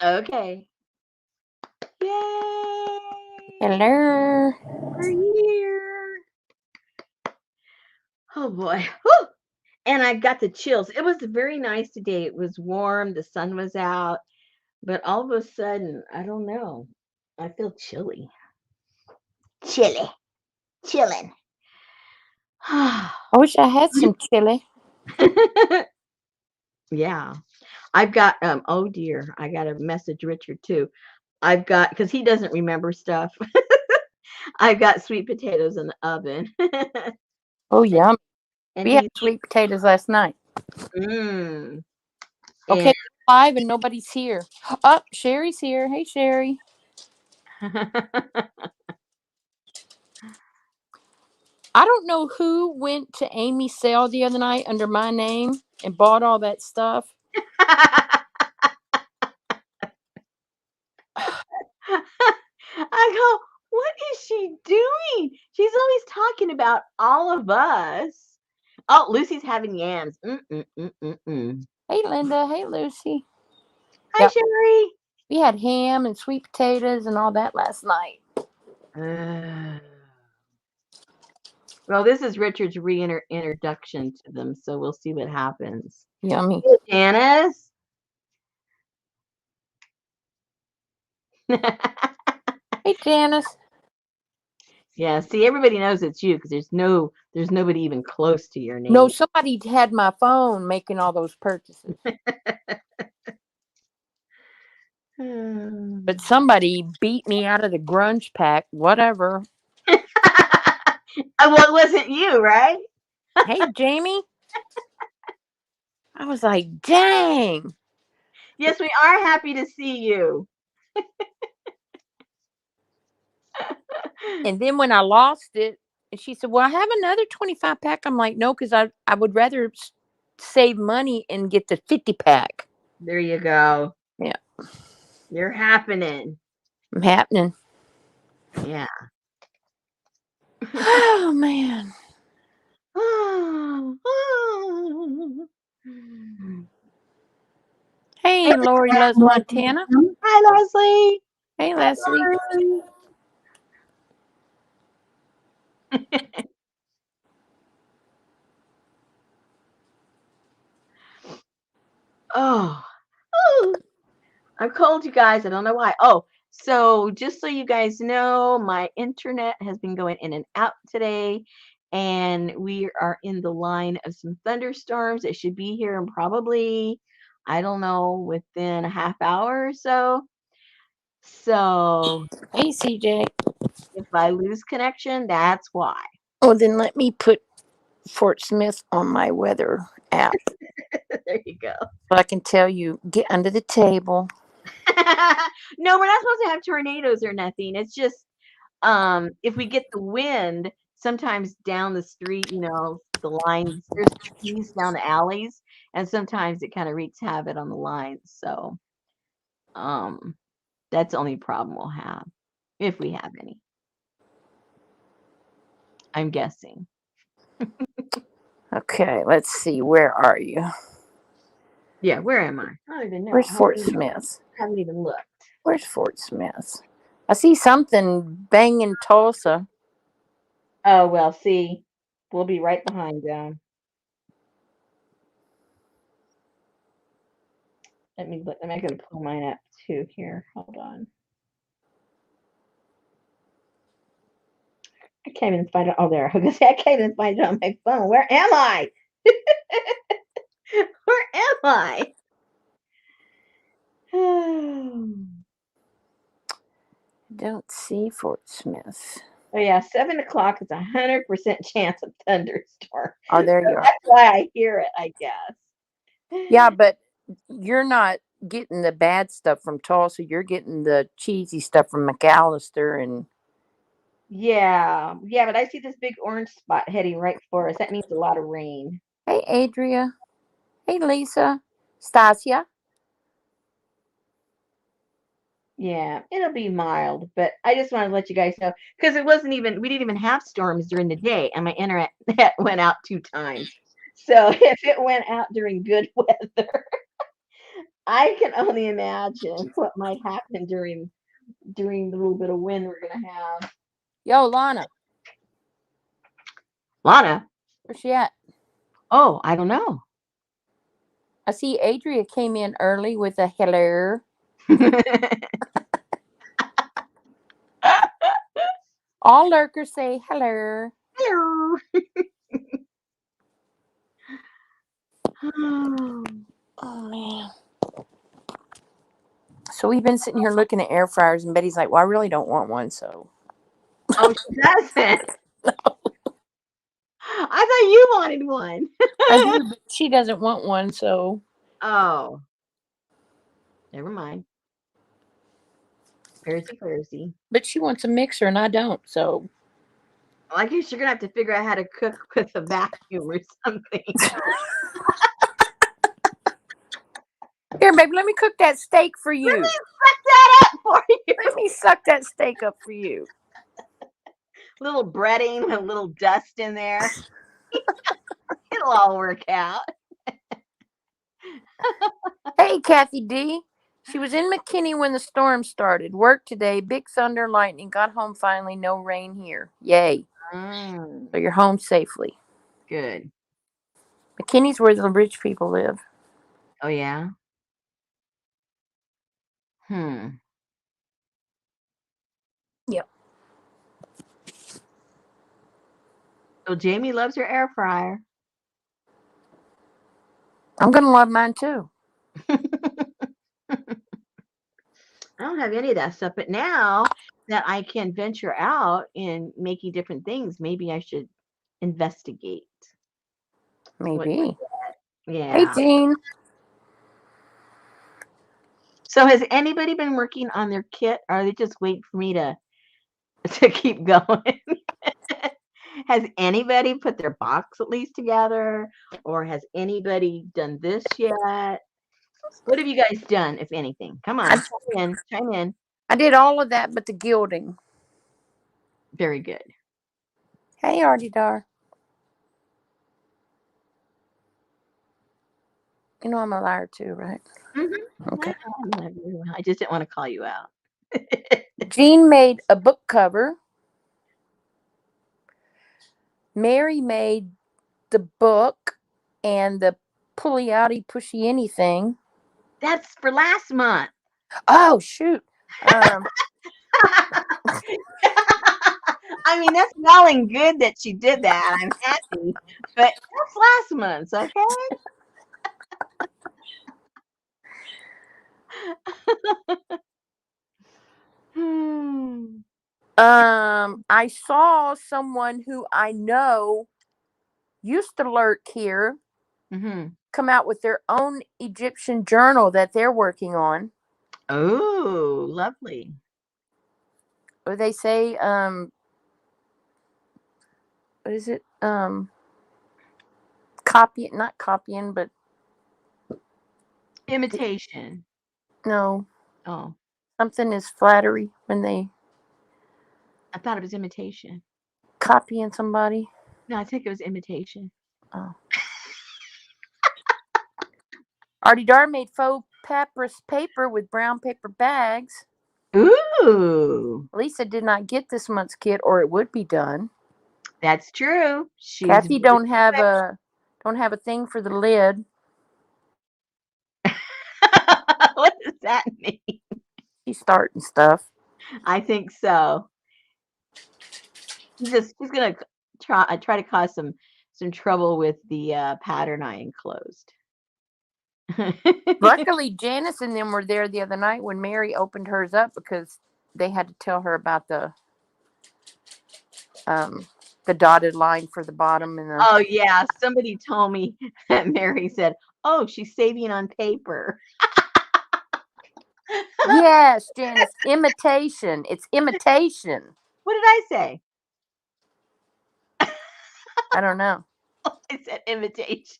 Okay. Yay! Hello. We're here. Oh boy. Whew. And I got the chills. It was very nice today. It was warm. The sun was out. But all of a sudden, I don't know. I feel chilly. Chilly. Chilling. I wish I had some chili. Yeah. I've got oh dear. I got to message Richard too. I've got because he doesn't remember stuff. I've got sweet potatoes in the oven. Oh, yum. and We had he's sweet potatoes last night. mm, Okay, and live and nobody's here. Oh, Sherry's here. Hey, Sherry. I don't know who went to Amy's sale the other night under my name and bought all that stuff. I go, what is she doing? She's always talking about all of us. Oh, Lucy's having yams. Mm. Hey, Linda. Hey, Lucy. Hi, Yep. Sherry. We had ham and sweet potatoes and all that last night. Uh, well, this is Richard's reintroduction to them, so we'll see what happens. Yummy. Hey, Janice. Hey, Janice. Yeah, see, everybody knows it's you because there's nobody even close to your No, name. somebody had my phone making all those purchases. But somebody beat me out of the grunge pack. Whatever. Well, it wasn't you, right? Hey, Jamie. I was like, dang. Yes, we are happy to see you. And then when I lost it, and she said, well, I have another 25 pack. I'm like, no, because I would rather save money and get the 50 pack. There you go. Yeah. You're happening. I'm happening. Yeah. Oh, man. Hey, Hey, Lori loves Montana. hi, Leslie. Hey, Hi, Leslie. Lori. Oh, I've called you guys. I don't know why. Oh, so just so you guys know, my internet has been going in and out today, and we are in the line of some thunderstorms. It should be here in probably, I don't know, within a half hour or so. So Hey, CJ. if I lose connection, that's why. Oh, then let me put Fort Smith on my weather app There you go. so I can tell you, get under the table. No, we're not supposed to have tornadoes or nothing. It's just if we get the wind, sometimes down the street, the lines, there's trees down the alleys, and sometimes it kind of wreaks havoc on the lines. So um that's the only problem we'll have if we have any. I'm guessing. Okay, let's see. Where are you? Yeah, where am I? I don't even know. Where's Fort Smith? Haven't even looked. Where's Fort Smith? I see something banging Tulsa. Oh well, see, we'll be right behind them. Let me look. I'm gonna pull mine up too here. Hold on. I can't even find it. Oh, there. I was gonna say I can't even find it on my phone. Where am I? Where am I? Oh Don't see Fort Smith. yeah, 7 o'clock is 100% chance of thunderstorm. Oh, there So you are. that's why I hear it, I guess. Yeah, but you're not getting the bad stuff from Tulsa. You're getting the cheesy stuff from McAllister. And Yeah, but I see this big orange spot heading right for us. That means a lot of rain. hey, Adria. Hey, Lisa. Stasia. Yeah, it'll be mild, but I just want to let you guys know because we didn't even have storms during the day, and my internet went out 2 times. So if it went out during good weather, I can only imagine what might happen during the little bit of wind we're gonna have. Yo, Lana, Lana. where's she at? Oh, I don't know. I see Adria came in early with a hello. All lurkers say hello. Oh man. So we've been sitting here looking at air fryers, and Betty's like, "Well, I really don't want one." So Oh, she doesn't. I thought you wanted one. I do, but she doesn't want one. So Oh, never mind. Pharisee. but she wants a mixer, and I don't. So Well, I guess you're gonna have to figure out how to cook with a vacuum or something. here, baby, let me cook that steak for Let me you. suck that up for you. Let me suck that steak up for you. Little breading with a little dust in there. It'll all work out. Hey, Kathy D. She was in McKinney when the storm started. Worked today. Big thunder, lightning. Got home finally. No rain here. Yay. Mm, So you're home safely. good. McKinney's where the rich people live. Oh yeah. Hmm. Yep. So Jamie loves her air fryer. I'm going to love mine too. I don't have any of that stuff, but now that I can venture out in making different things, maybe I should investigate. What? Maybe. Hey, Yeah. Jean. So has anybody been working on their kit, or are they just waiting for me to to keep going? Has anybody put their box at least together, or has anybody done this yet? What have you guys done, if anything? Come on, I, chime in, chime in. I did all of that but the gilding. Very good. Hey, Artie Dar. You know I'm a liar too, right? Mm-hmm. Okay. I just didn't want to call you out. Jean made a book cover. Mary made the book and the pulley outy pushy anything. That's for last month. Oh shoot. I mean, that's well and good that she did that. I'm happy, but that's last month's, okay? Hmm. I saw someone who I know used to lurk here Mm-hmm. come out with their own Egyptian journal that they're working on. Oh, lovely. Or they say, what is it? Copy, not copying, but Imitation. no, Oh, something is flattery when they I thought it was imitation. copying somebody. No, I think it was imitation. Oh. Artie Dar made faux papyrus paper with brown paper bags. Ooh, Lisa did not get this month's kit, or it would be done. that's true. She's Kathy very don't have a thing for the lid. what does that mean? She's starting stuff. I think so. She's gonna try to cause some trouble with the pattern I enclosed. Luckily, Janice and them were there the other night when Mary opened hers up because they had to tell her about um, the dotted line for the bottom and the. Oh yeah, somebody told me that Mary said, "Oh, she's saving on paper." Yes, Janice, imitation. It's imitation. What did I say? I don't know. I said imitation.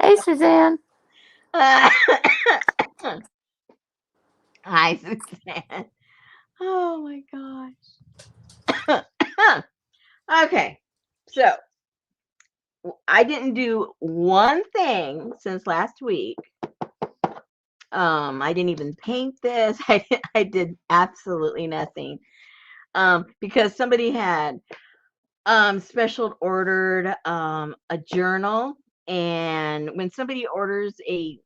Hey, Suzanne. Hi, Suzanne. Oh my gosh. Okay, so I didn't do one thing since last week. I didn't even paint this. I did absolutely nothing. Because somebody had special ordered a journal, and when somebody orders a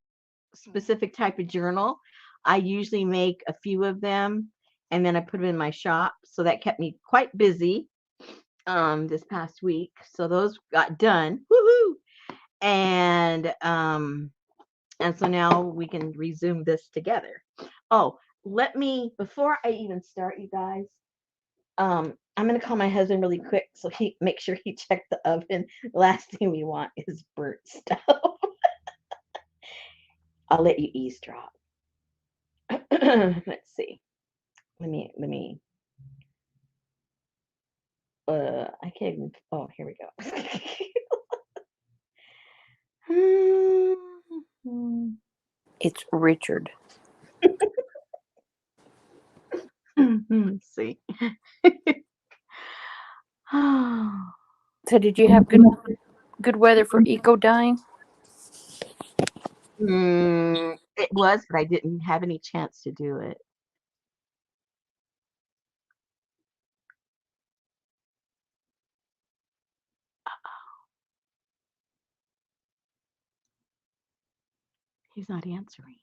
specific type of journal, I usually make a few of them and then I put them in my shop. So that kept me quite busy this past week. So those got done. Woohoo! And and so now we can resume this together. Oh, let me before I even start, you guys. I'm gonna call my husband really quick so he make sure he checked the oven. The last thing we want is burnt stuff. I'll let you eavesdrop. Let's see. Let me I can't even oh here we go. It's Richard. Let's see. So did you have good weather for eco dying? It was, but I didn't have any chance to do it. He's not answering.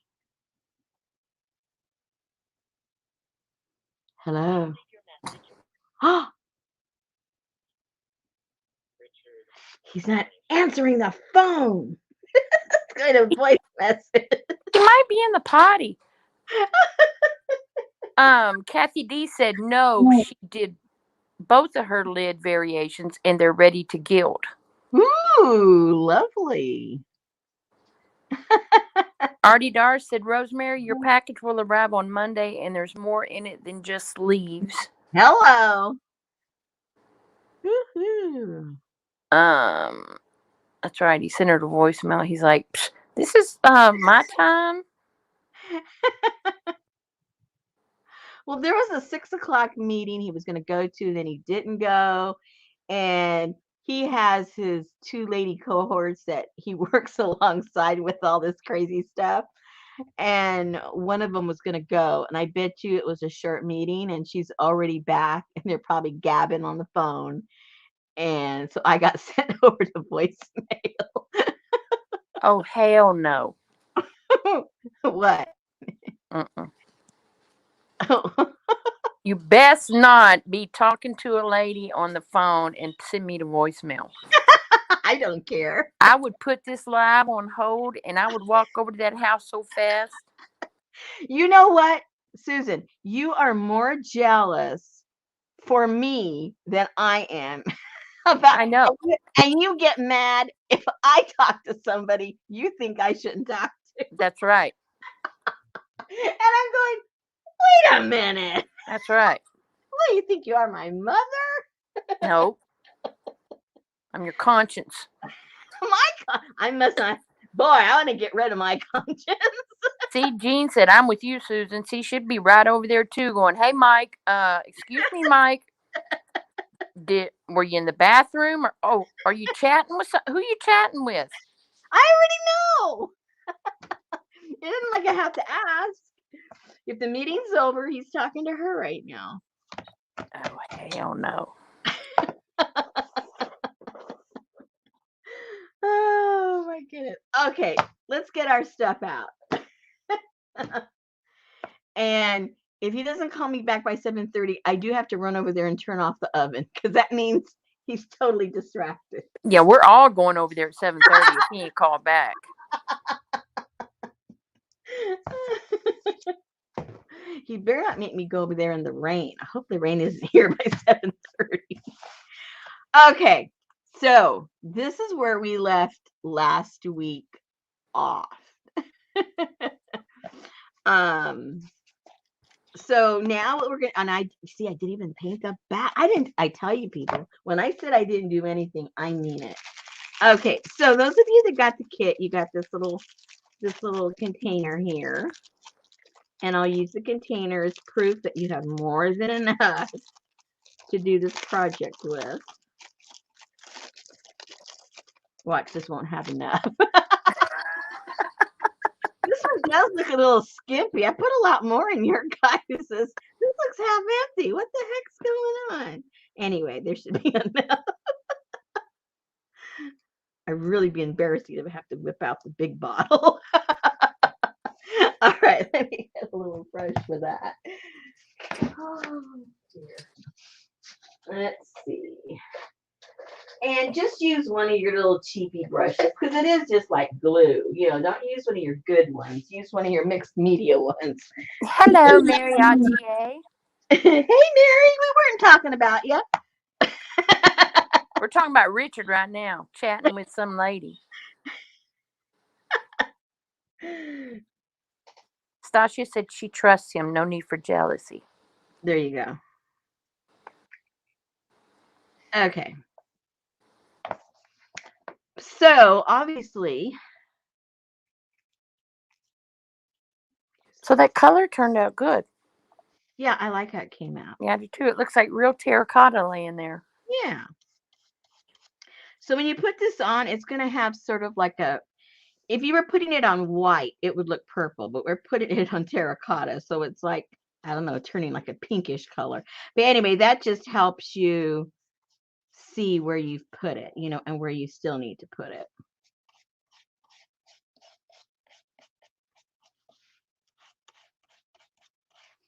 Hello. He's not answering the phone. It's kind of voice message. He might be in the potty. Kathy D said no, she did both of her lid variations and they're ready to gild. Ooh, lovely. Artie Dar said, Rosemary, your package will arrive on Monday and there's more in it than just sleeves. Hello. Woo-hoo. That's right. He sent her a voicemail. He's like, this is my time. Well, there was a 6 o'clock meeting he was going to go to, then he didn't go. And he has his two lady cohorts that he works alongside with all this crazy stuff. And one of them was going to go. And I bet you it was a short meeting and she's already back and they're probably gabbing on the phone. And so I got sent over to voicemail. Oh, hell no. What? You best not be talking to a lady on the phone and send me the voicemail. I don't care. I would put this live on hold and I would walk over to that house so fast. You know what, Susan? You are more jealous for me than I am about. I know. And you get mad if I talk to somebody you think I shouldn't talk to. That's right. And I'm going, wait a minute. That's right. What, you think you are my mother? No. I'm your conscience. I must not. Boy, I want to get rid of my conscience. See, Jean said, I'm with you, Susan. See, she'd be right over there too going, hey, Mike, excuse me, Mike. Were you in the bathroom? Or are you chatting with who you chatting with? I already know. It isn't like I have to ask. If the meeting's over, he's talking to her right now. Oh, hell no. Oh my goodness. Okay, let's get our stuff out. And if he doesn't call me back by 7:30, I do have to run over there and turn off the oven because that means he's totally distracted. Yeah, we're all going over there at 7:30 if he ain't called back. He better not make me go over there in the rain. I hope the rain isn't here by 7:30. Okay, so this is where we left last week off. So now what we're gonna, and I see I didn't even paint the back. I tell you people, when I said I didn't do anything, I mean it. Okay, so those of you that got the kit, you got this little container here. And I'll use the container as proof that you have more than enough to do this project with. Watch, this won't have enough. This one does look a little skimpy. I put a lot more in your guys's. This looks half empty. What the heck's going on? Anyway, there should be enough. I'd really be embarrassed to have to whip out the big bottle. All right, let me get a little brush for that. Oh, dear. Let's see. And just use one of your little cheapy brushes because it is just like glue. You know, don't use one of your good ones. Use one of your mixed media ones. Hello, Mary RTA. Hey, Mary, we weren't talking about you. We're talking about Richard right now, chatting with some lady. Stasia said she trusts him. No need for jealousy. There you go. Okay. So, obviously. So that color turned out good. Yeah, I like how it came out. Yeah, I do too. It looks like real terracotta laying there. Yeah. So when you put this on, it's going to have sort of like a, if you were putting it on white, it would look purple, but we're putting it on terracotta. So it's like, I don't know, turning like a pinkish color. But anyway, that just helps you see where you've put it, you know, and where you still need to put it.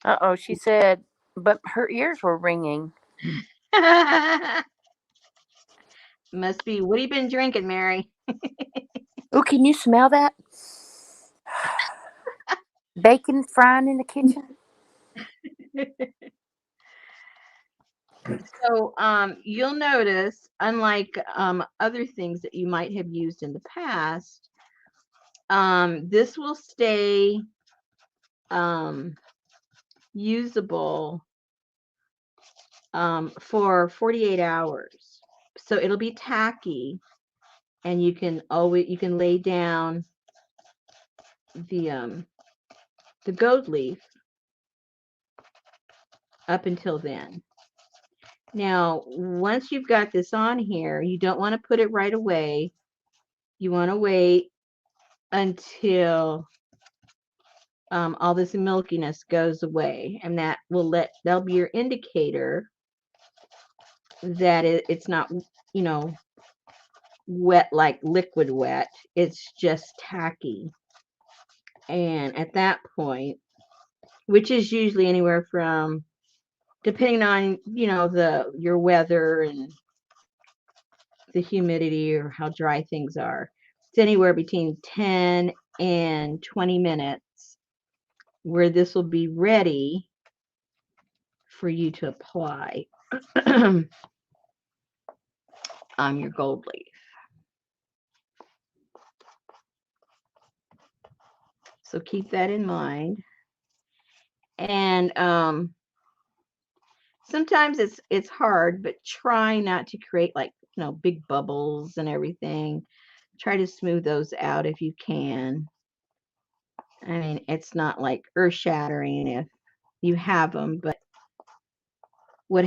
Uh-oh, she said, but her ears were ringing. Must be, what have you been drinking, Mary? Oh, can you smell that? Bacon frying in the kitchen? So you'll notice, unlike other things that you might have used in the past, this will stay usable for 48 hours. So it'll be tacky, and you can lay down the gold leaf up until then. Now, once you've got this on here, you don't want to put it right away. You want to wait until all this milkiness goes away, and that'll be your indicator that it's not, you know, wet like liquid wet. It's just tacky. And at that point, which is usually anywhere from, depending on, you know, your weather and the humidity or how dry things are, it's anywhere between 10 and 20 minutes where this will be ready for you to apply on your gold leaf. So keep that in mind. And sometimes it's hard, but try not to create, like, you know, big bubbles and everything. Try to smooth those out if you can. I mean, it's not like earth-shattering if you have them, but what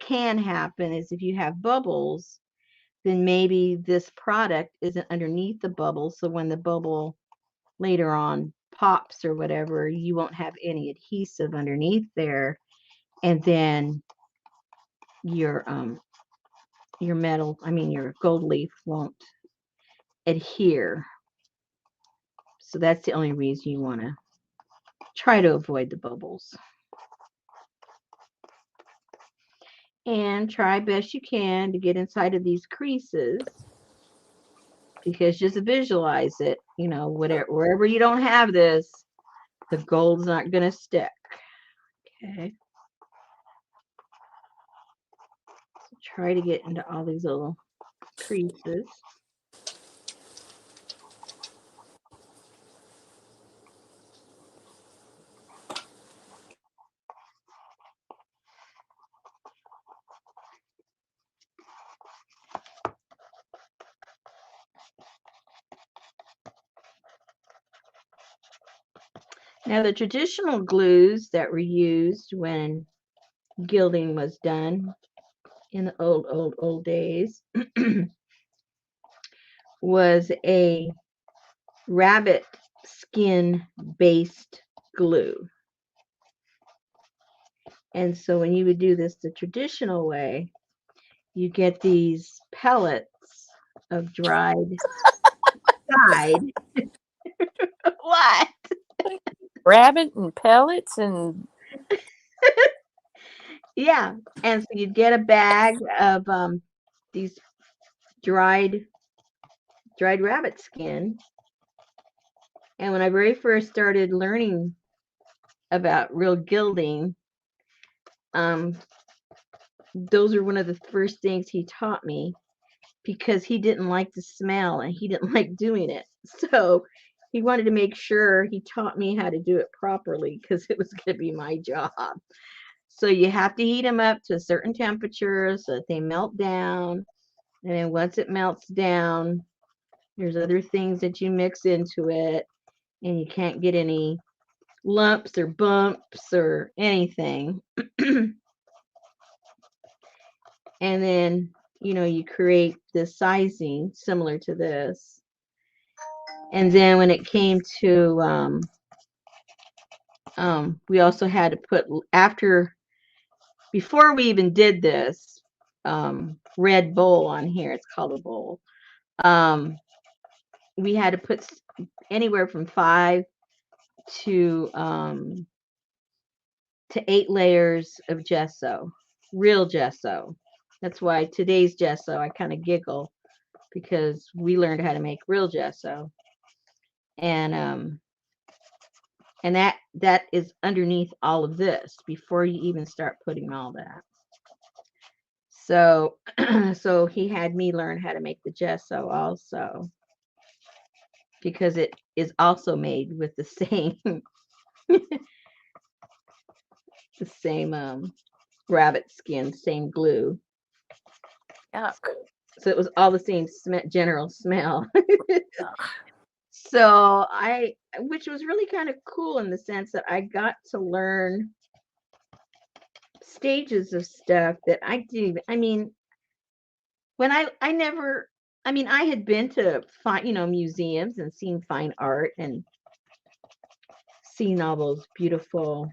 can happen is if you have bubbles, then maybe this product isn't underneath the bubble. So when the bubble later on pops or whatever, you won't have any adhesive underneath there, and then your your gold leaf won't adhere. So that's the only reason you want to try to avoid the bubbles. And try best you can to get inside of these creases, because just visualize it, you know, wherever you don't have this, the gold's not going to stick. Okay. So try to get into all these little creases. Now, the traditional glues that were used when gilding was done in the old days was a rabbit skin based glue. And so when you would do this the traditional way, you get these pellets of dried hide. What? Rabbit and pellets and Yeah. And so you'd get a bag of these dried rabbit skin. And when I very first started learning about real gilding, um, those are one of the first things he taught me because he didn't like the smell and he didn't like doing it. So he wanted to make sure he taught me how to do it properly because it was going to be my job. So you have to heat them up to a certain temperature so that they melt down. And then once it melts down, there's other things that you mix into it, and you can't get any lumps or bumps or anything. And then, you create this sizing similar to this. And then when it came to, we also had to put, before we even did this, red bowl on here, it's called a bowl. We had to put anywhere from 5 to 8 layers of gesso, real gesso. That's why today's gesso, I kind of giggle because we learned how to make real gesso, and that is underneath all of this before you even start putting all that. So so he had me learn how to make the gesso also because it is also made with the same the same rabbit skin, same glue. yuck. So it was all the same general smell. Ugh. So which was really kind of cool in the sense that I got to learn stages of stuff that I didn't. I mean, when I never. I mean, I had been to museums and seen fine art and seen all those beautiful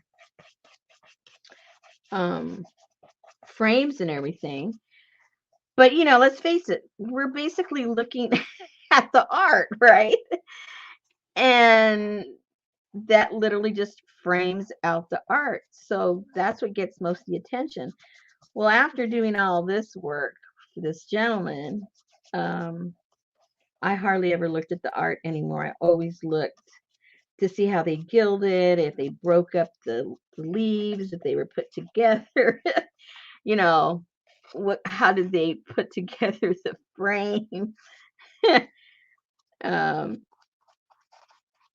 um, frames and everything. But let's face it, we're basically looking at the art, right? And that literally just frames out the art. So that's what gets most of the attention. Well, after doing all this work for this gentleman, I hardly ever looked at the art anymore. I always looked to see how they gilded, if they broke up the leaves, if they were put together, you know, how did they put together the frame? um,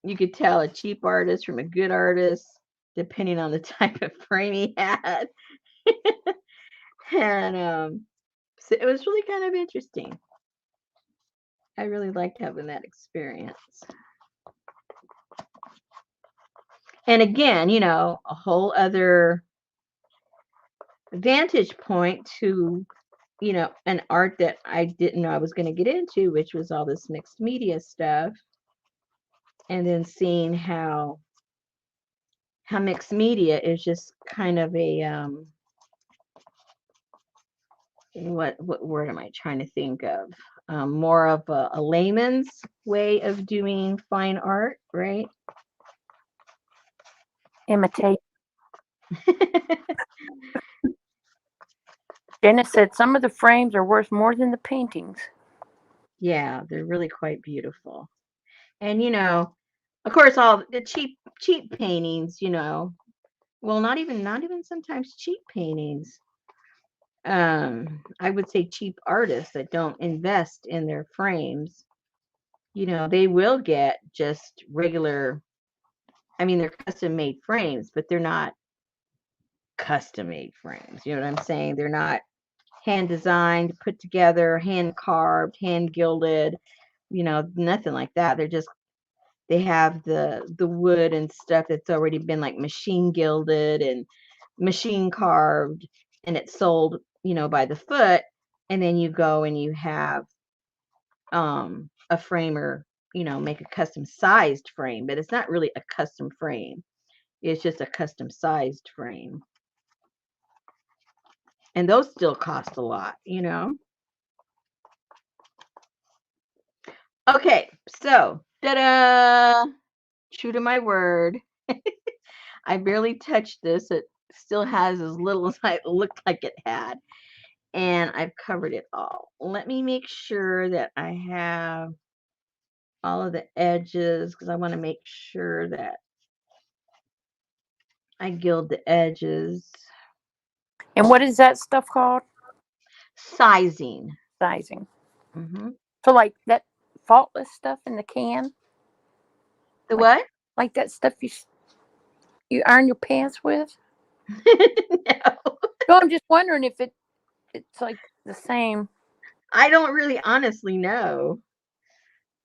you could tell a cheap artist from a good artist depending on the type of frame he had. And so it was really kind of interesting. I really liked having that experience. And again, a whole other vantage point to, an art that I didn't know I was going to get into, which was all this mixed media stuff. And then seeing how mixed media is just kind of a what word am I trying to think of? More of a layman's way of doing fine art, right? Imitate. Jenna said some of the frames are worth more than the paintings. Yeah, they're really quite beautiful. And of course, all the cheap paintings, well, not even sometimes cheap paintings. I would say cheap artists that don't invest in their frames, they will get just regular. I mean, they're custom made frames, but they're not custom made frames. You know what I'm saying? They're not hand designed, put together, hand carved, hand gilded, nothing like that. They have the wood and stuff that's already been like machine gilded and machine carved, and it's sold, by the foot. And then you go and you have a framer, make a custom sized frame, but it's not really a custom frame. It's just a custom sized frame. And those still cost a lot. Okay, so ta-da! True to my word. I barely touched this. It still has as little as it looked like it had. And I've covered it all. Let me make sure that I have all of the edges because I want to make sure that I gild the edges. And what is that stuff called? Sizing. Sizing. Mm-hmm. So like that faultless stuff in the can? The Like what? like that stuff you iron your pants with? No. No, I'm just wondering if it's like the same. I don't really honestly know.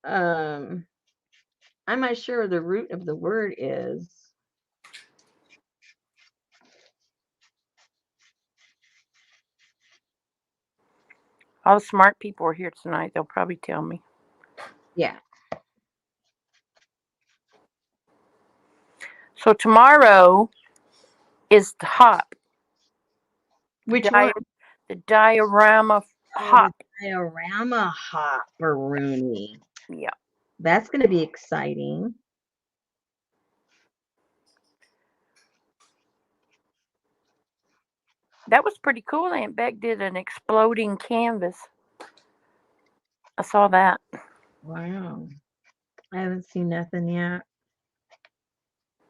Um, I'm not sure what the root of the word is. All the smart people are here tonight. They'll probably tell me. Yeah. So tomorrow is the hop. Which one? The diorama Oh, the hop. diorama hopperoonie. Yeah. That's going to be exciting. That was pretty cool. Aunt Beck did an exploding canvas. I saw that. Wow. I haven't seen nothing yet.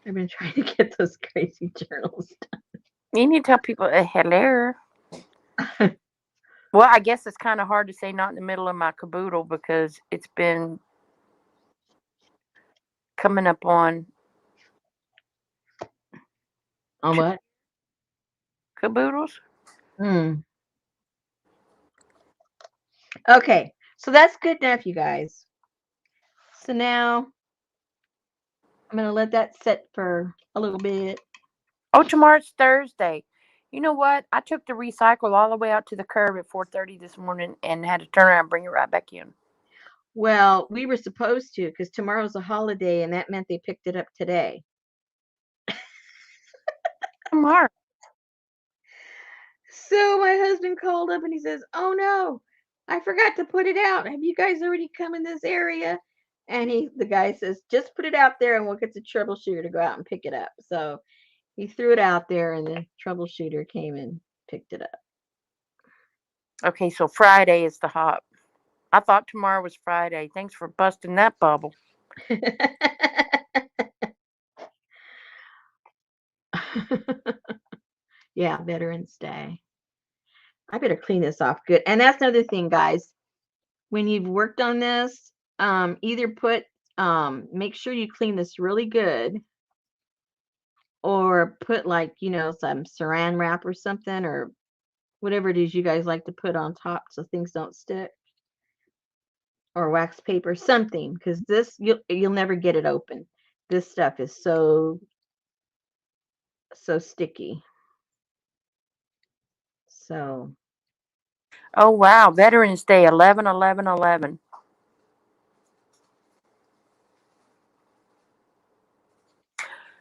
I've been trying to get those crazy journals You need to tell people hello. done. Well, I guess it's kind of hard to say not in the middle of my caboodle because it's been coming up on On what? caboodles. Hmm. Okay. So that's good enough, you guys. So now I'm going to let that sit for a little bit. Oh, tomorrow's Thursday. You know what? I took the recycle all the way out to the curb at 4:30 this morning and had to turn around and bring it right back in. Well, we were supposed to because tomorrow's a holiday and that meant they picked it up today. Tomorrow. So my husband called up and he says, "Oh no, I forgot to put it out. Have you guys already come in this area?" And the guy says, "Just put it out there and we'll get the troubleshooter to go out and pick it up." So he threw it out there and the troubleshooter came and picked it up. Okay, so Friday is the hop. I thought tomorrow was Friday. Thanks for busting that bubble. Yeah, Veterans Day. I better clean this off good. And that's another thing, guys. When you've worked on this, either make sure you clean this really good or put like, some saran wrap or something or whatever it is you guys like to put on top so things don't stick or wax paper, something, because this you'll never get it open. This stuff is so sticky. So Oh wow, Veterans Day 11/11/11.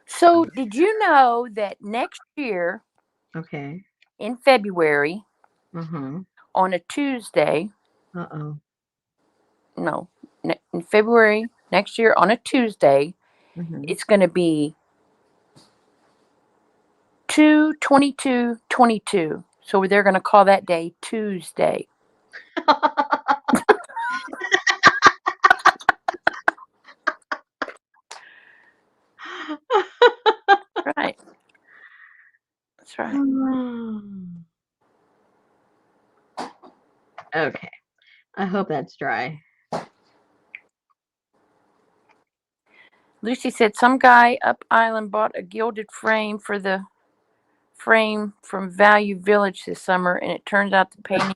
So, did you know that next year okay. in February Uh-huh. on a Tuesday, Uh-oh. no, in February next year on a Tuesday, Uh-huh. it's going to be 2/22/22. So they're going to call that day Tuesday. Right. That's right. Okay. I hope that's dry. Lucy said some guy up island bought a gilded frame from Value Village this summer, and it turns out the painting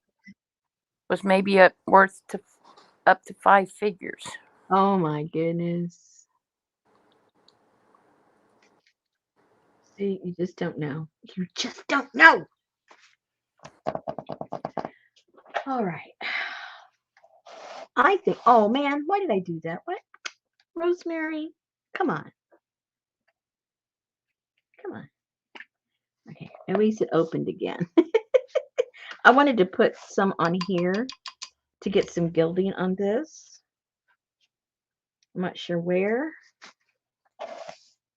was maybe worth up to 5 figures. Oh my goodness. See, you just don't know. You just don't know. All right. I think, oh man, why did I do that? What? Rosemary, come on. Come on. Okay, at least it opened again. I wanted to put some on here to get some gilding on this. I'm not sure where,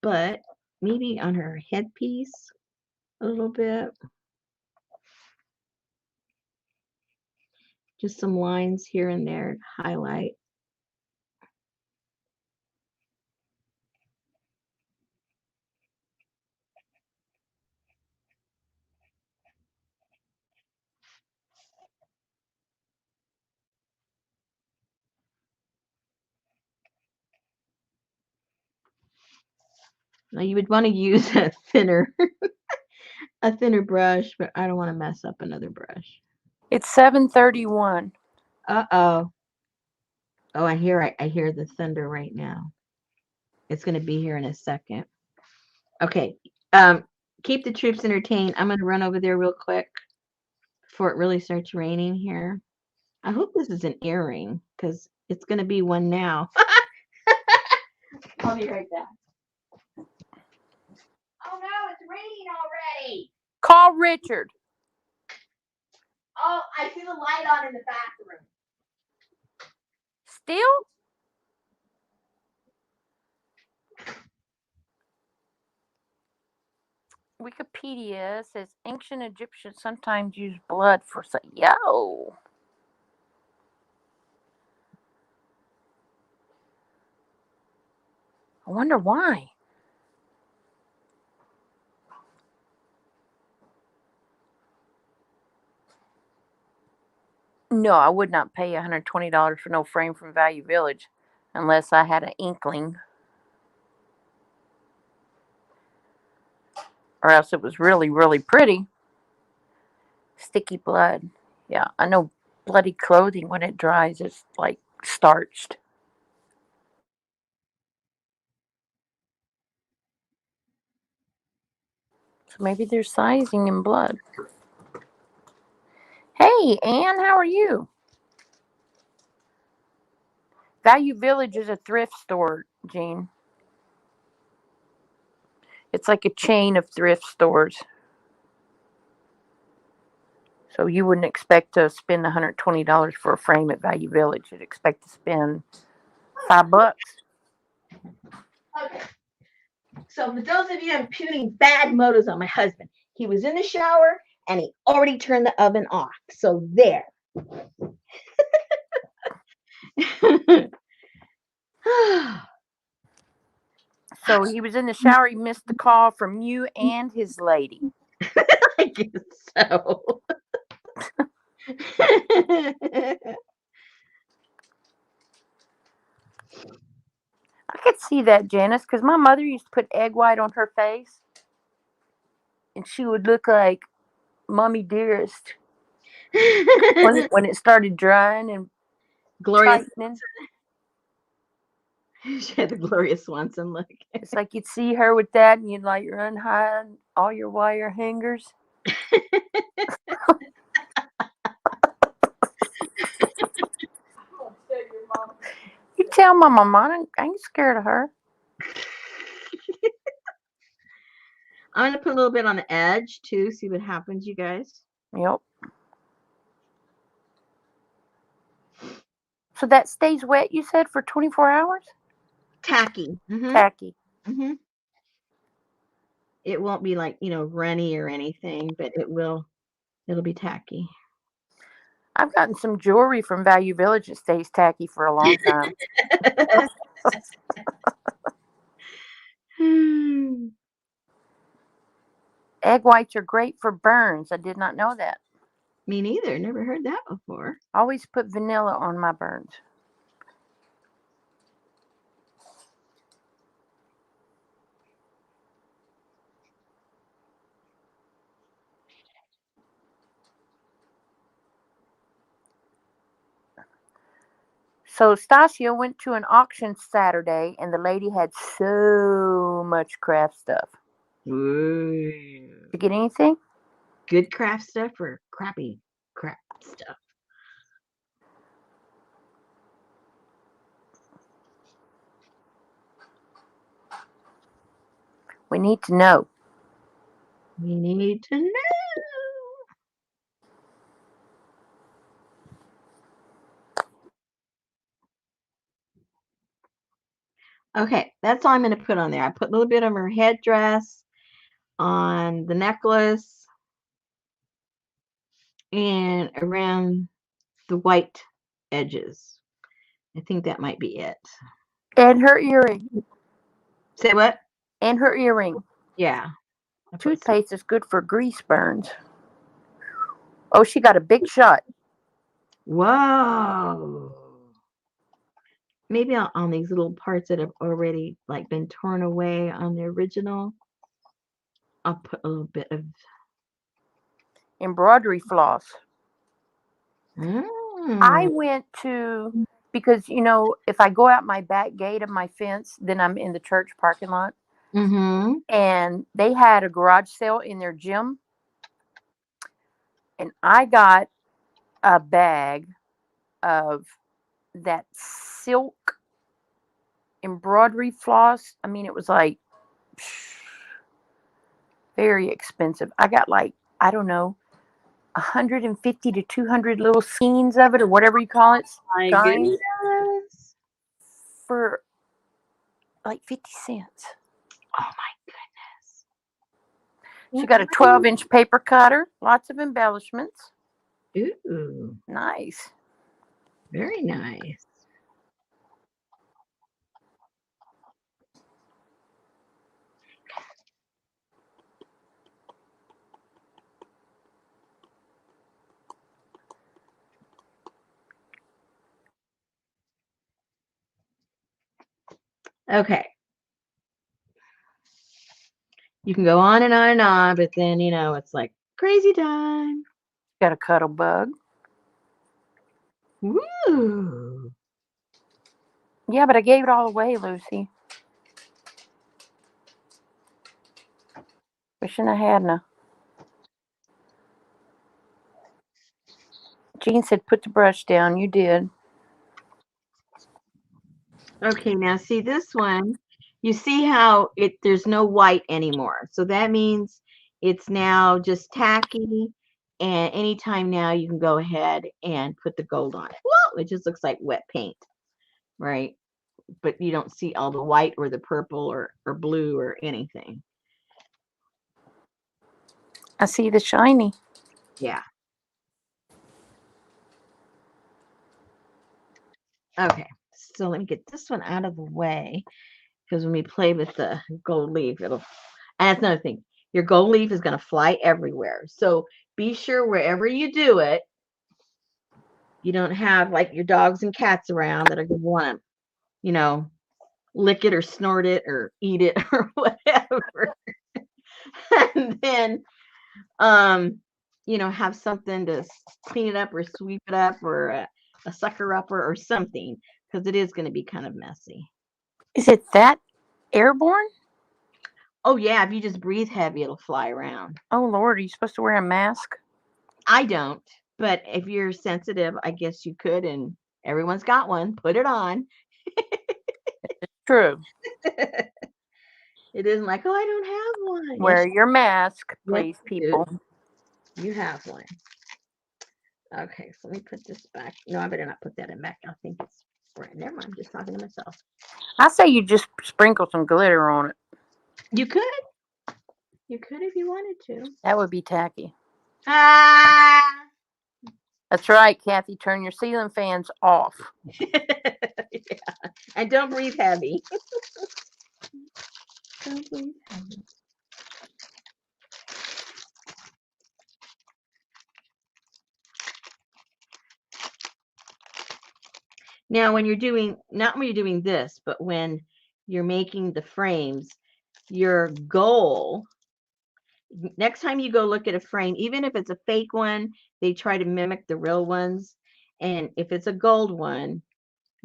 but maybe on her headpiece a little bit. Just some lines here and there, highlight. Now you would want to use a thinner brush, but I don't want to mess up another brush. It's 7:31. Uh-oh. Oh, I hear the thunder right now. It's going to be here in a second. Okay. Um, keep the troops entertained. I'm going to run over there real quick before it really starts raining here. I hope this is an earring because it's going to be one now. I'll be right back. Oh no, it's raining already. Call Richard. Oh, I see the light on in the bathroom. Still? Wikipedia says ancient Egyptians sometimes used blood for yo. I wonder why. No, I would not pay $120 for no frame from Value Village unless I had an inkling. Or else it was really, really pretty. Sticky blood. Yeah, I know bloody clothing when it dries is like starched. So maybe there's sizing in blood. Hey, Ann, how are you? Value Village is a thrift store, Jean. It's like a chain of thrift stores. So you wouldn't expect to spend $120 for a frame at Value Village. You'd expect to spend $5. Okay. So for those of you imputing bad motives on my husband, he was in the shower and he already turned the oven off. So there. So he was in the shower. He missed the call from you and his lady. I guess so. I could see that, Janice, because my mother used to put egg white on her face, and she would look like Mommy Dearest when it started drying and Gloria, tightening. she had the Gloria Swanson look. It's like you'd see her with that, and you'd like unhide all your wire hangers. You tell my mama I ain't scared of her. I'm going to put a little bit on the edge too, see what happens, you guys. Yep. So that stays wet, you said, for 24 hours? Tacky. Tacky. Mm-hmm. It won't be like, runny or anything, but it'll be tacky. I've gotten some jewelry from Value Village that stays tacky for a long time. Egg whites are great for burns. I did not know that. Me neither. Never heard that before. Always put vanilla on my burns. So Stasia went to an auction Saturday, and the lady had so much craft stuff. Ooh. Did you get anything? Good craft stuff or crappy craft stuff? We need to know. We need to know. Okay, that's all I'm going to put on there. I put a little bit of her headdress on the necklace and around the white edges. I think that might be it. And her earring. Say what? And her earring. Yeah. Toothpaste is good for grease burns. Oh, she got a big shot. Whoa. Maybe on these little parts that have already like been torn away on the original, I'll put a little bit of Embroidery floss. I Mm. went to, because, if I go out my back gate of my fence, then I'm in the church parking lot. Mm-hmm. And they had a garage sale in their gym. And I got a bag of that silk embroidery floss. I mean, it was like very expensive. I got like, I don't know, 150 to 200 little skeins of it, or whatever you call it, My skeins, goodness. for like 50 cents. Oh my She got a 12-inch paper cutter, lots of embellishments. Ooh, Nice. very nice. Okay. You can go on and on and on, but then, it's like crazy time. Got a cuddle bug. Woo. Yeah, but I gave it all away, Lucy. Wishing I hadn't. Jean said put the brush down. You did. Okay, now see this one. You see how there's no white anymore. So that means it's now just tacky. And anytime now you can go ahead and put the gold on it. Whoa, it just looks like wet paint, right? But you don't see all the white or the purple or blue or anything. I see the shiny. Yeah. Okay, so let me get this one out of the way, because when we play with the gold leaf, and that's another thing, your gold leaf is going to fly everywhere. So be sure wherever you do it, you don't have like your dogs and cats around that are going to want to, lick it or snort it or eat it or whatever. And then, have something to clean it up or sweep it up, or a sucker upper or something, because it is going to be kind of messy. Is it that airborne? Oh yeah, if you just breathe heavy, it'll fly around. Oh Lord, are you supposed to wear a mask? I don't, but if you're sensitive, I guess you could, and everyone's got one. Put it on. It's true. It isn't like, oh, I don't have one. Wear your mask, yes, please, you people. do. You have one. Okay, so let me put this back. No, I better not put that in back. I think it's right. Never mind. I'm just talking to myself. I say you just sprinkle some glitter on it. You could. You could if you wanted to. That would be tacky. Ah. That's right, Kathy. Turn your ceiling fans off. Yeah. And don't breathe heavy. Don't breathe heavy. Now, when you're doing, not when you're doing this, but when you're making the frames, your goal, next time you go look at a frame, even if it's a fake one, they try to mimic the real ones. And if it's a gold one,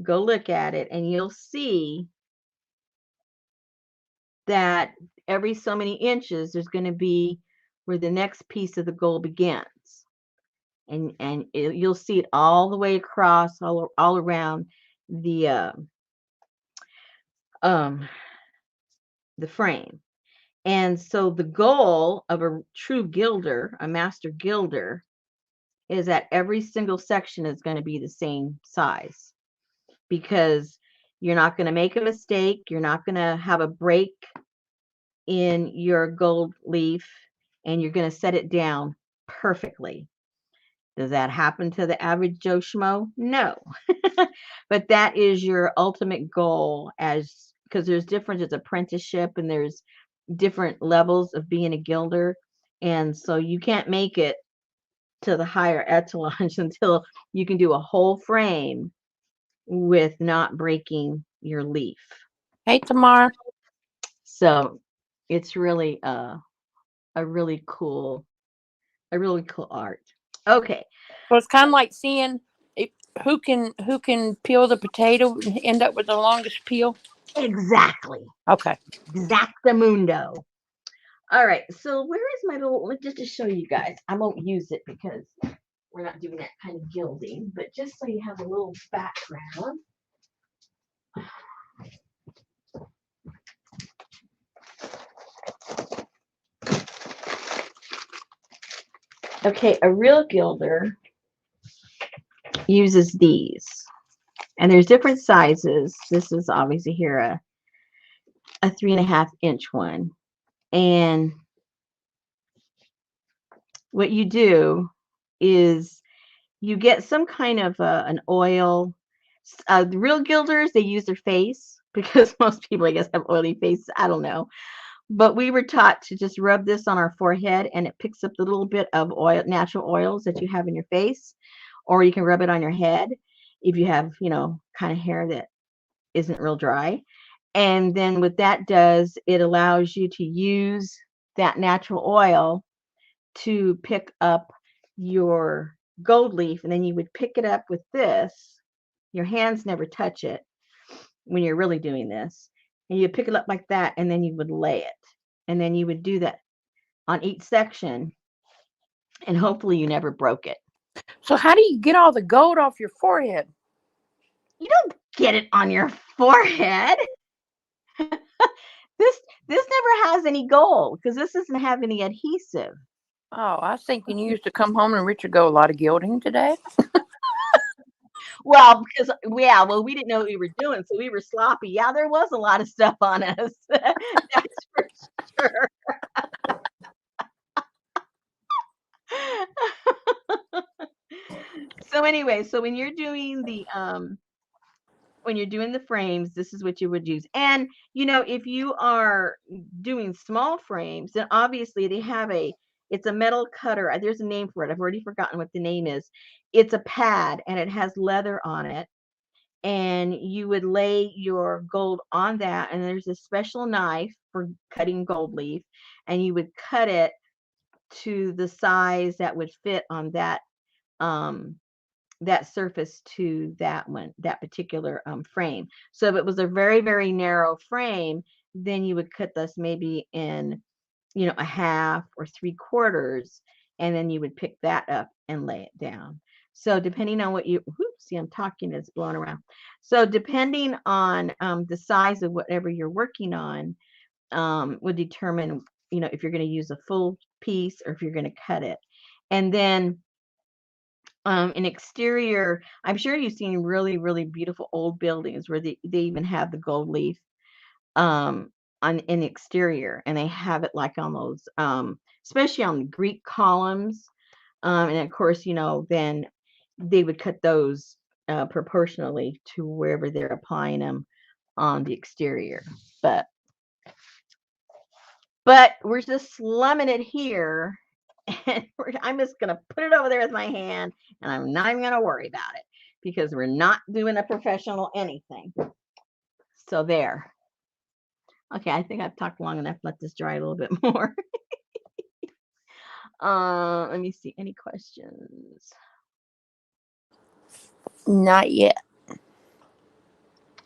go look at it and you'll see that every so many inches, there's going to be where the next piece of the gold begins. And you'll see it all the way across, all around the um the frame. And so the goal of a true gilder, a master gilder, is that every single section is going to be the same size, because you're not going to make a mistake. You're not going to have a break in your gold leaf, and you're going to set it down perfectly. Does that happen to the average Joe Schmo? No. But that is your ultimate goal, as because there's different, it's apprenticeship and there's different levels of being a gilder. And so you can't make it to the higher echelons until you can do a whole frame with not breaking your leaf. Hey, Tamara. So it's really a really cool art. Okay. So it's kind of like seeing if, who can peel the potato and end up with the longest peel. Exactly. Okay. Exactamundo. All right. So where is my little, just to show you guys. I won't use it because we're not doing that kind of gilding, but just so you have a little background. Okay, a real gilder uses these, and there's different sizes. This is obviously here a 3.5 inch one, and what you do is you get some kind of an oil. The real gilders, they use their face because most people, I guess, have oily faces. I don't know. But we were taught to just rub this on our forehead, and it picks up the little bit of oil, natural oils that you have in your face, or you can rub it on your head if you have, kind of hair that isn't real dry. And then what that does, it allows you to use that natural oil to pick up your gold leaf, and then you would pick it up with this. Your hands never touch it when you're really doing this. And you pick it up like that, and then you would lay it. And then you would do that on each section, and hopefully you never broke it. So how do you get all the gold off your forehead? You don't get it on your forehead. This never has any gold because this doesn't have any adhesive. Oh, I was thinking you used to come home and Richard go a lot of gilding today. Well, because we didn't know what we were doing, so we were sloppy. Yeah, there was a lot of stuff on us. That's for sure. So anyway, so when you're doing the frames, this is what you would use. And if you are doing small frames, then obviously it's a metal cutter. There's a name for it. I've already forgotten what the name is. It's a pad and it has leather on it. And you would lay your gold on that, and there's a special knife for cutting gold leaf, and you would cut it to the size that would fit on um that surface to that particular frame. So if it was a very, very narrow frame, then you would cut this maybe in, a half or 3/4, and then you would pick that up and lay it down. So depending on what see, I'm talking, it's blowing around. So depending on the size of whatever you're working on, would determine, if you're going to use a full piece or if you're going to cut it. And then an exterior, I'm sure you've seen really, really beautiful old buildings where they even have the gold leaf um, on in the exterior, and they have it like on those, especially on the Greek columns. And of course, then they would cut those proportionally to wherever they're applying them on the exterior. But we're just slumming it here, and I'm just going to put it over there with my hand, and I'm not even going to worry about it because we're not doing a professional anything. So there. Okay, I think I've talked long enough. Let this dry a little bit more. Let me see. Any questions? Not yet.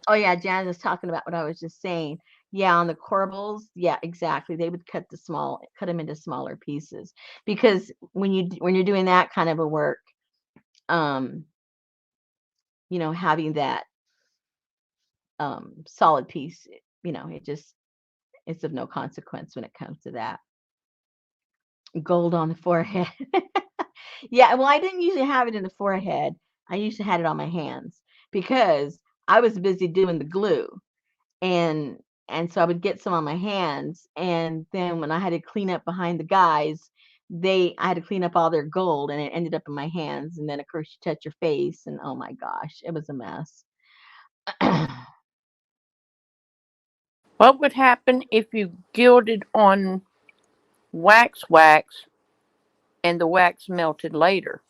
Oh yeah, Jan was talking about what I was just saying. Yeah, on the corbels, yeah, exactly. They would cut them into smaller pieces, because when you're doing that kind of a work, um, having that solid piece, it just it's of no consequence when it comes to that. Gold on the forehead. Yeah, well, I didn't usually have it in the forehead. I usually had it on my hands because I was busy doing the glue. And so I would get some on my hands, and then when I had to clean up behind the guys, I had to clean up all their gold, and it ended up in my hands. And then of course you touch your face, and oh my gosh, it was a mess. What would happen if you gilded on wax and the wax melted later?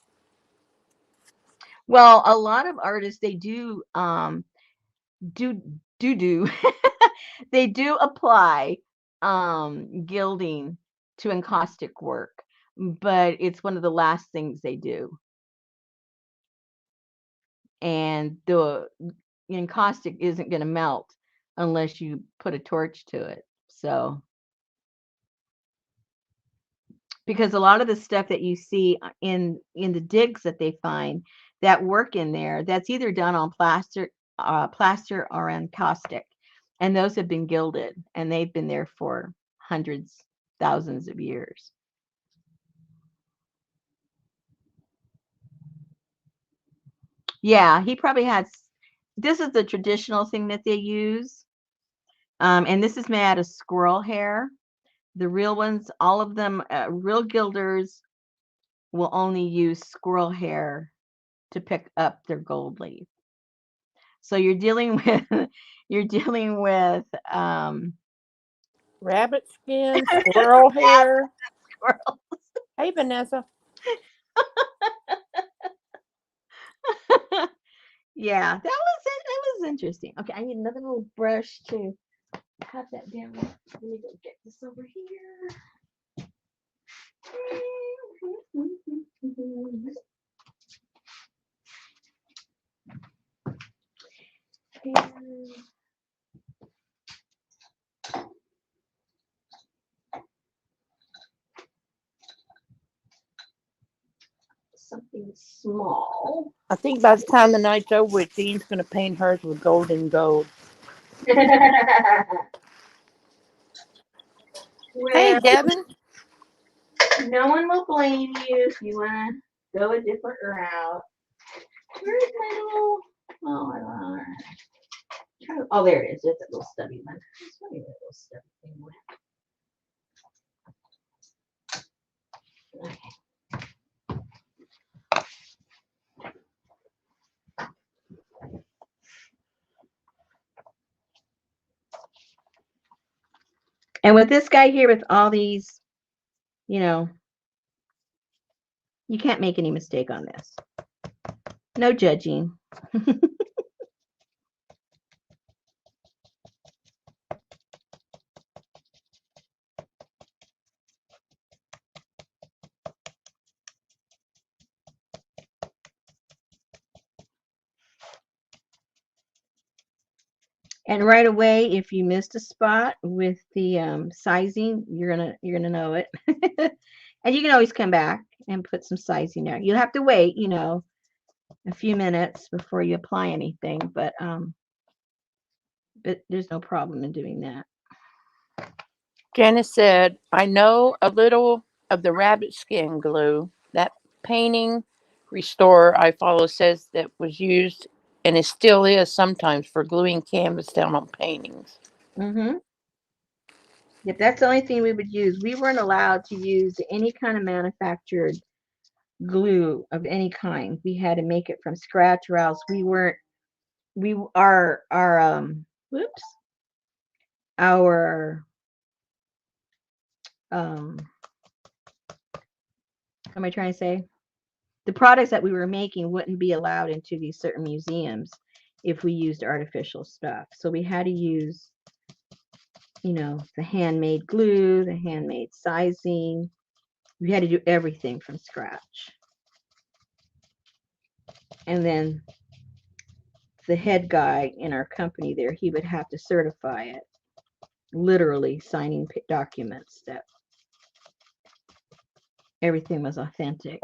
Well, a lot of artists, they do do they do apply gilding to encaustic work, but it's one of the last things they do. And the encaustic isn't going to melt unless you put a torch to it. So, because a lot of the stuff that you see in the digs that they find that work in there, that's either done on plaster or encaustic, and those have been gilded, and they've been there for hundreds, thousands of years. Yeah, he probably has. This is the traditional thing that they use, and this is made out of squirrel hair. The real ones, all of them, real gilders will only use squirrel hair to pick up their gold leaf. So you're dealing with you're dealing with Rabbit skin, squirrel hair. squirrel. Hey, Vanessa. Yeah, that was interesting. Okay, I need another little brush to cut that down. Let me go get this over here. And something small. I think by the time the night's over with, Jean's going to paint hers with golden gold. Hey, Well, Devin. no one will blame you if you want to go a different route. Where's my little? Oh, I don't know. Oh, there it is. It's a little stubby one. It's funny where little stubby thing went. Okay. And with this guy here, with all these, you know, you can't make any mistake on this. No judging. And right away, if you missed a spot with the sizing, you're gonna know it. And you can always come back and put some sizing there. You'll have to wait, a few minutes before you apply anything, but there's no problem in doing that. Janice said, I know a little of the rabbit skin glue. That painting restorer I follow says that was used and it still is sometimes for gluing canvas down on paintings. Mm-hmm. If that's the only thing we would use, we weren't allowed to use any kind of manufactured glue of any kind. We had to make it from scratch, or else we weren't. We our whoops our what am I trying to say? The products that we were making wouldn't be allowed into these certain museums if we used artificial stuff. So we had to use, the handmade glue, the handmade sizing. We had to do everything from scratch. And then the head guy in our company there, he would have to certify it, literally signing documents that everything was authentic,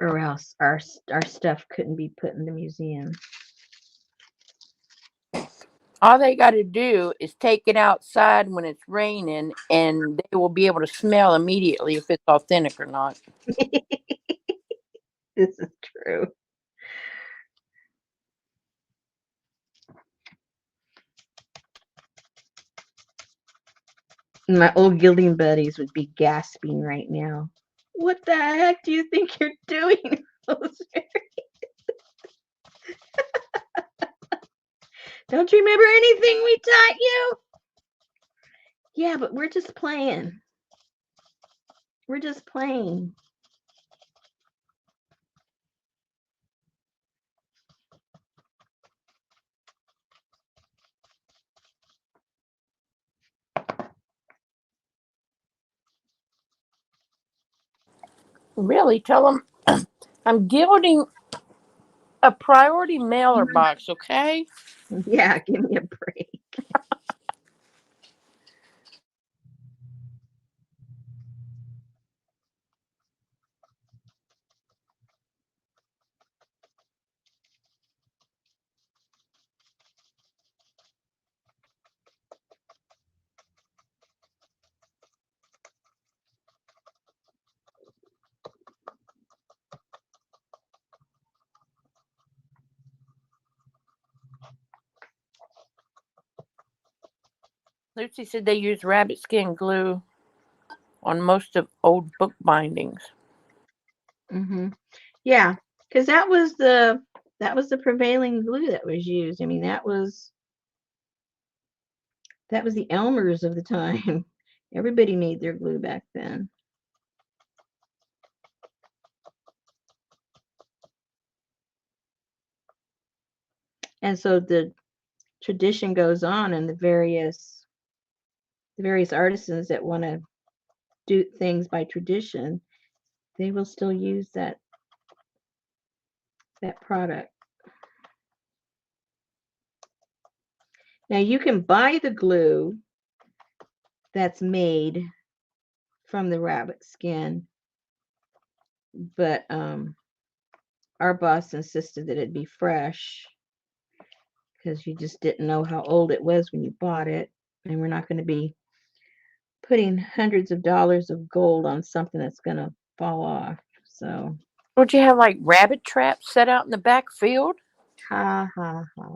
or else our stuff couldn't be put in the museum. All they got to do is take it outside when it's raining, and they will be able to smell immediately if it's authentic or not. This is true. My old gilding buddies would be gasping right now. What the heck do you think you're doing, Rosemary? Don't you remember anything we taught you? Yeah, but we're just playing. We're just playing. Really, tell them I'm gilding a priority mailer box, okay? Yeah, give me a break. Lucy said they use rabbit skin glue on most of old book bindings. Hmm. Yeah, because that was the prevailing glue that was used. I mean, that was the Elmers of the time. Everybody made their glue back then. And so the tradition goes on, and the various artisans that want to do things by tradition, they will still use that product. Now you can buy the glue that's made from the rabbit skin, but our boss insisted that it be fresh because you just didn't know how old it was when you bought it, and we're not going to be putting hundreds of dollars of gold on something that's going to fall off. So, Don't you have like rabbit traps set out in the back field? ha ha ha.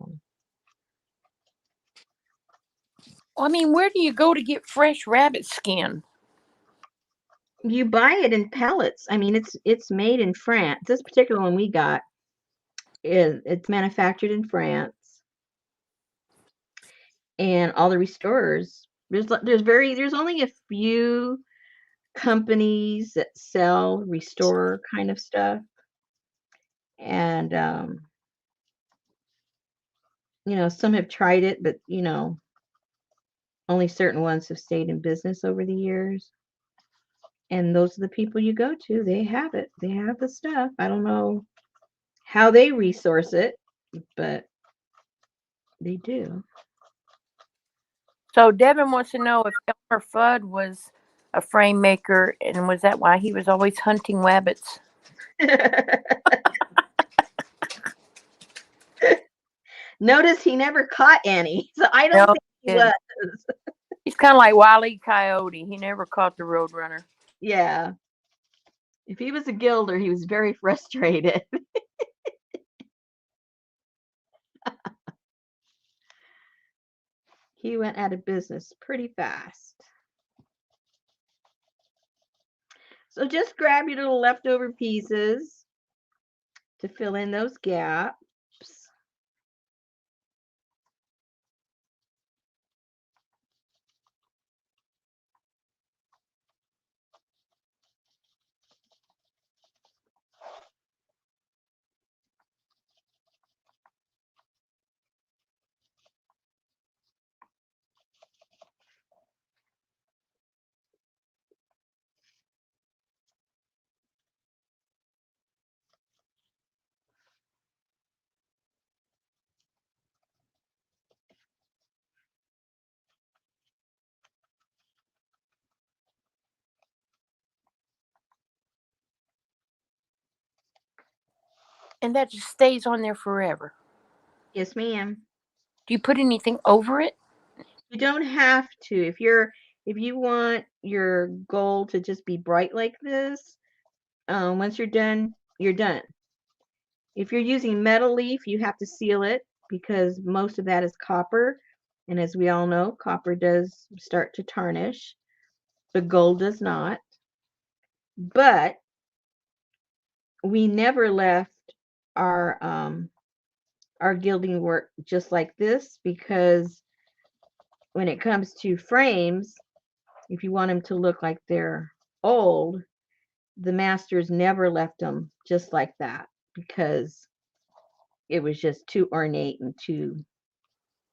Well, I mean, where do you go to get fresh rabbit skin? You buy it in pellets. I mean, it's made in France. This particular one we got is it's manufactured in France, and all the restorers. There's only a few companies that sell restorer kind of stuff, and some have tried it, but only certain ones have stayed in business over the years. And those are the people you go to. They have it. They have the stuff. I don't know how they resource it, but they do. So Devin wants to know if Elmer Fudd was a frame maker, and was that why he was always hunting rabbits? Notice he never caught any, so I don't No, think he he was. didn't. He's kind of like Wile E. Coyote. He never caught the Roadrunner. Yeah. If he was a gilder, he was very frustrated. He went out of business pretty fast. So just grab your little leftover pieces to fill in those gaps. And that just stays on there forever. Yes, ma'am. Do you put anything over it? You don't have to. If you want your gold to just be bright like this, once you're done, you're done. If you're using metal leaf, you have to seal it because most of that is copper. And as we all know, copper does start to tarnish, but gold does not. But we never left our gilding work just like this because when it comes to frames, if you want them to look like they're old, the masters never left them just like that because it was just too ornate and too,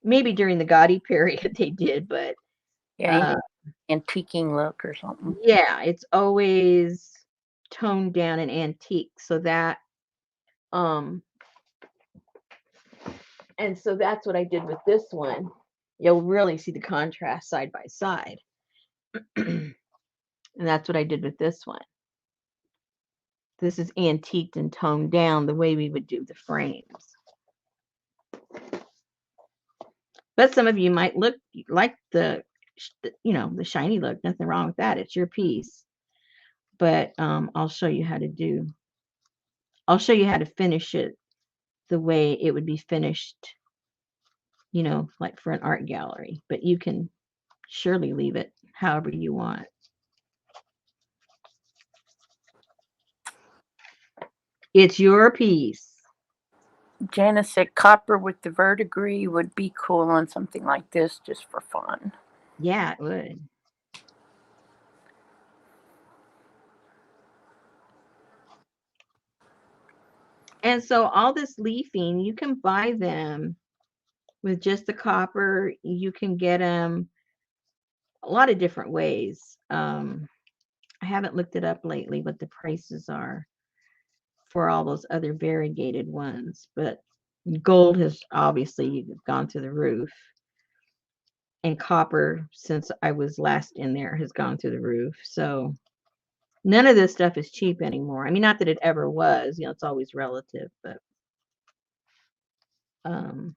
maybe during the Gaudi period they did, but Yeah, uh, antiquing look or something. yeah, it's always toned down and antique. So that um and so that's what I did with this one. You'll really see the contrast side by side. And that's what I did with this one. This is antiqued and toned down the way we would do the frames. But some of you might look like the shiny look. Nothing wrong with that. It's your piece. But I'll show you how to do. I'll show you how to finish it the way it would be finished, like for an art gallery. But you can surely leave it however you want. It's your piece. Janice said copper with the verdigris would be cool on something like this just for fun. Yeah, it would. And so all this leafing, you can buy them with just the copper. You can get them a lot of different ways. I haven't looked it up lately what the prices are for all those other variegated ones, but gold has obviously gone through the roof. And copper, since I was last in there, has gone through the roof. So none of this stuff is cheap anymore. I mean, not that it ever was, it's always relative, but um,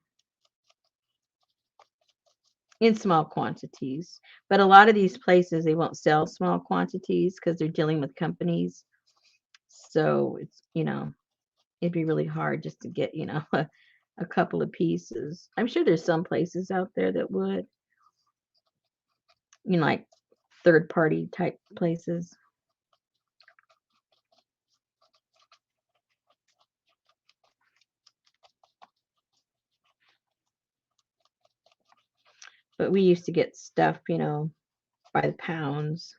in small quantities. But a lot of these places, they won't sell small quantities because they're dealing with companies. So it'd be really hard just to get, a couple of pieces. I'm sure there's some places out there that would, like third party type places. But we used to get stuff, by the pounds.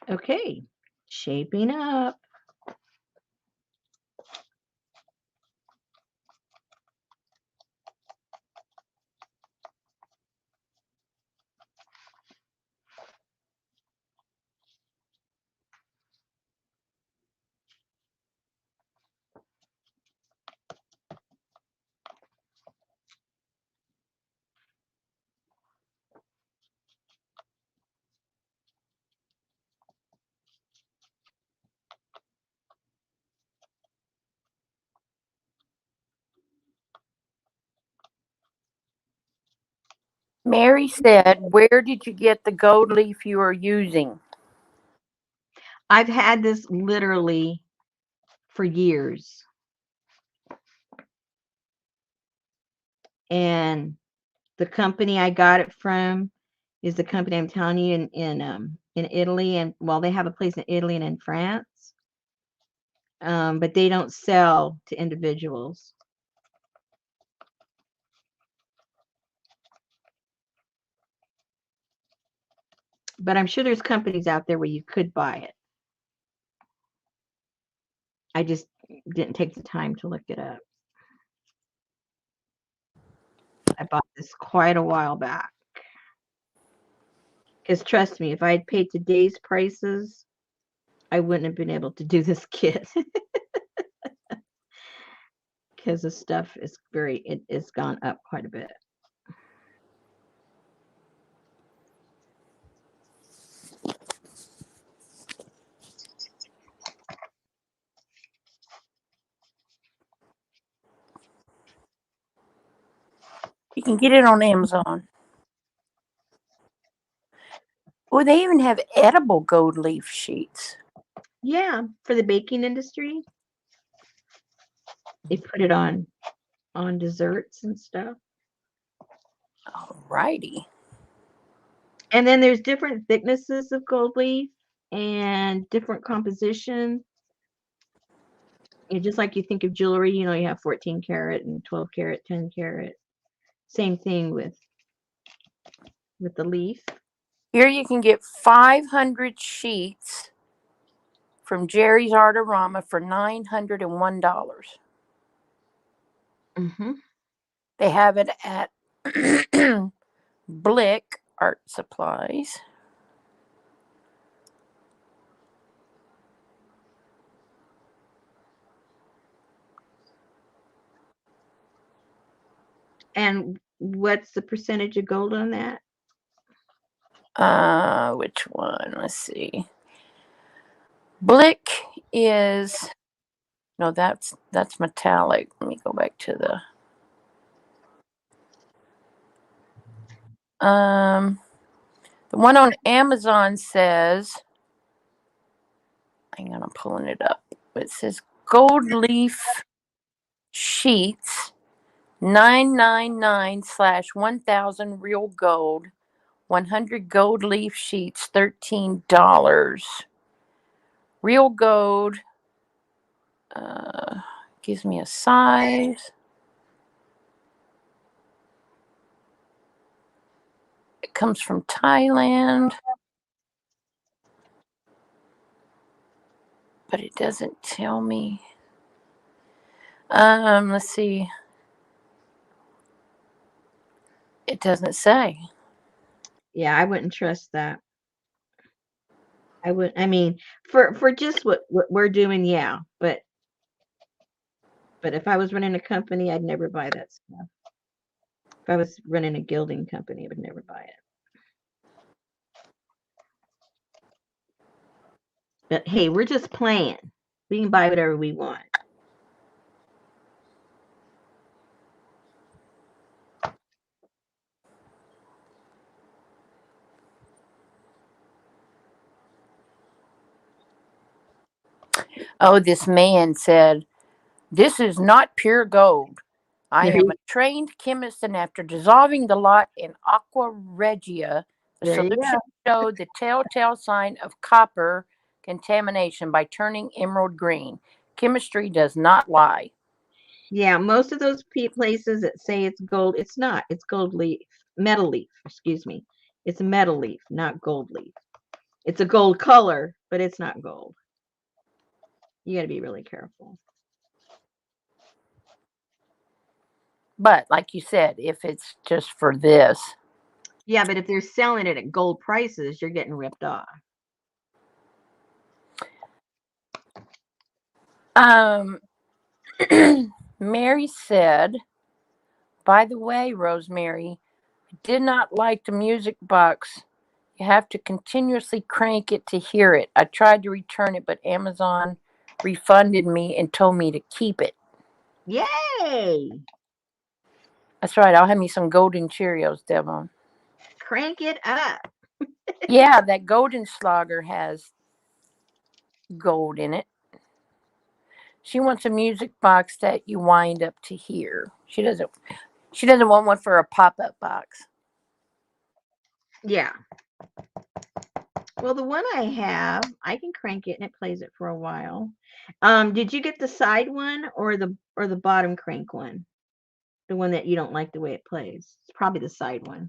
Okay, shaping up. Mary said, "Where did you get the gold leaf you are using?" I've had this literally for years. And the company I got it from is the company I'm telling you in Italy, and well, they have a place in Italy and in France. But they don't sell to individuals. But I'm sure there's companies out there where you could buy it. I just didn't take the time to look it up. I bought this quite a while back. Because trust me, if I had paid today's prices, I wouldn't have been able to do this kit. Because the stuff is it's gone up quite a bit. can get it on Amazon. Oh, they even have edible gold leaf sheets. Yeah, for the baking industry. They put it on desserts and stuff. Alrighty. And then there's different thicknesses of gold leaf and different composition. Just like you think of jewelry, you have 14 karat and 12 karat, 10 karat. Same thing with the leaf. Here you can get 500 sheets from Jerry's Artorama for $901. Mm-hmm. They have it at Blick Art Supplies. And what's the percentage of gold on that? Which one? Let's see. Blick is no, that's metallic. Let me go back to the one on Amazon says, hang on, I'm pulling it up. It says gold leaf sheets 999/1000 real gold, 100 gold leaf sheets $13. Real gold gives me a size. It comes from Thailand, but it doesn't tell me. Let's see. It doesn't say. Yeah, I wouldn't trust that. I mean, for just what we're doing, yeah. But if I was running a company, I'd never buy that stuff. If I was running a gilding company, I would never buy it. But hey, we're just playing. We can buy whatever we want. Oh, this man said, "This is not pure gold. I There am a you, trained chemist, and after dissolving the lot in aqua regia, the there you solution go. showed the telltale sign of copper contamination by turning emerald green. Chemistry does not lie." Yeah, most of those places that say it's gold, it's not. It's gold leaf, metal leaf. Excuse me. It's a metal leaf, not gold leaf. It's a gold color, but it's not gold. You got to be really careful. But like you said, if it's just for this, Yeah, but if they're selling it at gold prices, you're getting ripped off. Mary said, "By the way, Rosemary, I did not like the music box. You have to continuously crank it to hear it. I tried to return it, but Amazon refunded me and told me to keep it." Yay! That's right. I'll have me some golden Cheerios, Devon. Crank it up. Yeah, that golden slogger has gold in it. She wants a music box that you wind up to hear. She doesn't want one for a pop-up box. Yeah. Well, the one I have, I can crank it and it plays it for a while. Did you get the side one or the bottom crank one? The one that you don't like the way it plays. It's probably the side one.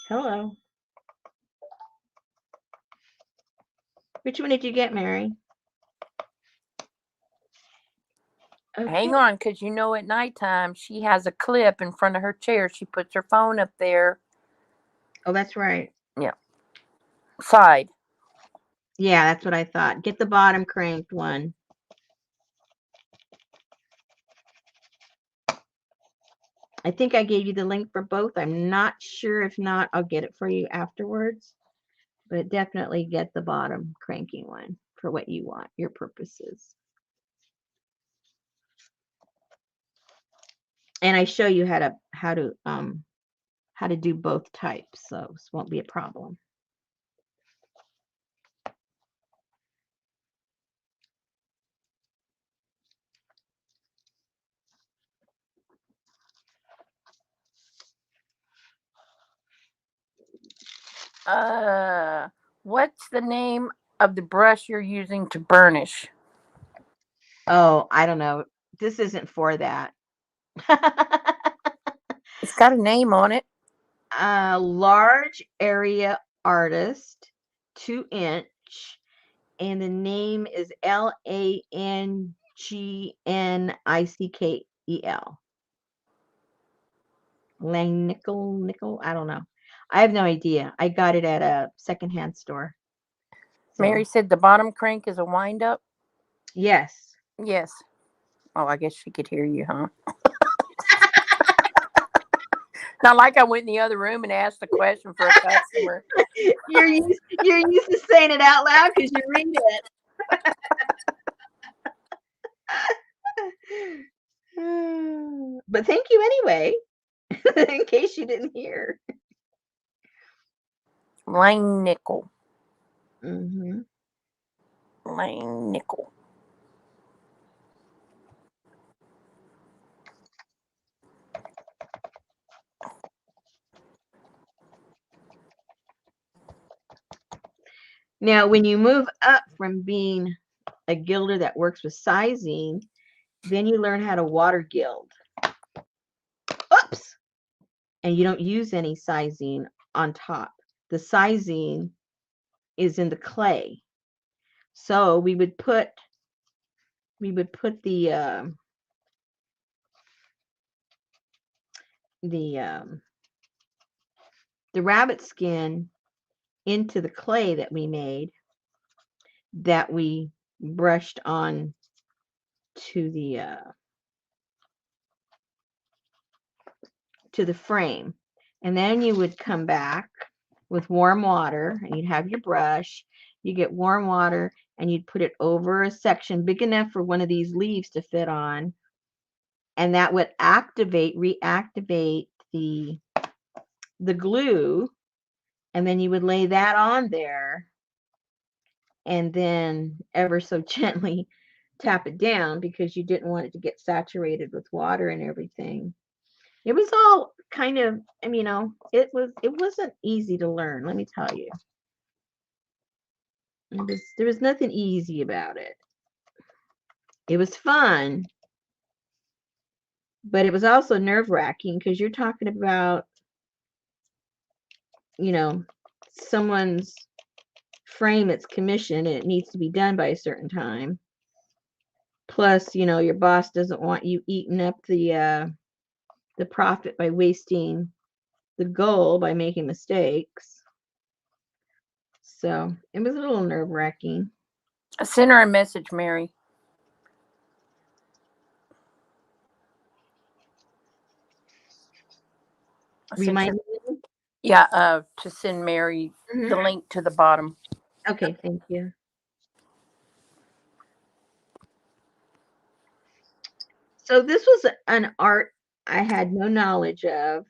Hello. Which one did you get, Mary? Okay. Hang on, because at nighttime she has a clip in front of her chair. She puts her phone up there. Oh, that's right. Yeah. Side. Yeah, that's what I thought. Get the bottom cranked one. I think I gave you the link for both. I'm not sure. If not, I'll get it for you afterwards. But definitely get the bottom cranking one for what you want, your purposes. And I show you how to do both types, so this won't be a problem. What's the name of the brush you're using to burnish? Oh, I don't know. This isn't for that. It's got a name on it. Large area artist, 2 inch, and the name is Langnickel. Nickel. I don't know. I have no idea. I got it at a secondhand store. Mary So said the bottom crank is a wind up. yes. Yes. Oh, I guess she could hear you, huh? Not like I went in the other room and asked a question for a customer. You're used to saying it out loud because you read it. But thank you anyway, in case you didn't hear. Lane nickel. Hmm. Lane nickel. Now, when you move up from being a gilder that works with sizing, then you learn how to water gild. Oops! And you don't use any sizing on top. The sizing is in the clay. So we would put the um, the rabbit skin into the clay that we made, that we brushed on to the frame, and then you would come back with warm water, and you'd have your brush. You get warm water and you'd put it over a section big enough for one of these leaves to fit on, and that would reactivate the glue, and then you would lay that on there, and then ever so gently tap it down because you didn't want it to get saturated with water and everything. It was all kind of, it wasn't easy to learn, let me tell you. There was nothing easy about it. It was fun, but it was also nerve-wracking because you're talking about, you know, someone's frame, it's commissioned and it needs to be done by a certain time. Plus, your boss doesn't want you eating up the profit by wasting the goal by making mistakes. So it was a little nerve-wracking. I sent her a message, Mary. Remind me. Yeah, to send Mary the Mhm. link to the bottom. Okay, thank you. So this was an art I had no knowledge of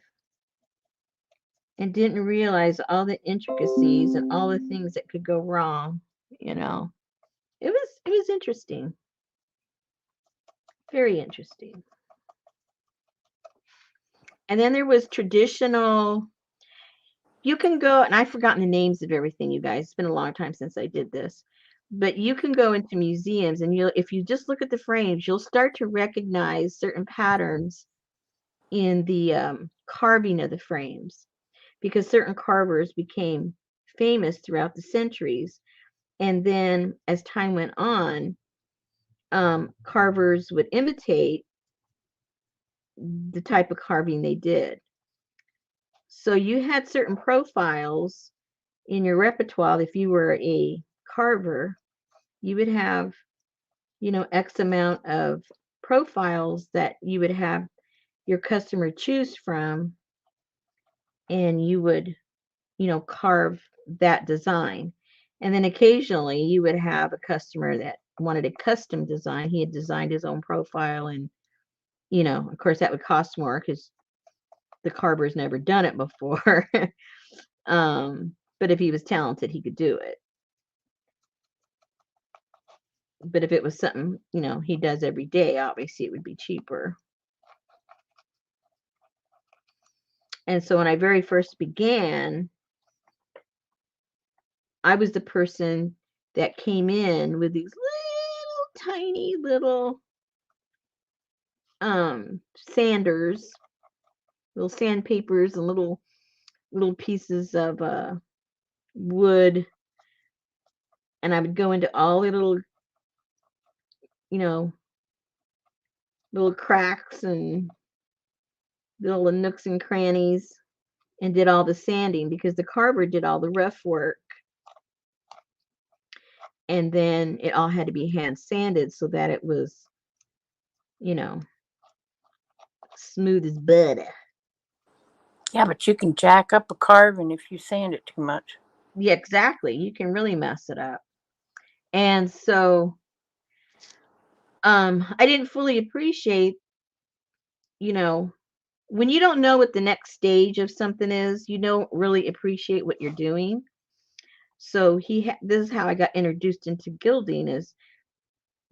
and didn't realize all the intricacies and all the things that could go wrong, you know. It was interesting. Very interesting. And then there was traditional. You can go, and I've forgotten the names of everything, you guys. It's been a long time since I did this. But you can go into museums, and if you just look at the frames, you'll start to recognize certain patterns in the carving of the frames, because certain carvers became famous throughout the centuries. And then as time went on, carvers would imitate the type of carving they did. So you had certain profiles in your repertoire. If you were a carver, you would have, X amount of profiles that you would have your customer choose from, and you would, carve that design. And then occasionally you would have a customer that wanted a custom design. He had designed his own profile and Of course, that would cost more because the carver's never done it before. But if he was talented, he could do it. But if it was something, he does every day, obviously it would be cheaper. And so when I very first began, I was the person that came in with these little tiny little sanders, little sandpapers and little pieces of wood, and I would go into all the you know, little cracks and little nooks and crannies and did all the sanding because the carver did all the rough work. And then it all had to be hand sanded so that it was, you know, smooth as butter. Yeah, but you can jack up a carving if you sand it too much. Yeah, exactly. You can really mess it up. And so I didn't fully appreciate, you know, when you don't know what the next stage of something is, you don't really appreciate what you're doing. So this is how I got introduced into gilding is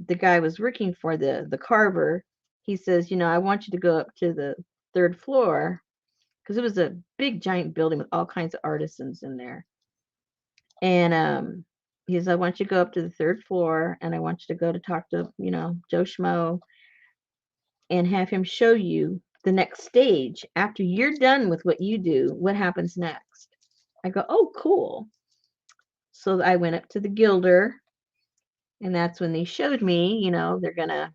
the guy was working for the carver. He says, I want you to go up to the third floor because it was a big giant building with all kinds of artisans in there. And he says, I want you to go up to the third floor and I want you to go to talk to, Joe Schmo and have him show you the next stage. After you're done with what you do, what happens next? I go, oh, cool. So I went up to the gilder, and that's when they showed me, they're going to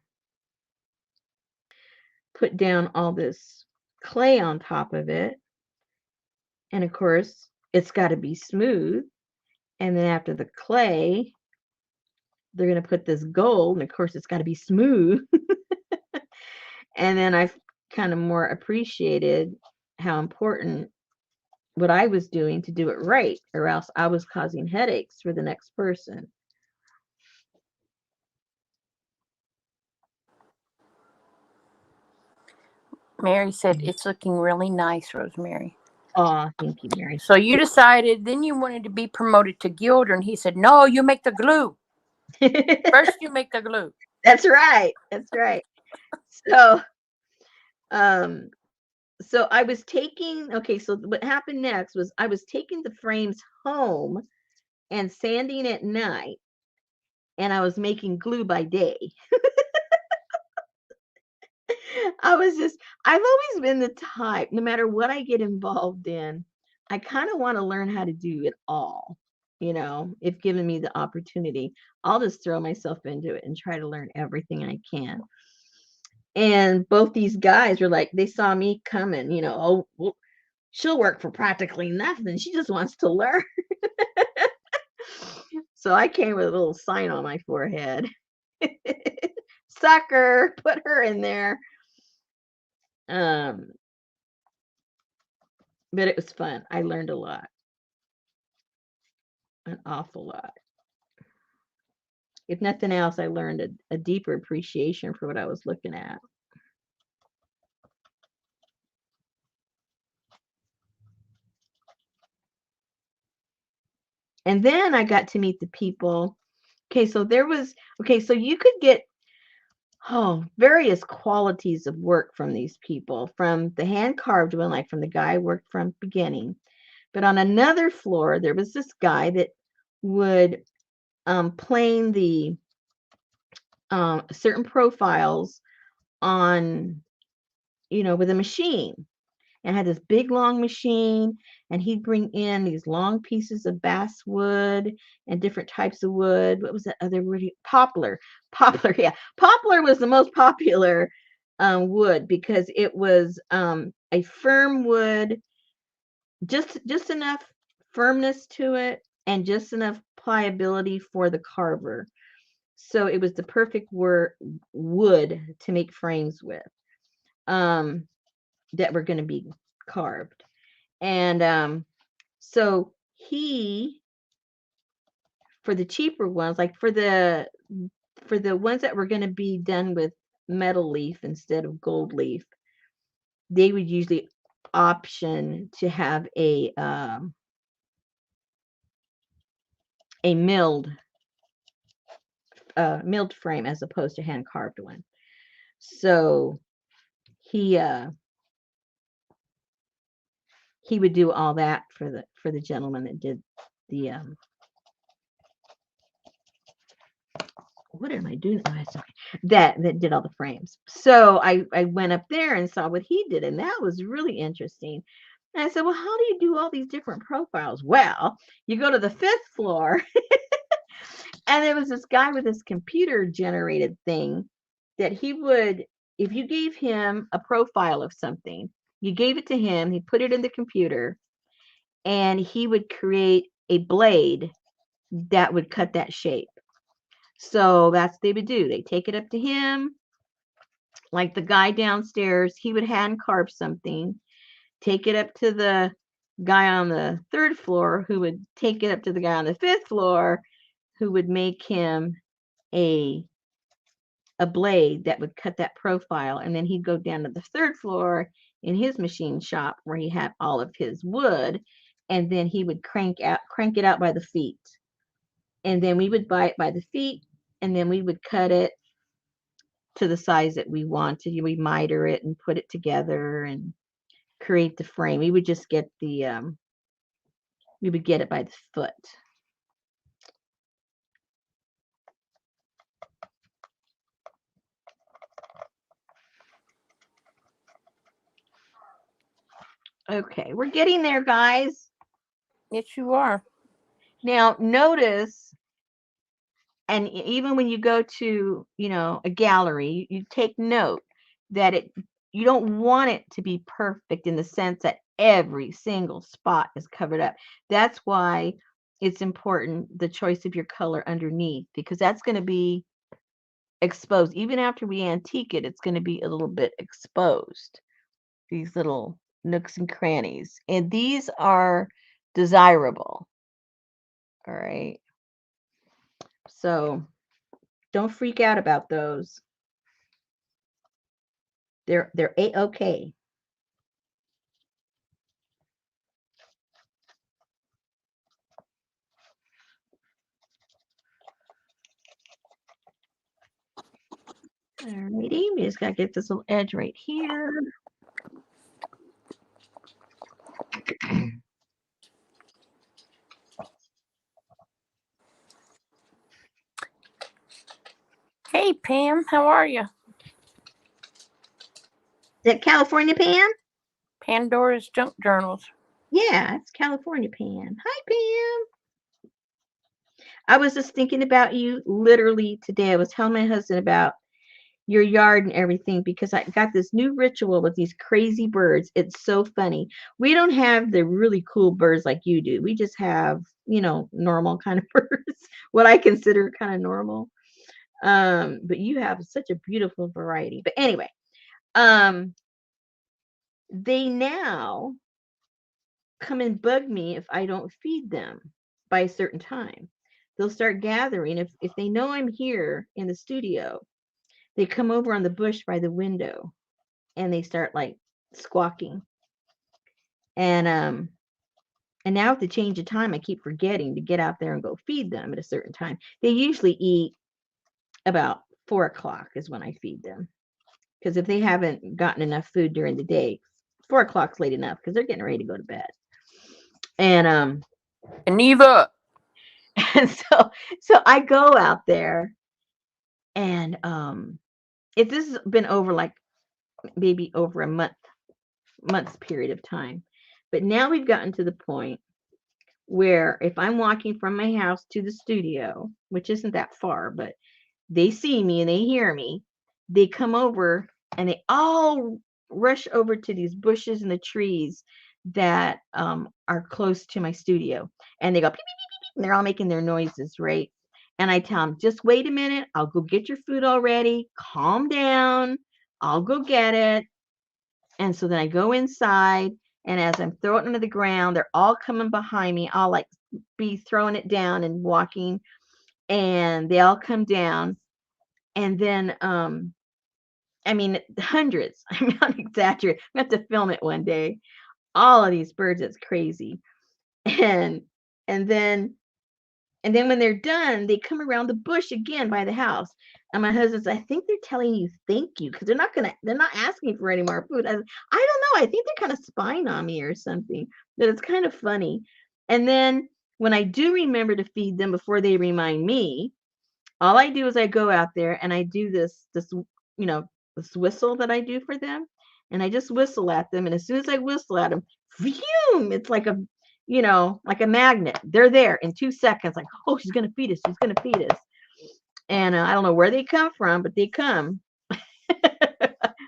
put down all this clay on top of it. And of course, it's got to be smooth. And then after the clay, they're going to put this gold. And of course, it's got to be smooth. And then I kind of more appreciated how important what I was doing to do it right, or else I was causing headaches for the next person. Mary said, it's looking really nice, Rosemary. Oh, thank you, Mary. So you decided, then you wanted to be promoted to gilder, and he said, no, you make the glue. First, you make the glue. That's right. That's right. So, so I was so what happened next was I was taking the frames home and sanding at night, and I was making glue by day. I've always been the type, no matter what I get involved in, I kind of want to learn how to do it all. If given me the opportunity, I'll just throw myself into it and try to learn everything I can. And both these guys were like, they saw me coming, oh, well, she'll work for practically nothing. She just wants to learn. So I came with a little sign on my forehead. Sucker, put her in there. But it was fun. I learned a lot. An awful lot. If nothing else, I learned a deeper appreciation for what I was looking at. And then I got to meet the people. Okay, so so you could get various qualities of work from these people, from the hand carved one, like from the guy I worked from beginning. But on another floor, there was this guy that would plane the certain profiles on, with a machine, and had this big long machine, and he'd bring in these long pieces of basswood and different types of wood. What was that other word? Poplar. Poplar, yeah. Poplar was the most popular wood because it was a firm wood, just enough firmness to it and just enough pliability for the carver. So it was the perfect wood to make frames with that were going to be carved. And so for the cheaper ones, like for the ones that were going to be done with metal leaf instead of gold leaf, they would usually option to have a milled frame as opposed to hand carved one. So he uh he would do all that for the gentleman that did the what am I doing? Oh, sorry. That did all the frames. So I went up there and saw what he did, and that was really interesting. And I said, well, how do you do all these different profiles? Well, you go to the fifth floor, and there was this guy with this computer generated thing that he would, if you gave him a profile of something, you gave it to him, he put it in the computer, and he would create a blade that would cut that shape. So that's what they would do. They take it up to him, like the guy downstairs, he would hand carve something, take it up to the guy on the third floor, who would take it up to the guy on the fifth floor, who would make him a a blade that would cut that profile, and then he'd go down to the third floor in his machine shop where he had all of his wood, and then he would crank it out by the feet, and then we would buy it by the feet, and then we would cut it to the size that we wanted. We miter it and put it together and create the frame. We would just get we would get it by the foot. Okay, we're getting there, guys. Yes, you are. Now notice, and even when you go to, a gallery, you take note that you don't want it to be perfect in the sense that every single spot is covered up. That's why it's important the choice of your color underneath, because that's going to be exposed. Even after we antique it, it's going to be a little bit exposed. These little nooks and crannies. And these are desirable. All right. So don't freak out about those. They're a-okay. Alrighty, we just gotta get this little edge right here. Hey, Pam, how are you? Is that California Pam? Pandora's Junk Journals. Yeah, it's California Pam. Hi, Pam. I was just thinking about you literally today. I was telling my husband about your yard and everything because I got this new ritual with these crazy birds. It's so funny. We don't have the really cool birds like you do. We just have, normal kind of birds, what I consider kind of normal. But you have such a beautiful variety. But anyway, um, they now come and bug me if I don't feed them by a certain time. They'll start gathering. If they know I'm here in the studio, they come over on the bush by the window and they start like squawking. And now with the change of time, I keep forgetting to get out there and go feed them at a certain time. They usually eat about 4 o'clock is when I feed them. Because if they haven't gotten enough food during the day, 4 o'clock's late enough because they're getting ready to go to bed. And Aneva. and so I go out there, and if this has been over like maybe over a month's period of time, but now we've gotten to the point where if I'm walking from my house to the studio, which isn't that far, but they see me and they hear me, they come over and they all rush over to these bushes and the trees that are close to my studio, and they go beep, beep, beep, beep, and they're all making their noises, right? And I tell them, just wait a minute, I'll go get your food already, calm down, I'll go get it. And so then I go inside, and as I'm throwing it into the ground, they're all coming behind me. I'll like be throwing it down and walking, and they all come down. And then I mean, hundreds. I'm not exaggerating. I have to film it one day. All of these birds, it's crazy. And and then and then when they're done, they come around the bush again by the house. And my husband says, I think they're telling you thank you because they're not asking for any more food. I don't know. I think they're kind of spying on me or something. But it's kind of funny. And then when I do remember to feed them before they remind me, all I do is I go out there and I do you know, this whistle that I do for them. And I just whistle at them. And as soon as I whistle at them, phew, it's like like a magnet. They're there in 2 seconds. Like, oh, she's going to feed us. She's going to feed us. And I don't know where they come from, but they come.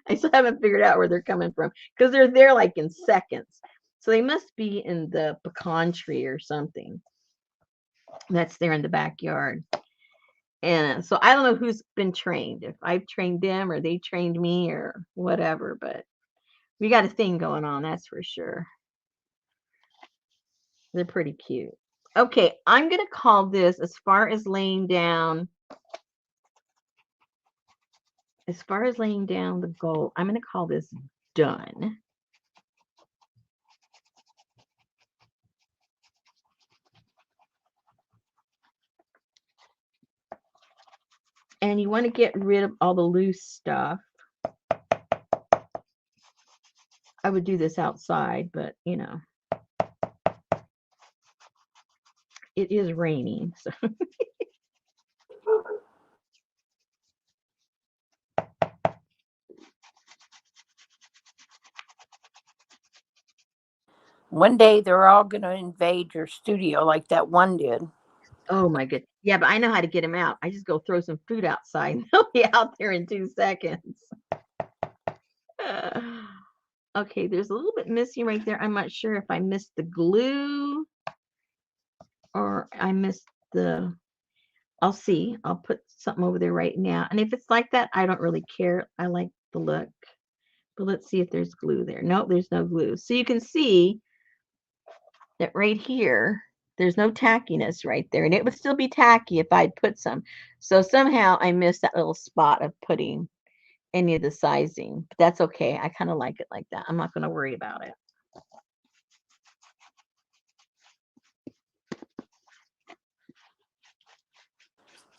I still haven't figured out where they're coming from because they're there like in seconds. So they must be in the pecan tree or something that's there in the backyard. And so I don't know who's been trained, if I've trained them or they trained me or whatever, but we got a thing going on, that's for sure. They're pretty cute. Okay, I'm going to call this as far as laying down the goal, I'm going to call this done. And you want to get rid of all the loose stuff. I would do this outside, but it is raining. So. One day they're all going to invade your studio like that one did. Oh my good. Yeah, but I know how to get them out. I just go throw some food outside and they'll be out there in 2 seconds. Okay, there's a little bit missing right there. I'm not sure if I missed the glue or I missed the. I'll see. I'll put something over there right now. And if it's like that, I don't really care. I like the look. But let's see if there's glue there. Nope, there's no glue. So you can see that right here, there's no tackiness right there. And it would still be tacky if I'd put some. So somehow I missed that little spot of putting any of the sizing. But that's okay. I kind of like it like that. I'm not going to worry about it.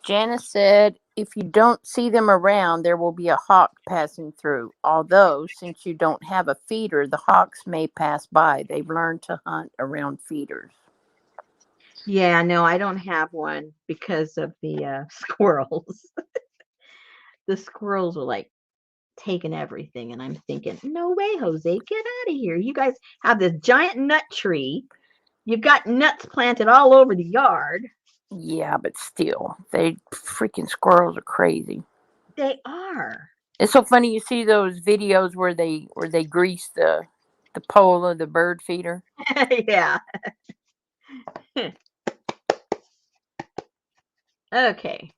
Janice said, if you don't see them around, there will be a hawk passing through. Although, since you don't have a feeder, the hawks may pass by. They've learned to hunt around feeders. Yeah, no, I don't have one because of the squirrels. The squirrels are like taking everything. And I'm thinking, no way, Jose, get out of here. You guys have this giant nut tree. You've got nuts planted all over the yard. Yeah, but still, they freaking squirrels are crazy. They are. It's so funny you see those videos where they grease the pole of the bird feeder. Yeah. Okay.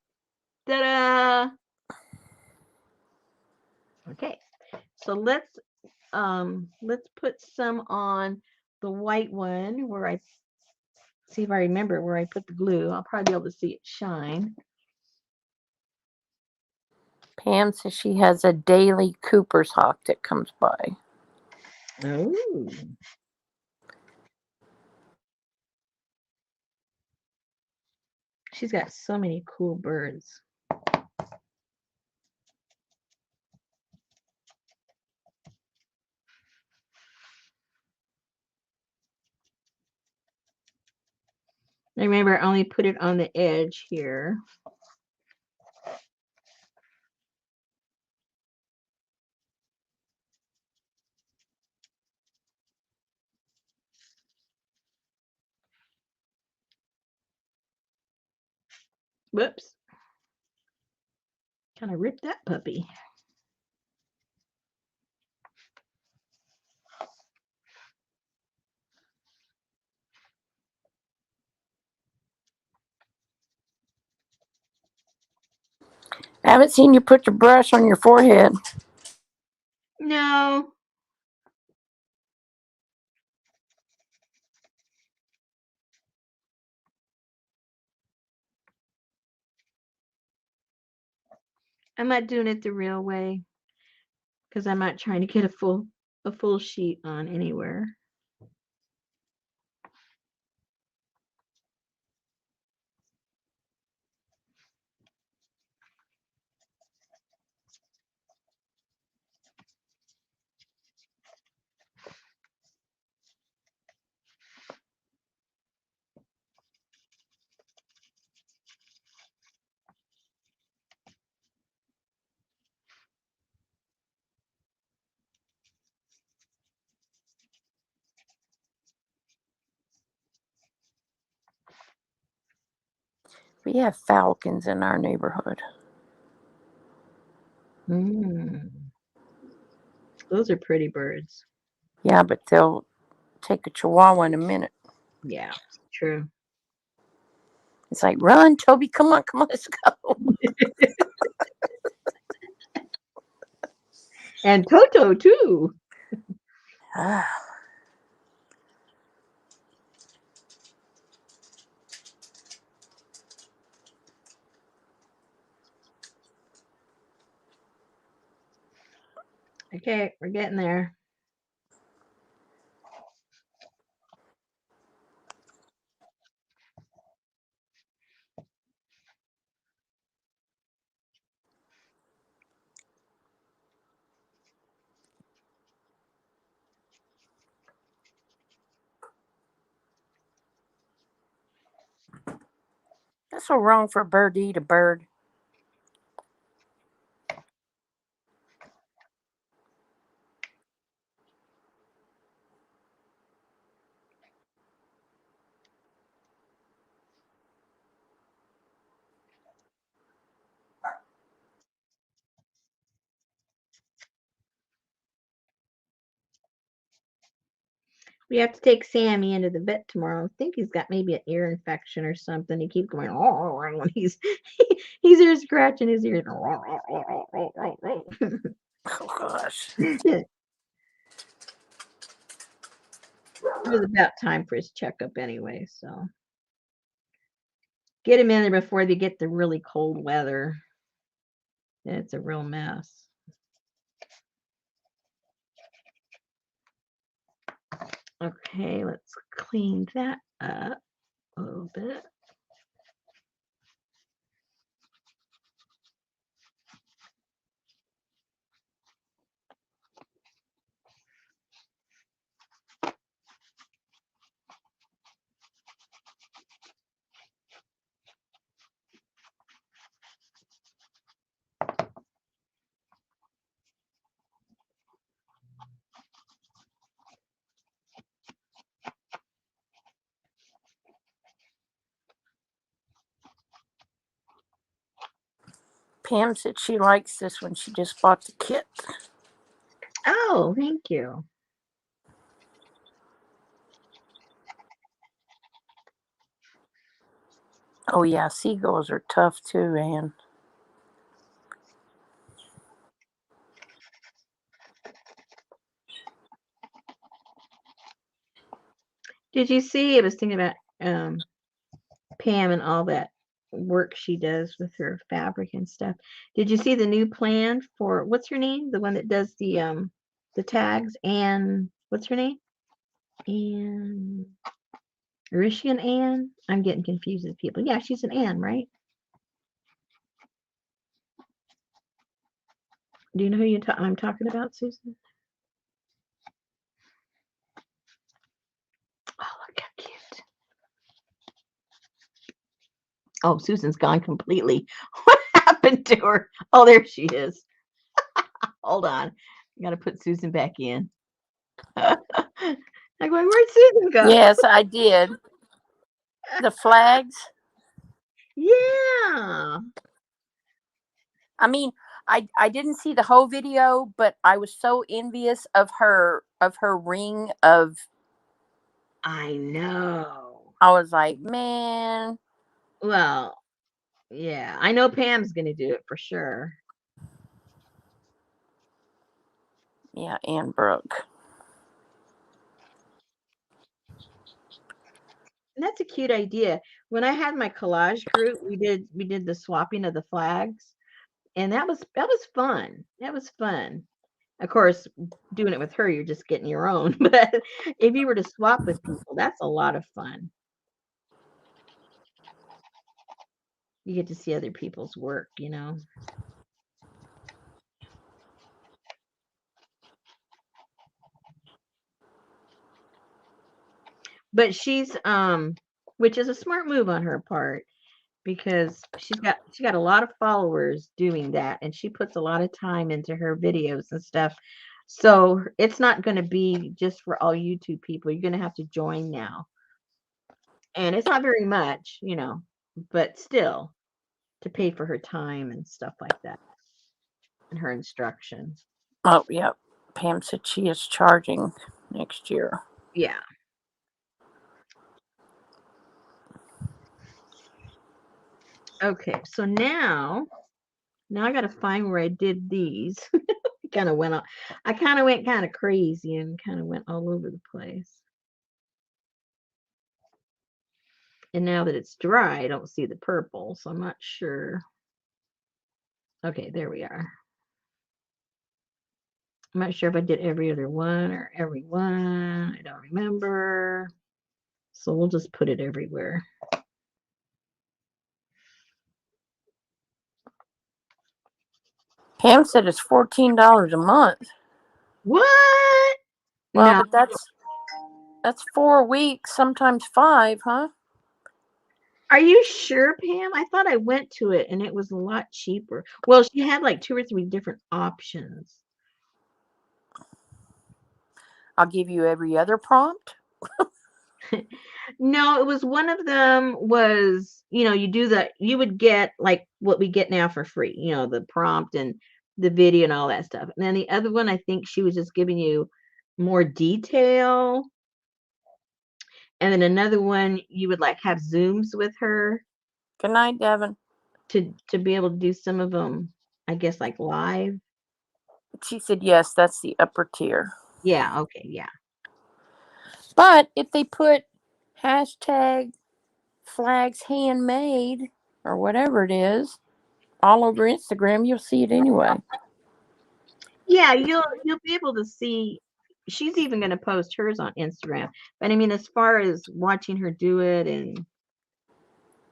Ta-da. Okay. So let's put some on the white one where I see if I remember where I put the glue. I'll probably be able to see it shine. Pam says she has a daily Cooper's hawk that comes by. Oh. She's got so many cool birds. Remember, I only put it on the edge here. Whoops. Kind of ripped that puppy. I haven't seen you put your brush on your forehead. No. I'm not doing it the real way. because I'm not trying to get a full sheet on anywhere. We have falcons in our neighborhood. Those are pretty birds. Yeah, but they'll take a chihuahua in a minute. Yeah, true. It's like, run, Toby, come on, let's go. And Toto too. Okay, we're getting there. That's so wrong for a bird to eat a bird. We have to take Sammy into the vet tomorrow. I think he's got maybe an ear infection or something. He keeps going when he's ear scratching his ears. Oh, gosh. It was about time for his checkup anyway, so get him in there before they get the really cold weather. It's a real mess. Okay, let's clean that up a little bit. Pam said she likes this one. She just bought the kit. Oh, thank you. Oh, yeah, seagulls are tough too, Ann. Did you see? I was thinking about Pam and all that work she does with her fabric and stuff. Did you see the new plan for what's her name? The one that does the tags, and what's her name? Anne. Or is she an Anne? I'm getting confused with people. Yeah, she's an Anne, right? Do you know who I'm talking about, Susan? Oh, look how cute. Oh, Susan's gone completely. What happened to her? Oh, there she is. Hold on. I got to put Susan back in. I'm going, where'd Susan go? Yes, I did. The flags. Yeah. I mean, I didn't see the whole video, but I was so envious of her ring of. I know. I was like, man. Well, yeah. I know Pam's going to do it for sure. Yeah, Ann Brooke. And that's a cute idea. When I had my collage group, we did the swapping of the flags, and that was fun. That was fun. Of course, doing it with her, you're just getting your own. But if you were to swap with people, that's a lot of fun. You get to see other people's work, you know. But she's which is a smart move on her part because she got a lot of followers doing that and she puts a lot of time into her videos and stuff. So it's not going to be just for all YouTube people. You're going to have to join now. And it's not very much, you know, but still to pay for her time and stuff like that and her instruction. Oh, yeah. Pam said she is charging next year. Yeah. Okay, so now I got to find where I did these. kind of went on. I kind of went kind of crazy and kind of went all over the place. And now that it's dry, I don't see the purple, so I'm not sure. Okay, there we are. I'm not sure if I did every other one or every one. I don't remember. So we'll just put it everywhere. Pam said it's $14 a month. What? Well, No. but that's 4 weeks, sometimes 5, huh? Are you sure, Pam? I thought I went to it and it was a lot cheaper. Well, she had like 2 or 3 different options. I'll give you every other prompt. No, it was one of them was, you would get like what we get now for free, the prompt and the video and all that stuff. And then the other one, I think she was just giving you more detail. And then another one, you would like have Zooms with her Good night, Devin. to be able to do some of them, I guess, like live. She said yes, that's the upper tier. Yeah, okay, yeah. But if they put hashtag flags handmade or whatever it is all over Instagram, you'll see it anyway. Yeah, you'll be able to see. She's even going to post hers on Instagram. But I mean, as far as watching her do it and,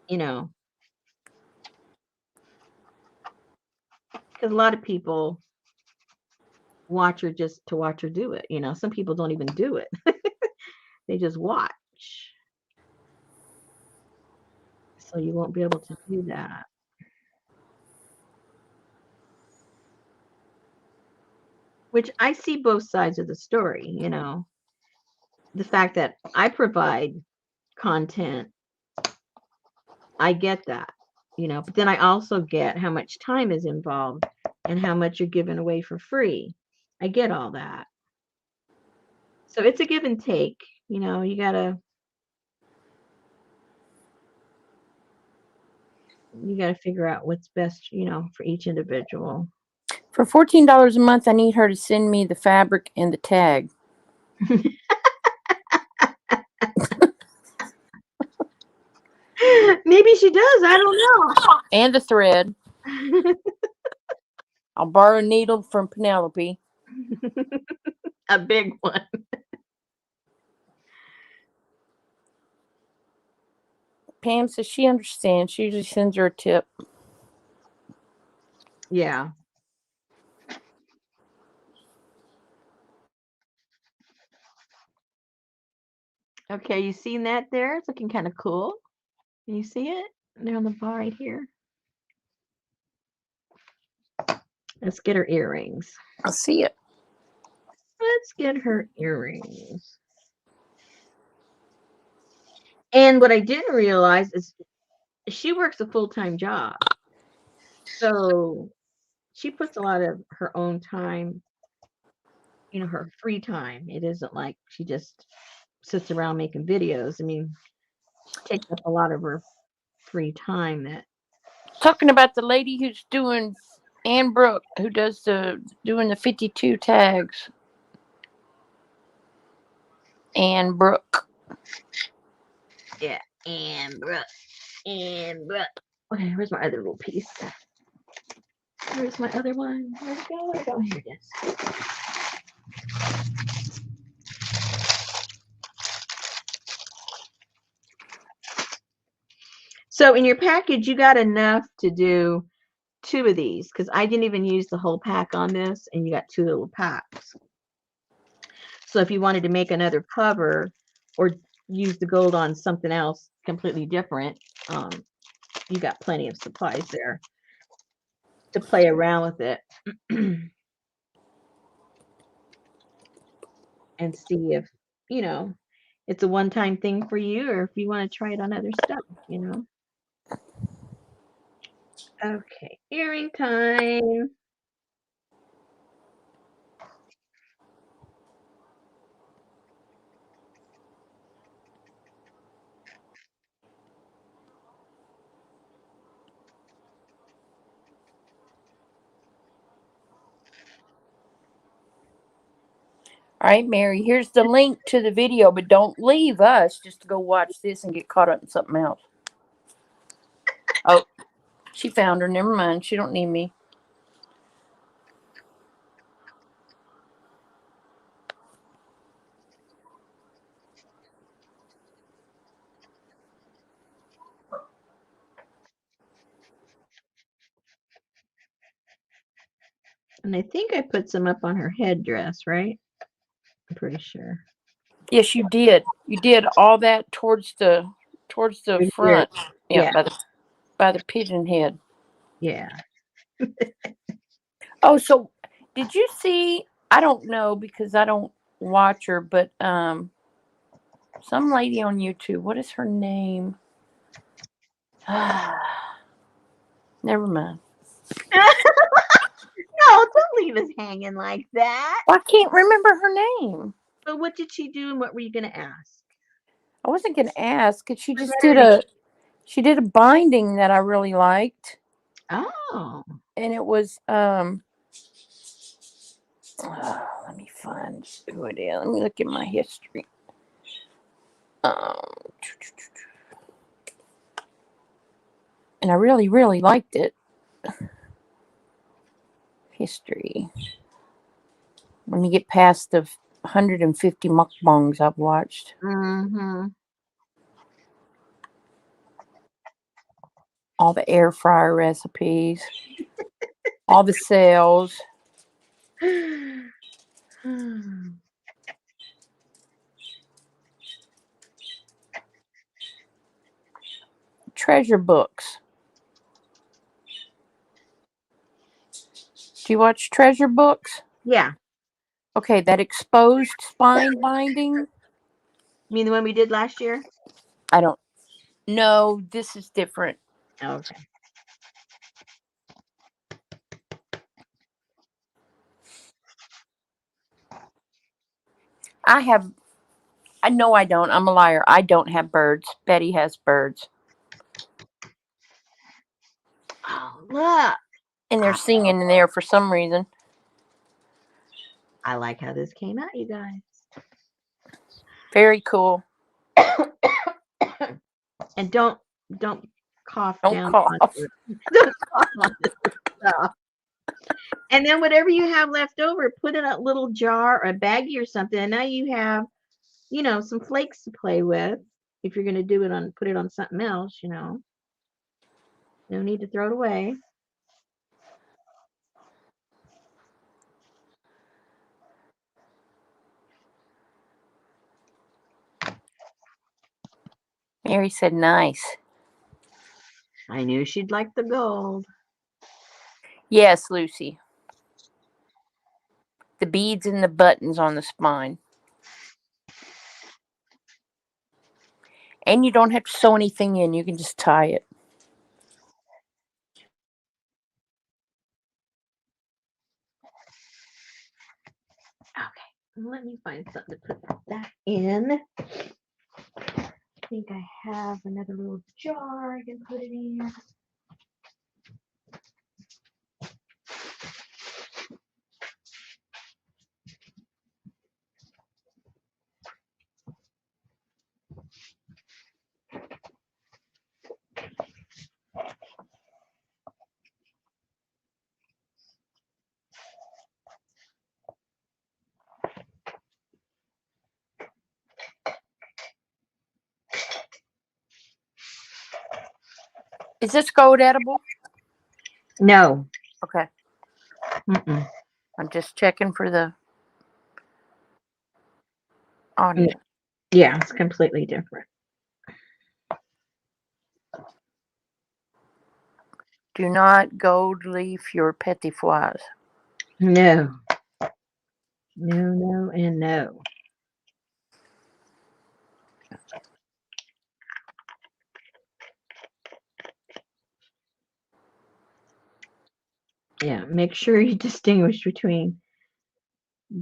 you know, because a lot of people watch her just to watch her do it. Some people don't even do it, they just watch. So you won't be able to do that. Which I see both sides of the story, the fact that I provide content, I get that, but then I also get how much time is involved and how much you're giving away for free. I get all that. So it's a give and take, you gotta figure out what's best, for each individual. For $14 a month, I need her to send me the fabric and the tag. Maybe she does. I don't And the thread. know. I'll borrow a needle from Penelope. A big one. Pam says she understands. She usually sends her a tip. Yeah. Okay, you seen that there? It's looking kind of cool. Can you see it? There on the bar right here. Let's get her earrings. I see it. Let's get her earrings. And what I didn't realize is she works a full-time job. So she puts a lot of her own time, her free time. It isn't like she just sits around making videos. I mean, she takes up a lot of her free time that Talking about the lady who's doing Ann Brooke, who does doing the 52 tags. Ann Brooke. yeah, Ann Brooke. Okay, where's my other little piece? Where's my other one? Where'd it go? Where'd it go? Here it is. So in your package, you got enough to do 2 of these because I didn't even use the whole pack on this, and you got 2 little packs. So if you wanted to make another cover or use the gold on something else completely different, you got plenty of supplies there to play around with it and see if, you know, it's a one-time thing for you or if you want to try it on other stuff, you know. Okay, earring time. All right, Mary, here's the link to the video, but don't leave us just to go watch this and get caught up in something else. Oh, she found her. Never mind. She don't need me. And I think I put some up on her headdress, right? I'm pretty sure. Yes, you did. You did all that towards the Right here. front. Yeah, Yeah, by the pigeon head. yeah. Oh, so did you see? I don't know because I don't watch her, but some lady on YouTube. What is her name? Never mind. No, don't leave us hanging like that. I can't remember her name. So what did she do and what were you going to ask? I wasn't gonna ask. She I just read did her name. she did a binding that I really liked, Oh. and it was let me find who it is. Let me look at my history. Um, and I really, really liked it. History. Let me get past the 150 mukbangs I've watched. Mm-hmm. All the air fryer recipes. All the sales. Treasure books. Do you watch treasure books? Yeah. Okay, that exposed spine binding. You mean the one we did last year? I don't know. This is different. Okay. I know I don't. I'm a liar. I don't have birds. Betty has birds. Oh, look. And they're singing in there for some reason. I like how this came out, you guys. Very cool. And don't cough Don't down cough. on it. Don't cough on this stuff. And then whatever you have left over, put in a little jar or a baggie or something. And now you have, you know, some flakes to play with. If you're gonna do it on put it on something else, you know. No need to throw it away. Mary said nice. I knew she'd like the gold. Yes, Lucy. The beads and the buttons on the spine. And you don't have to sew anything in. You can just tie it. Okay, let me find something to put that in. I think I have another little jar I can put it in. Is this gold edible? No. Okay. Mm-mm. I'm just checking for the audio. Yeah, it's completely different. Do not gold leaf your petit fours. No. No, no, and no. Yeah, make sure you distinguish between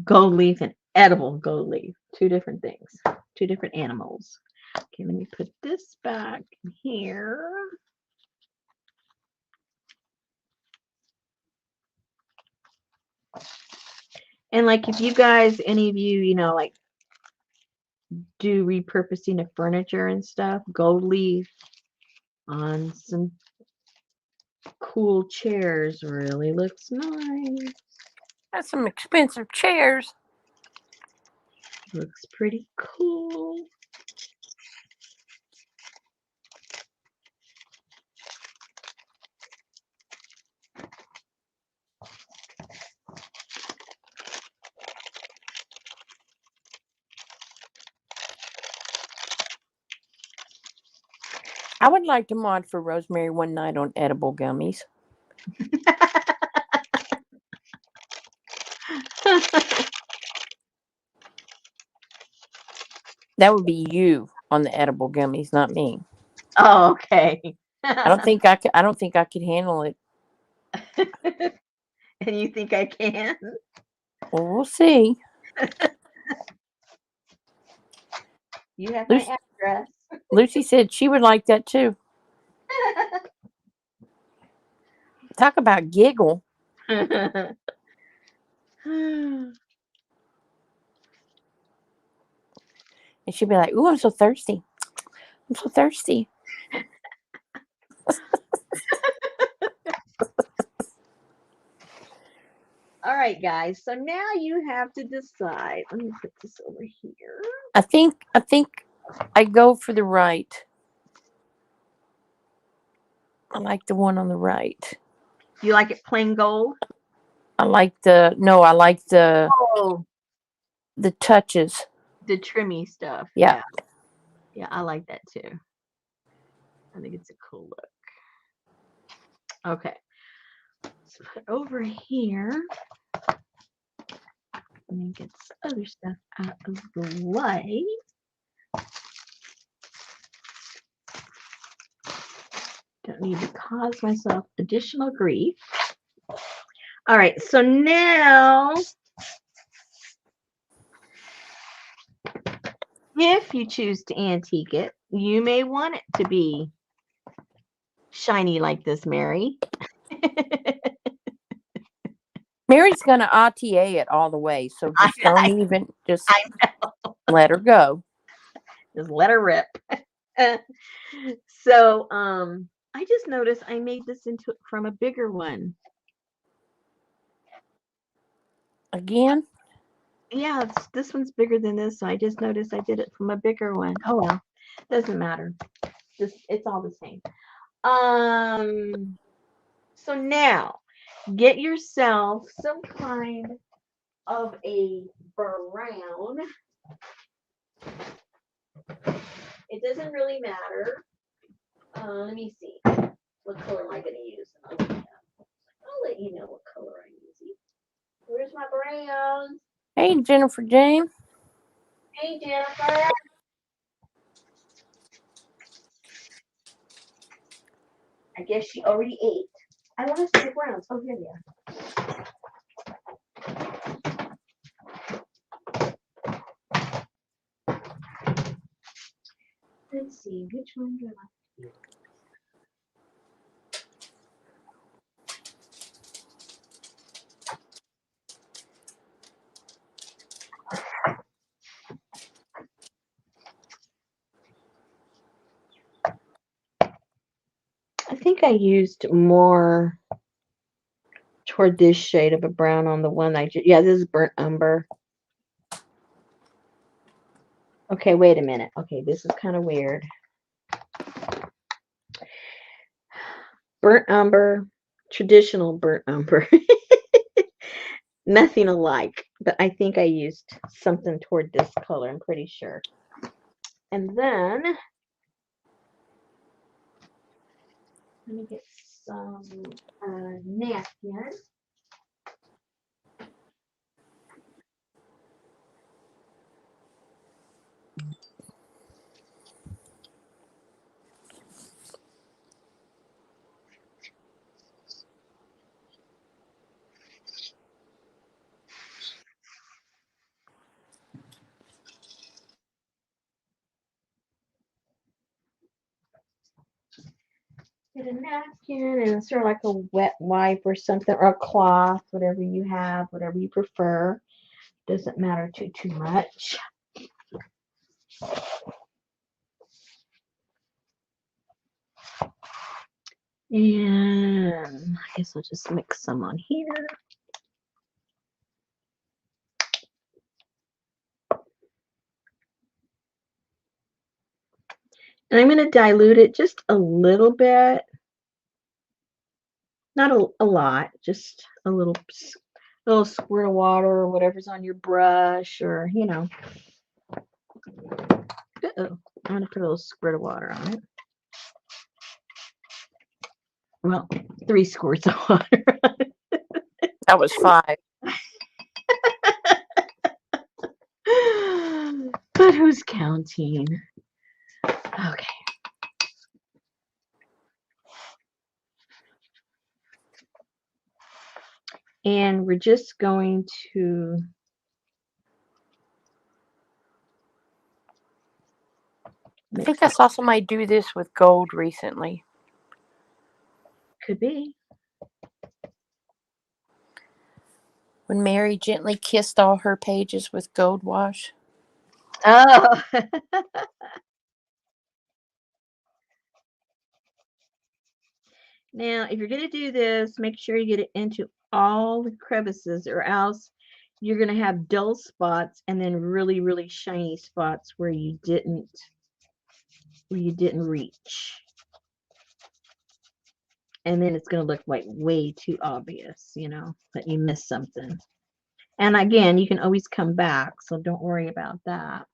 gold leaf and edible gold leaf. Two different things, two different animals. Okay, let me put this back here. And like if you guys, any of you, like do repurposing of furniture and stuff, gold leaf on some cool chairs really looks nice. That's some expensive chairs. Looks pretty cool. I would like to mod for Rosemary one night on edible gummies. That would be you on the edible gummies, not me. Oh, okay. I don't think I could. I don't think I could handle it. And you think I can? Well, we'll see. You have my address. Lucy said she would like that too. Talk about giggle. And she'd be like, "Ooh, I'm so thirsty. I'm so thirsty." All right, guys. So now you have to decide. Let me put this over here. I think I go for the right. I like the one on the right. You like it plain gold? I like the Oh, the touches. the trimmy stuff. Yeah. Yeah, I like that too. I think it's a cool look. Okay. Let's put over here. Let me get this other stuff out of the way. Don't need to cause myself additional grief. All right, so now, if you choose to antique it, you may want it to be shiny like this, Mary. Mary's gonna RTA it all the way, so just don't even just let her go. Just let her rip. So, I just noticed I made this into from a bigger one. Again? Yeah, this one's bigger than this, so I just noticed I did it from a bigger one. Oh well, doesn't matter. Just it's all the same. So now get yourself some kind of a brown. It doesn't really matter. Let me see. What color am I going to use? I'll let you know what color I'm using. Where's my browns? Hey, Jennifer Jane. Hey, Jennifer. I guess she already ate. I want to see the browns. Oh, here they are. Let's see, which one do I like? I think I used more toward this shade of a brown on the one I just, yeah, this is burnt umber. Okay, wait a minute. Okay, this is kind of weird. burnt umber, traditional burnt umber. Nothing alike, but I think I used something toward this color, I'm pretty sure. And then, let me get some napkin. Get a napkin and sort of like a wet wipe or something, or a cloth, whatever you have, whatever you prefer. Doesn't matter too much. And I guess I'll just mix some on here. And I'm going to dilute it just a little bit. Not a lot, just a little squirt of water or whatever's on your brush, or, you know. Uh-oh. I'm going to put a little squirt of water on it. Well, 3 squirts of water. That was 5. But who's counting? Okay. And we're just going to I think I saw somebody do this with gold recently. Could be. When Mary gently kissed all her pages with gold wash. Oh. Now, if you're going to do this, make sure you get it into all the crevices, or else you're going to have dull spots and then really, really shiny spots where you didn't reach. And then it's going to look like way too obvious, you know, that you missed something. And again, you can always come back, so don't worry about that.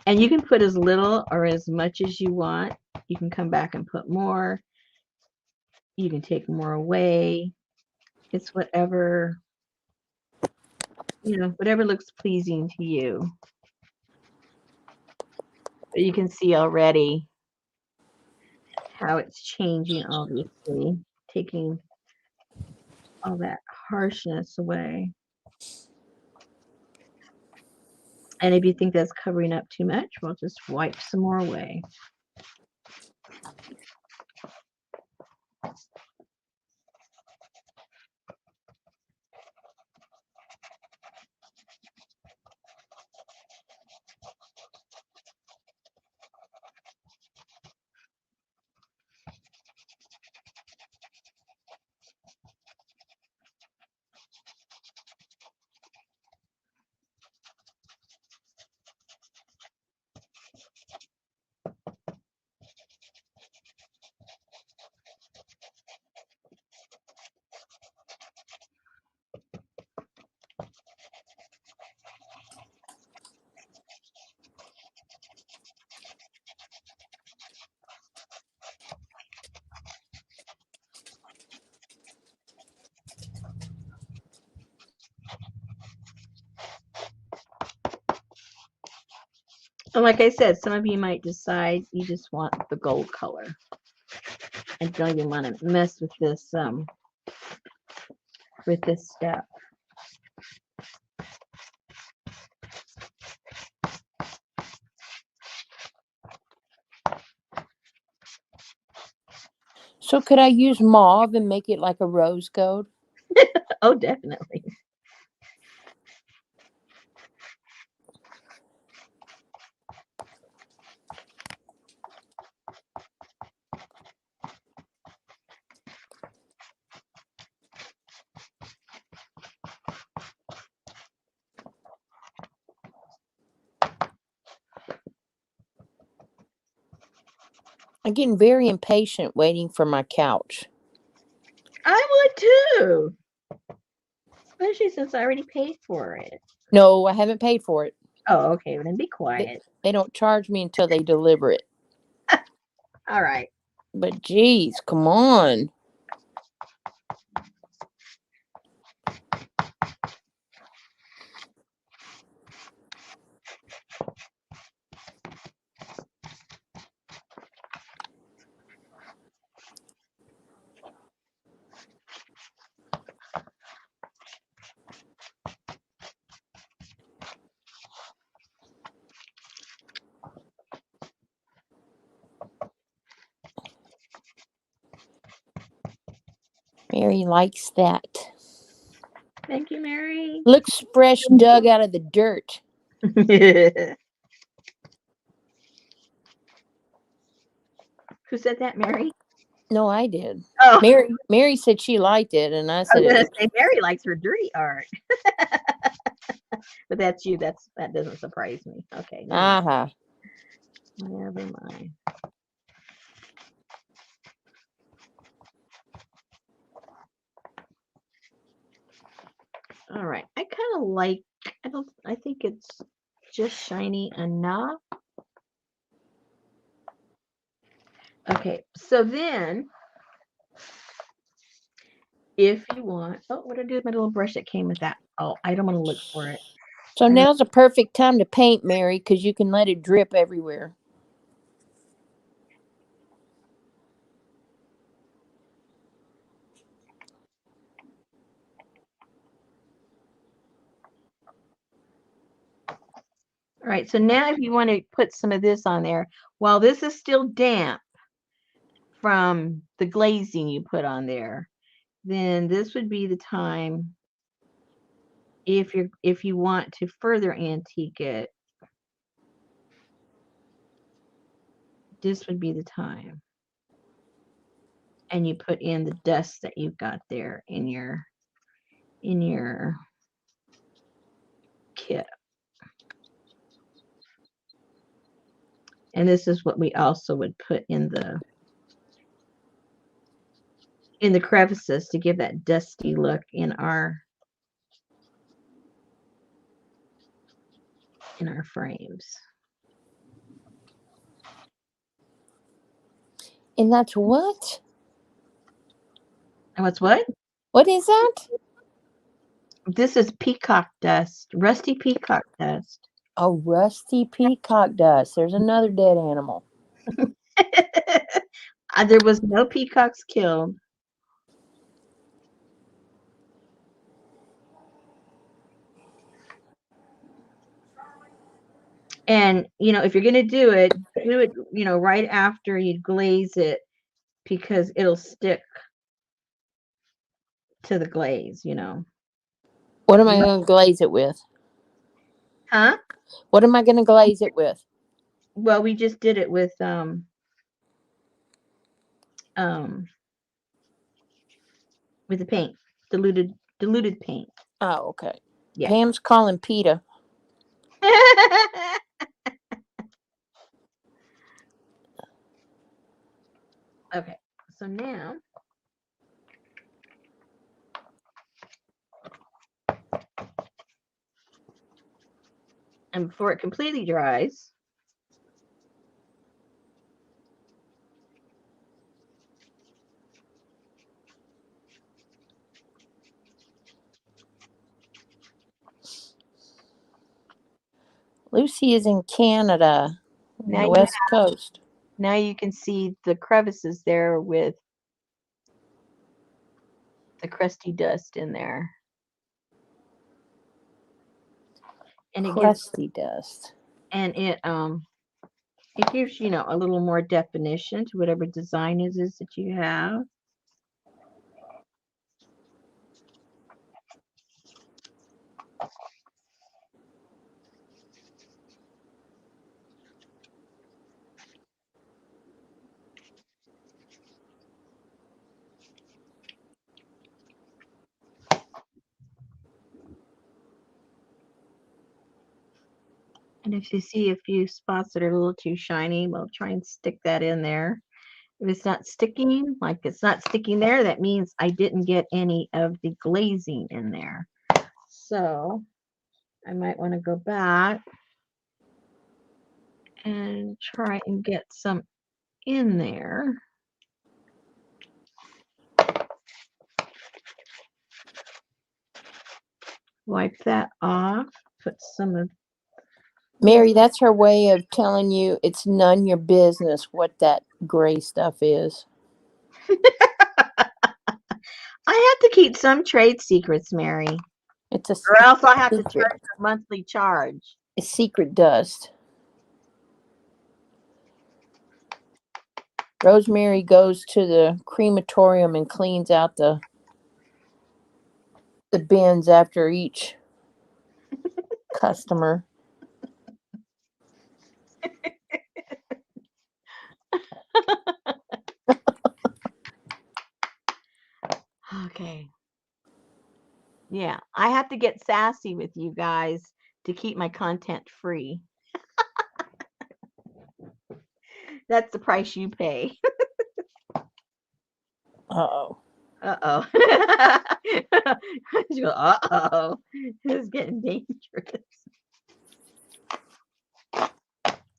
And you can put as little or as much as you want. You can come back and put more. You can take more away. It's whatever, you know, whatever looks pleasing to you. But you can see already how it's changing, obviously, taking all that harshness away. And if you think that's covering up too much, we'll just wipe some more away. And like I said, some of you might decide you just want the gold color and don't even want to mess with this step. So could I use mauve and make it like a rose gold? Oh, definitely. I'm getting very impatient waiting for my couch. I would too. Especially since I already paid for it. No, I haven't paid for it. Oh, okay. Well, then be They, quiet. they don't charge me until they deliver it. All right. But geez, come on. Mary likes that. Thank you, Mary. Looks fresh dug out of the dirt. Who said that, Mary? No, I did. Oh, Mary said she liked it, and I I said was it gonna looks. say Mary likes her dirty art. But that's you. That doesn't surprise me. Okay, never mind. Aha. Never mind. All right. I kind of like. I think it's just shiny enough. Okay. So then, if you want, oh, what did I do with my little brush that came with that? Oh, I don't want to look for it. So now's the perfect time to paint, Mary, because you can let it drip everywhere. All right. So now, if you want to put some of this on there, while this is still damp from the glazing you put on there, then this would be the time if you want to further antique it, this would be the time. And you put in the dust that you've got there in your kit. And this is what we also would put in the crevices to give that dusty look in our frames. And that's what? And what's what? What is that? This is peacock dust, rusty peacock dust. Oh, rusty peacock dust. There's another dead animal. There was no peacocks killed. And if you're going to do it, right after you glaze it, because it'll stick to the glaze. What am I going to glaze it with? Huh? What am I going to glaze it with? Well, we just did it with um with the paint, diluted paint. Oh, okay. Yeah. Pam's calling PETA. Okay. So now and before it completely dries, Lucy is in Canada, on the West Coast. now you can see the crevices there with the crusty dust in there. And Crusty dust. And it gives a little more definition to whatever design is that you have. And if you see a few spots that are a little too shiny, we'll try and stick that in there. If it's not sticking, like it's not sticking there, that means I didn't get any of the glazing in there. So I might want to go back and try and get some in there. Wipe that off. Put some of Mary, that's her way of telling you it's none your business what that gray stuff is. I have to keep some trade secrets, Mary, It's a or else I'll have to secret. charge a monthly charge. It's secret dust. Rosemary goes to the crematorium and cleans out the bins after each customer. Okay. Yeah, I have to get sassy with you guys to keep my content free. That's the price you pay. Uh-oh. Uh-oh. Uh-oh. It's getting dangerous.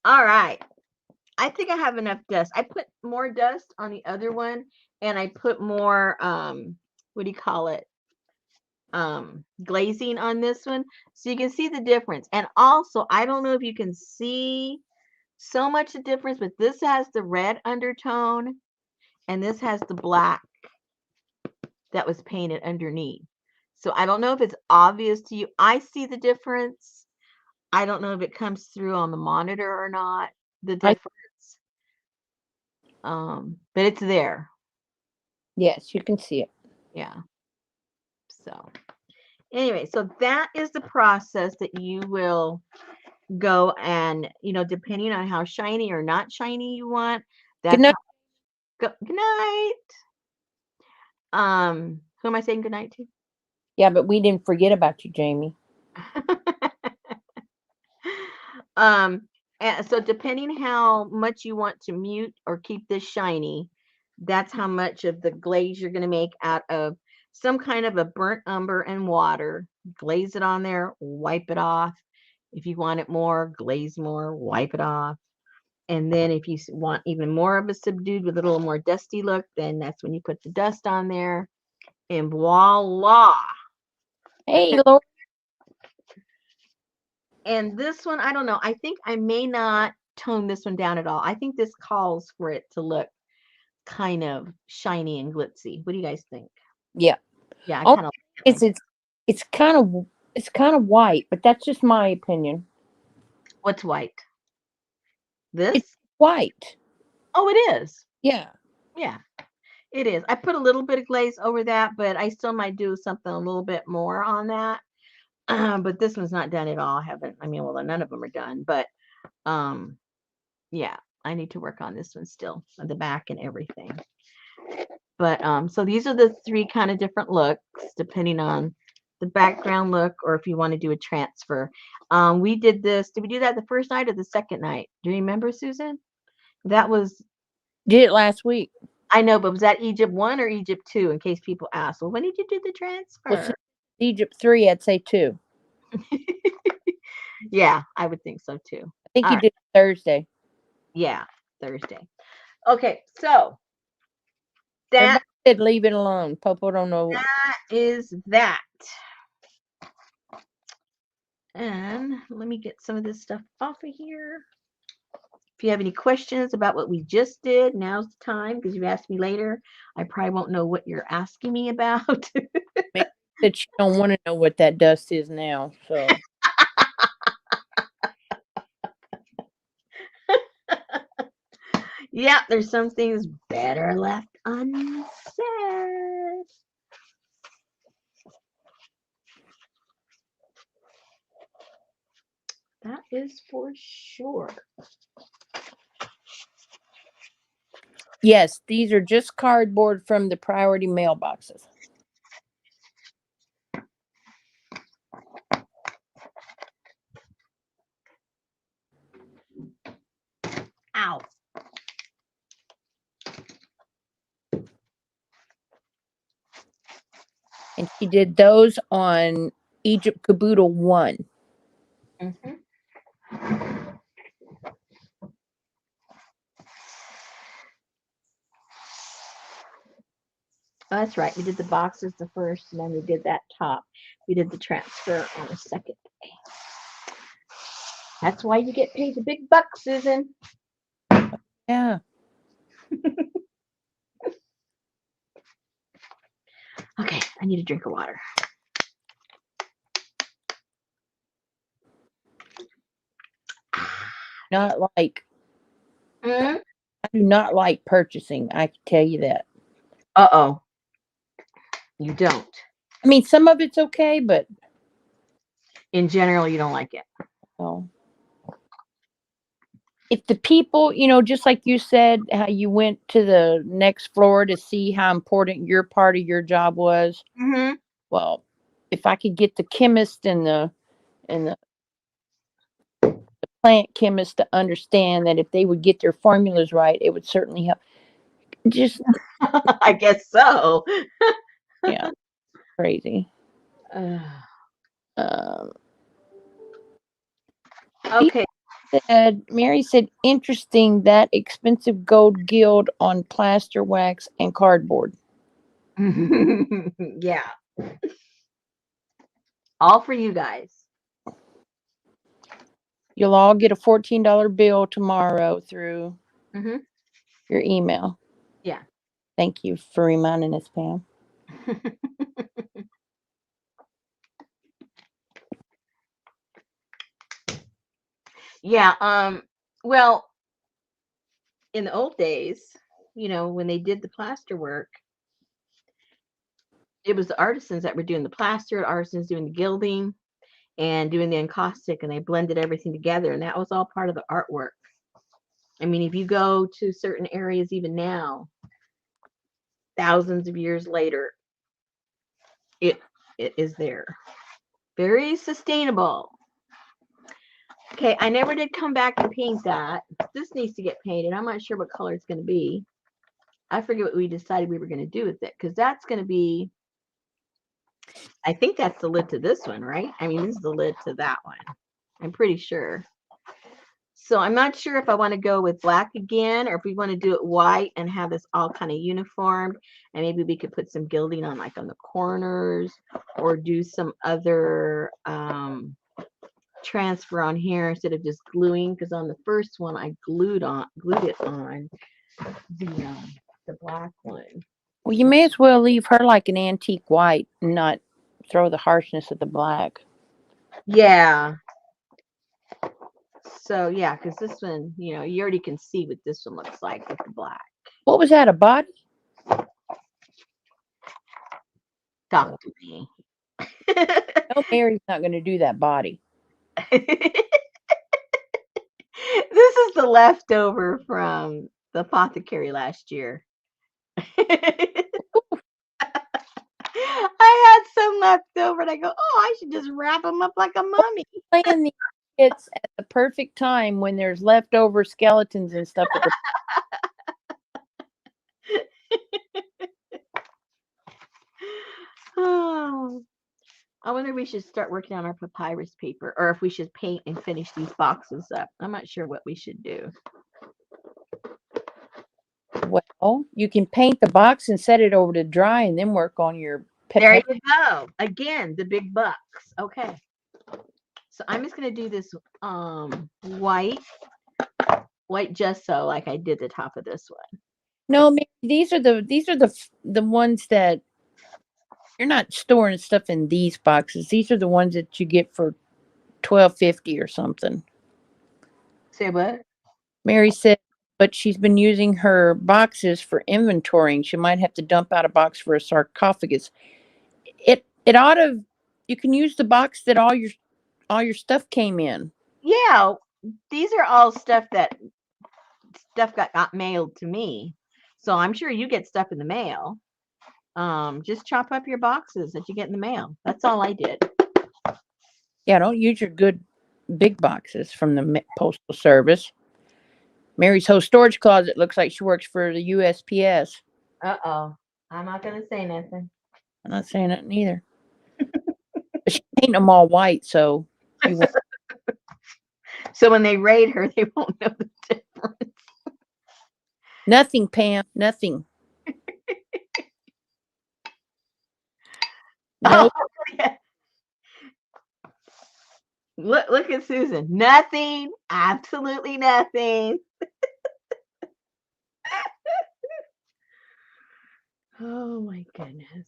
All right. I think I have enough dust. I put more dust on the other one, and I put more what do you call it? Glazing on this one, so you can see the difference. And also, I don't know if you can see so much the difference, but this has the red undertone and this has the black that was painted underneath. So I don't know if it's obvious to you. I see the difference. I don't know if it comes through on the monitor or not, the difference. But it's there. Yes, you can see it. Yeah. So anyway, so that is the process that you will go and, depending on how shiny or not shiny you want, Good that's night. how good night. Who am I saying good night to? Yeah, but we didn't forget about you, Jamie. And so depending how much you want to mute or keep this shiny, that's how much of the glaze you're going to make out of some kind of a burnt umber and water. Glaze it on there, wipe it off. If you want it more, glaze more, wipe it off. And then if you want even more of a subdued with a little more dusty look, then that's when you put the dust on there. And voila. Hey, Lord. And this one, I don't know. I think I may not tone this one down at all. I think this calls for it to look kind of shiny and glitzy. What do you guys think? Yeah. Yeah, I Oh, kind of like it's it. it's it's kind of white, but that's just my opinion. What's white? It's This? white. Oh, it is. Yeah. Yeah, it is. I put a little bit of glaze over that, but I still might do something a little bit more on that. But this one's not done at all. I haven't. I mean, well, none of them are done. But um, yeah, I need to work on this one still, on the back and everything. But so these are the three kind of different looks, depending on the background look or if you want to do a transfer. We did this. Did we do that the first night or the second night? Do you remember, Susan? That was, Did it last week. I know, but was that Egypt 1 or Egypt 2? In case people ask, well, when did you do the Well, transfer? since Egypt 3, I'd say 2. Yeah, I would think so too. I think All you right. did Thursday. Yeah, Thursday. Okay, so that Everybody said leave it alone. Popo don't know. that is that. And let me get some of this stuff off of here. If you have any questions about what we just did, now's the time, because you asked me later. I probably won't know what you're asking me about. Maybe that you don't want to know what that dust is now. So Yeah, there's some things better left unsaid. That is for sure. yes, these are just cardboard from the priority mailboxes. Ow. and she did those on Egypt Kaboodle 1. Mm-hmm. Oh, that's right. We did the boxes the first, and then we did that top. We did the transfer on the second day. That's why you get paid the big bucks, Susan. Yeah. Okay, I need a drink of water. Not like, Mm? I do not like purchasing. I can tell you that. Uh-oh. You don't. I mean, some of it's okay, but In general, you don't like it. no. If the people, just like you said, how you went to the next floor to see how important your part of your job was. Mm-hmm. Well, if I could get the chemist and the plant chemist to understand that if they would get their formulas right, it would certainly help. Just I guess so. yeah, crazy. Uh, Um, okay. Mary said, interesting that expensive gold gild on plaster wax and cardboard. Yeah. All for you guys. You'll all get a $14 bill tomorrow through Mm-hmm. your email. Yeah. Thank you for reminding us, Pam. Yeah. Well, in the old days, when they did the plaster work, it was the artisans that were doing the plaster, the artisans doing the gilding and doing the encaustic, and they blended everything together, and that was all part of the artwork. I mean, if you go to certain areas even now, thousands of years later, it is there. Very sustainable. Okay, I never did come back and paint that. This needs to get painted. I'm not sure what color it's going to be. I forget what we decided we were going to do with it, because that's going to be, I think that's the lid to this one, right? I mean, this is the lid to that one. I'm pretty sure. So I'm not sure if I want to go with black again, or if we want to do it white and have this all kind of uniformed, and maybe we could put some gilding on, like on the corners, or do some other transfer on here instead of just gluing, because on the first one I glued it on the black one. Well, you may as well leave her like an antique white and not throw the harshness of the black. Yeah. So yeah, because this one, you already can see what this one looks like with the black. What was that, a body? Talk to me. No, Mary's not going to do that body. This is the leftover from the apothecary last year. I had some left over, and I go, oh, I should just wrap them up like a mummy. Playing these kits at the perfect time when there's leftover skeletons and stuff at the Oh, I wonder if we should start working on our papyrus paper, or if we should paint and finish these boxes up. I'm not sure what we should do. Well, you can paint the box and set it over to dry and then work on your There paper. you go. Again, the big bucks. Okay. So I'm just gonna do this white gesso like I did the top of this one. No, Mary, these are the ones that you're not storing stuff in these boxes. These are the ones that you get for $12.50 or something. Say what? Mary said, but she's been using her boxes for inventorying. She might have to dump out a box for a sarcophagus. It ought to. You can use the box that all your stuff came in. Yeah, these are all stuff got mailed to me. So I'm sure you get stuff in the mail. Just chop up your boxes that you get in the mail. That's all I did. Yeah, don't use your good big boxes from the postal service. Mary's whole storage closet looks like she works for the USPS. Uh-oh. I'm not gonna say nothing. I'm not saying nothing either. But she painted them all white, so you won't. So when they raid her, they won't know the difference. Nothing, Pam. Nothing. Oh, No. yeah. Look at Susan. Nothing. Absolutely nothing. Oh my goodness.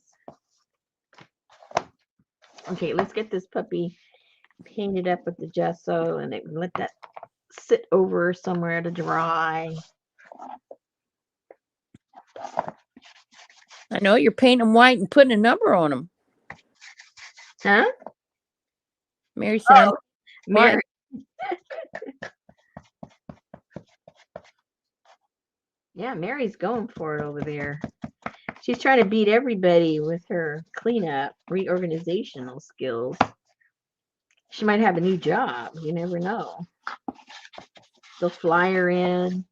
Okay, let's get this puppy painted up with the gesso and let that sit over somewhere to dry. I know you're painting them white and putting a number on them. Huh? Mary said, "I'm Oh, white." Mary. Yeah, Mary's going for it over there. She's trying to beat everybody with her cleanup, reorganizational skills. She might have a new job. You never know. They'll fly her in.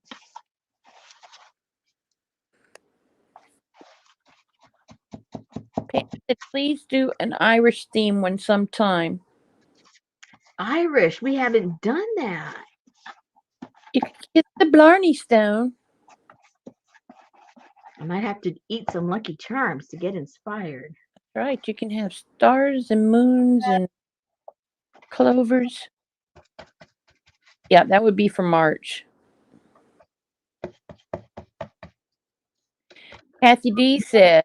Pam said, "Please do an Irish theme one sometime." Irish. We haven't done that. You could get the Blarney Stone. I might have to eat some Lucky Charms to get inspired. That's right. You can have stars and moons and clovers. Yeah, that would be for March. Kathy D said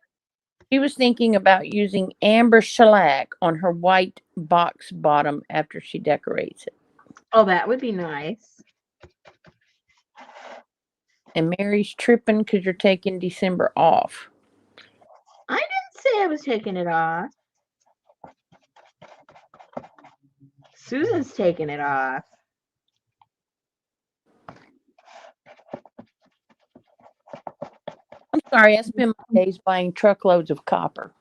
she was thinking about using amber shellac on her white box bottom after she decorates it. Oh, that would be nice. And Mary's tripping because you're taking December off. I didn't say I was taking it off. Susan's taking it off. I'm sorry, I spend my days buying truckloads of copper.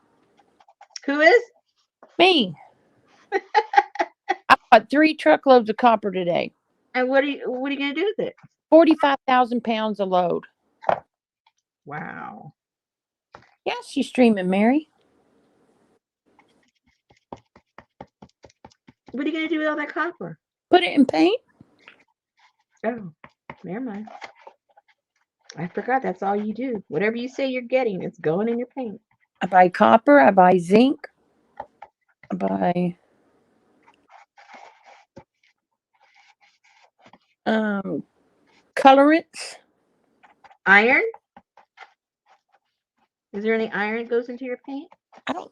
Who is? Me. I bought 3 truckloads of copper today. And what are you gonna do with it? 45,000 pounds a load. Wow. Yes, you streaming, Mary. What are you gonna do with all that copper? Put it in paint. Oh, never mind. I forgot that's all you do. Whatever you say you're getting, it's going in your paint. I buy copper. I buy zinc. I buy colorants. Iron? Is there any iron that goes into your paint? I don't.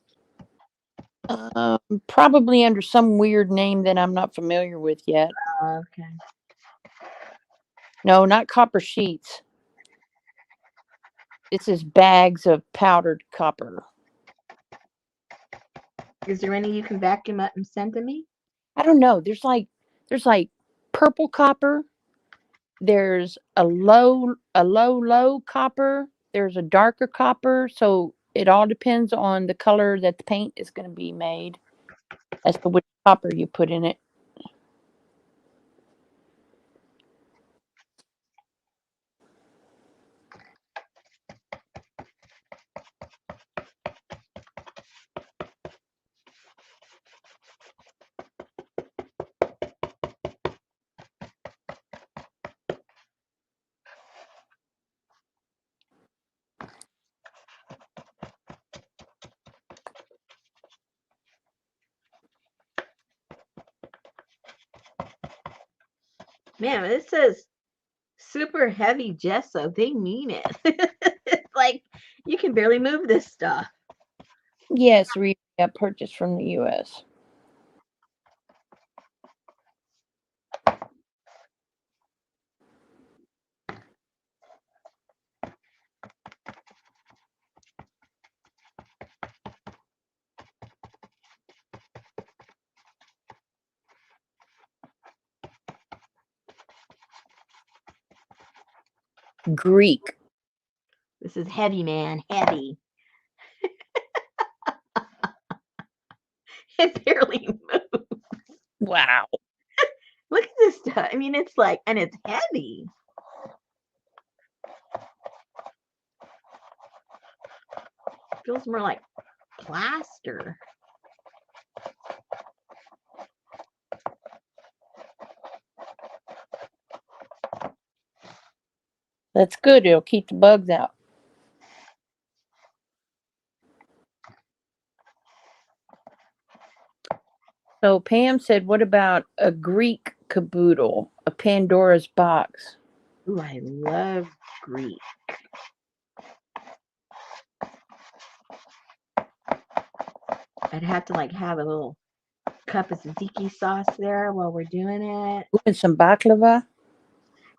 Probably under some weird name that I'm not familiar with yet. Okay. No, not copper sheets. This is bags of powdered copper. Is there any you can vacuum up and send to me? I don't know. There's like purple copper. There's a low copper. There's a darker copper. So it all depends on the color that the paint is going to be made as to which copper you put in it. Man, it says super heavy gesso. They mean it. It's like you can barely move this stuff. Yes, purchased from the U.S. Greek. This is heavy, man. Heavy. It barely moves. Wow. Look at this stuff. I mean, it's like, and it's heavy. Feels more like plaster. That's good. It'll keep the bugs out. So Pam said, what about a Greek caboodle, a Pandora's box? Ooh, I love Greek. I'd have to like have a little cup of tzatziki sauce there while we're doing it. Ooh, and some baklava?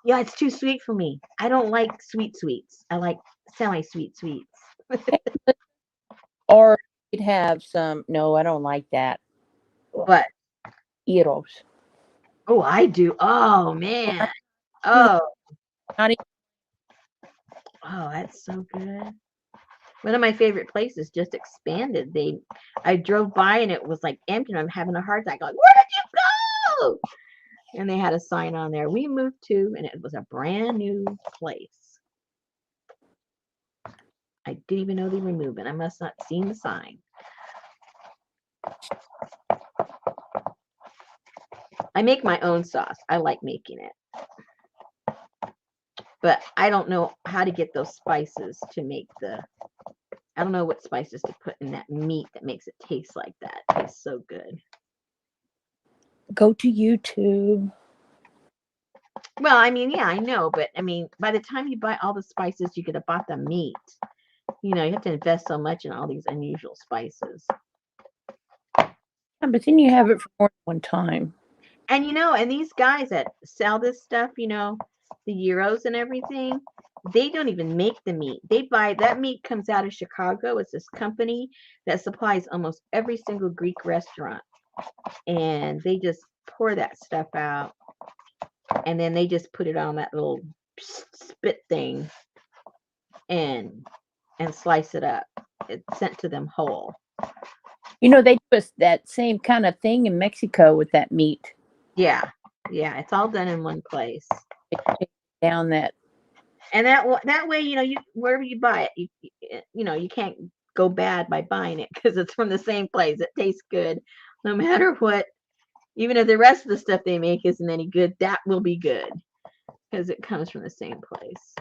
Yeah, it's too sweet for me. I don't like sweets. I like semi-sweet sweets. Or you'd have some, no, I don't like that. What? Gyros. Oh, I do. Oh man. Oh, Not even, oh, that's so good. One of my favorite places just expanded. I drove by and it was like empty. And I'm having a hard time. Going, where did you go? And they had a sign on there. We moved to, and it was a brand new place. I didn't even know they were moving. I must not seen the sign. I make my own sauce. I like making it. But I don't know how to get those spices to make I don't know what spices to put in that meat that makes it taste like that. It tastes so good. go to YouTube. Well, I mean, yeah, I know, but I mean, by the time you buy all the spices, you could have bought the meat. You have to invest so much in all these unusual spices. Yeah, but then you have it for more than one time. And and these guys that sell this stuff, the euros and everything, they don't even make the meat. They buy that meat comes out of Chicago. It's this company that supplies almost every single Greek restaurant. And they just pour that stuff out and then they just put it on that little spit thing and slice it up. It's sent to them whole. They do that same kind of thing in Mexico with that meat. Yeah. Yeah, it's all done in one place. They take down that. And that way, you wherever you buy it, you can't go bad by buying it because it's from the same place. It tastes good no matter what. Even if the rest of the stuff they make isn't any good, that will be good because it comes from the same place.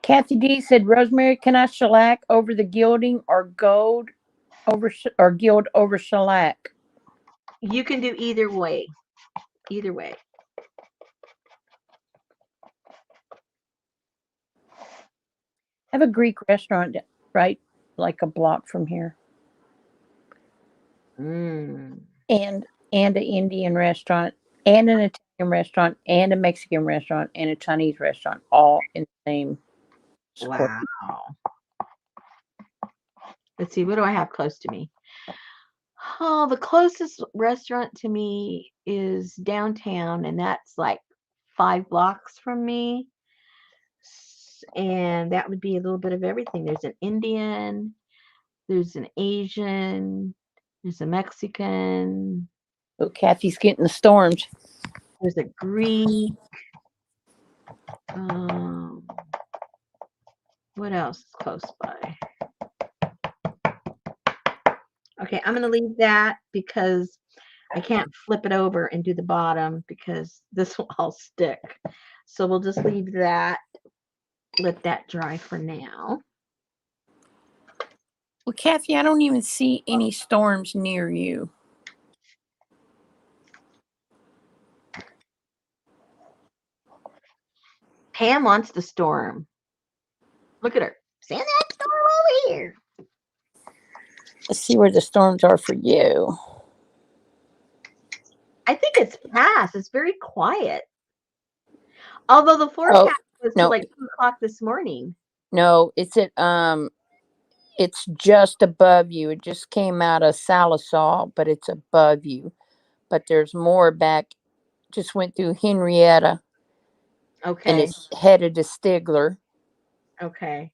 Kathy D said, Rosemary, can I shellac over the gilding or gold over or gild over shellac? You can do either way. Either way. I have a Greek restaurant right like a block from here. Mm. And an Indian restaurant and an Italian restaurant and a Mexican restaurant and a Chinese restaurant all in the same square. Wow. Let's see, what do I have close to me? Oh, the closest restaurant to me is downtown, and that's like 5 blocks from me. And that would be a little bit of everything. There's an Indian, there's an Asian, there's a Mexican, So Kathy's getting the storms. there's a Greek. Um, what else is close by? Okay, I'm going to leave that because I can't flip it over and do the bottom because this will all stick. So we'll just leave that, let that dry for now. Well, Kathy, I don't even see any storms near you. Pam wants the storm. Look at her. Send that storm over here. Let's see where the storms are for you. I think it's past. It's very quiet. Although the forecast was to like 2 o'clock this morning. No, it's just above you. It just came out of Salisaw, but it's above you. But there's more back. Just went through Henrietta. Okay. And it's headed to Stigler. Okay.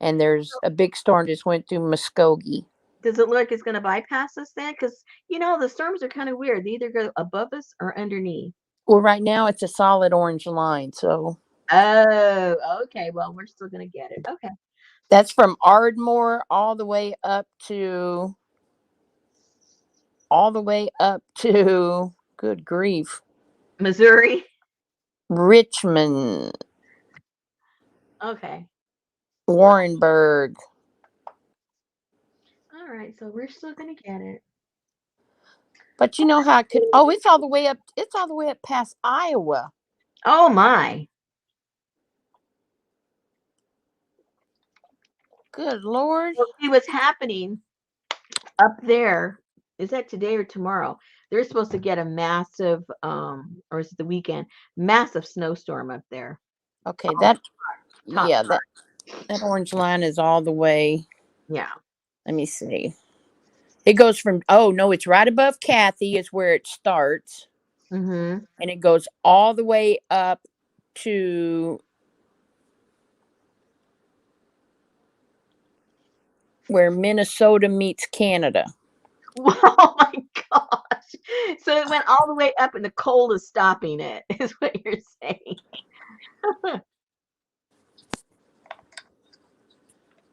And there's a big storm just went through Muskogee. Does it look like it's going to bypass us then? Because, the storms are kind of weird. They either go above us or underneath. Well, right now it's a solid orange line. So Oh, okay. Well, we're still gonna get it. Okay. That's from Ardmore all the way up to good grief, Missouri. Richmond, Okay. Warrenburg. All right. So we're still gonna get it. But you know how it could, oh, it's all the way up past Iowa. Oh my. Good Lord. Well, see what's happening up there. Is that today or tomorrow? They're supposed to get a massive, or is it the weekend? Massive snowstorm up there. Okay, All top. yeah, that orange line is all the way. Yeah. Let me see. It goes from, oh no, it's right above Kathy is where it starts. Mm-hmm. And it goes all the way up to where Minnesota meets Canada. Oh my gosh. So it went all the way up and the cold is stopping it, is what you're saying.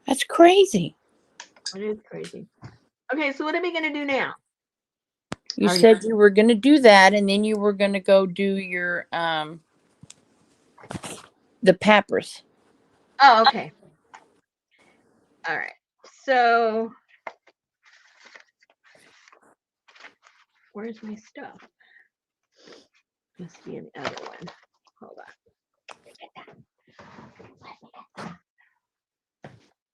That's crazy. It is crazy. Okay, so what are we gonna do now? You Already. said you were going to do that, and then you were going to go do your the papyrus. Oh, okay. All right. So where's my stuff? Must be in the other one. Hold on.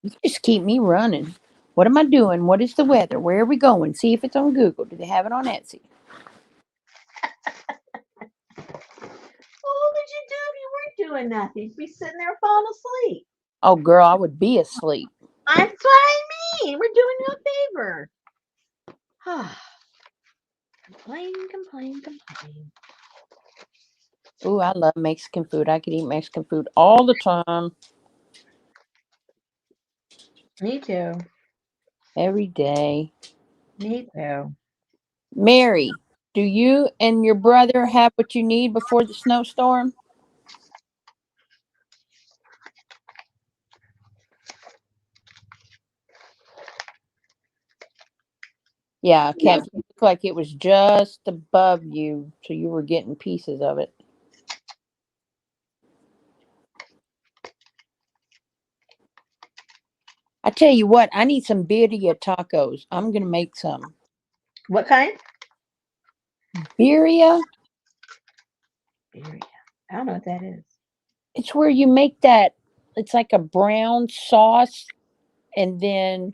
You just keep me running. What am I doing? What is the weather? Where are we going? See if it's on Google. Do they have it on Etsy? Well, what would you do if you weren't doing nothing? You'd be sitting there falling asleep. Oh, girl, I would be asleep. That's what I mean. We're doing you a favor. Complain, complain, complain. Ooh, I love Mexican food. I could eat Mexican food all the time, Me too. every day. Me too. Mary, do you and your brother have what you need before the snowstorm? Yeah, Kathy, it looked like it was just above you, so you were getting pieces of it. I tell you what, I need some birria tacos. I'm gonna make some What kind? birria. Birria. I don't know what that is. It's where you make that. It's like a brown sauce, and then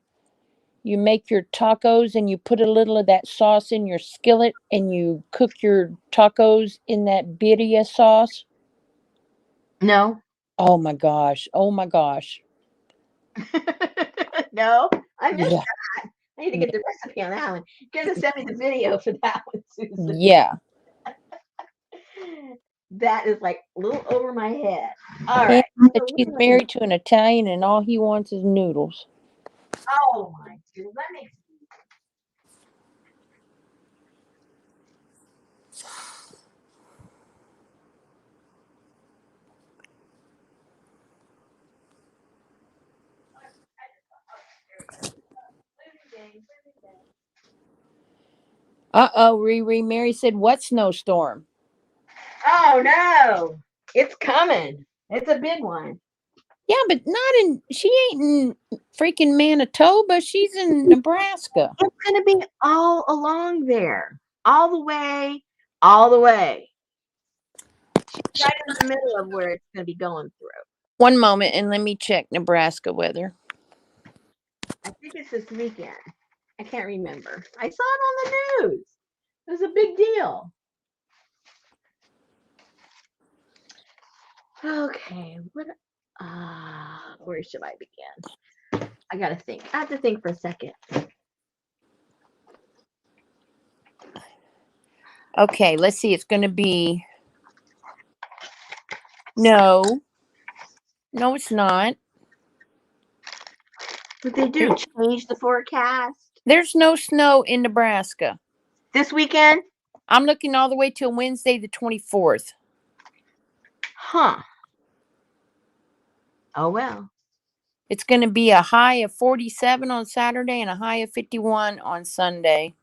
you make your tacos, and you put a little of that sauce in your skillet, and you cook your tacos in that birria sauce. No. Oh my gosh! Oh my gosh! No. I missed Yeah, that. I need to yeah, get the recipe on that one. You're gonna send me the video for that one, Susan. yeah. That is like a little over my head. All And right. said So she's married to an Italian, and all he wants is noodles. oh my goodness. That makes Riri. Mary said, "What snowstorm?" oh no. It's coming. It's a big one. Yeah, but not in. She ain't in freaking Manitoba. She's in Nebraska. It's gonna be all along there. All the way, all the way. Right in the middle of where it's gonna be going through. One moment, and let me check Nebraska weather. I think it's this weekend. I can't remember. I saw it on the news. It was a big deal. Okay, what where should I begin? I gotta think. I have to think for a second. Okay, let's see. It's going to be no, no, it's not. What they do? Change the forecast There's no snow in Nebraska. this weekend? I'm looking all the way till Wednesday the 24th. Huh. Oh, well. It's going to be a high of 47 on Saturday and a high of 51 on Sunday.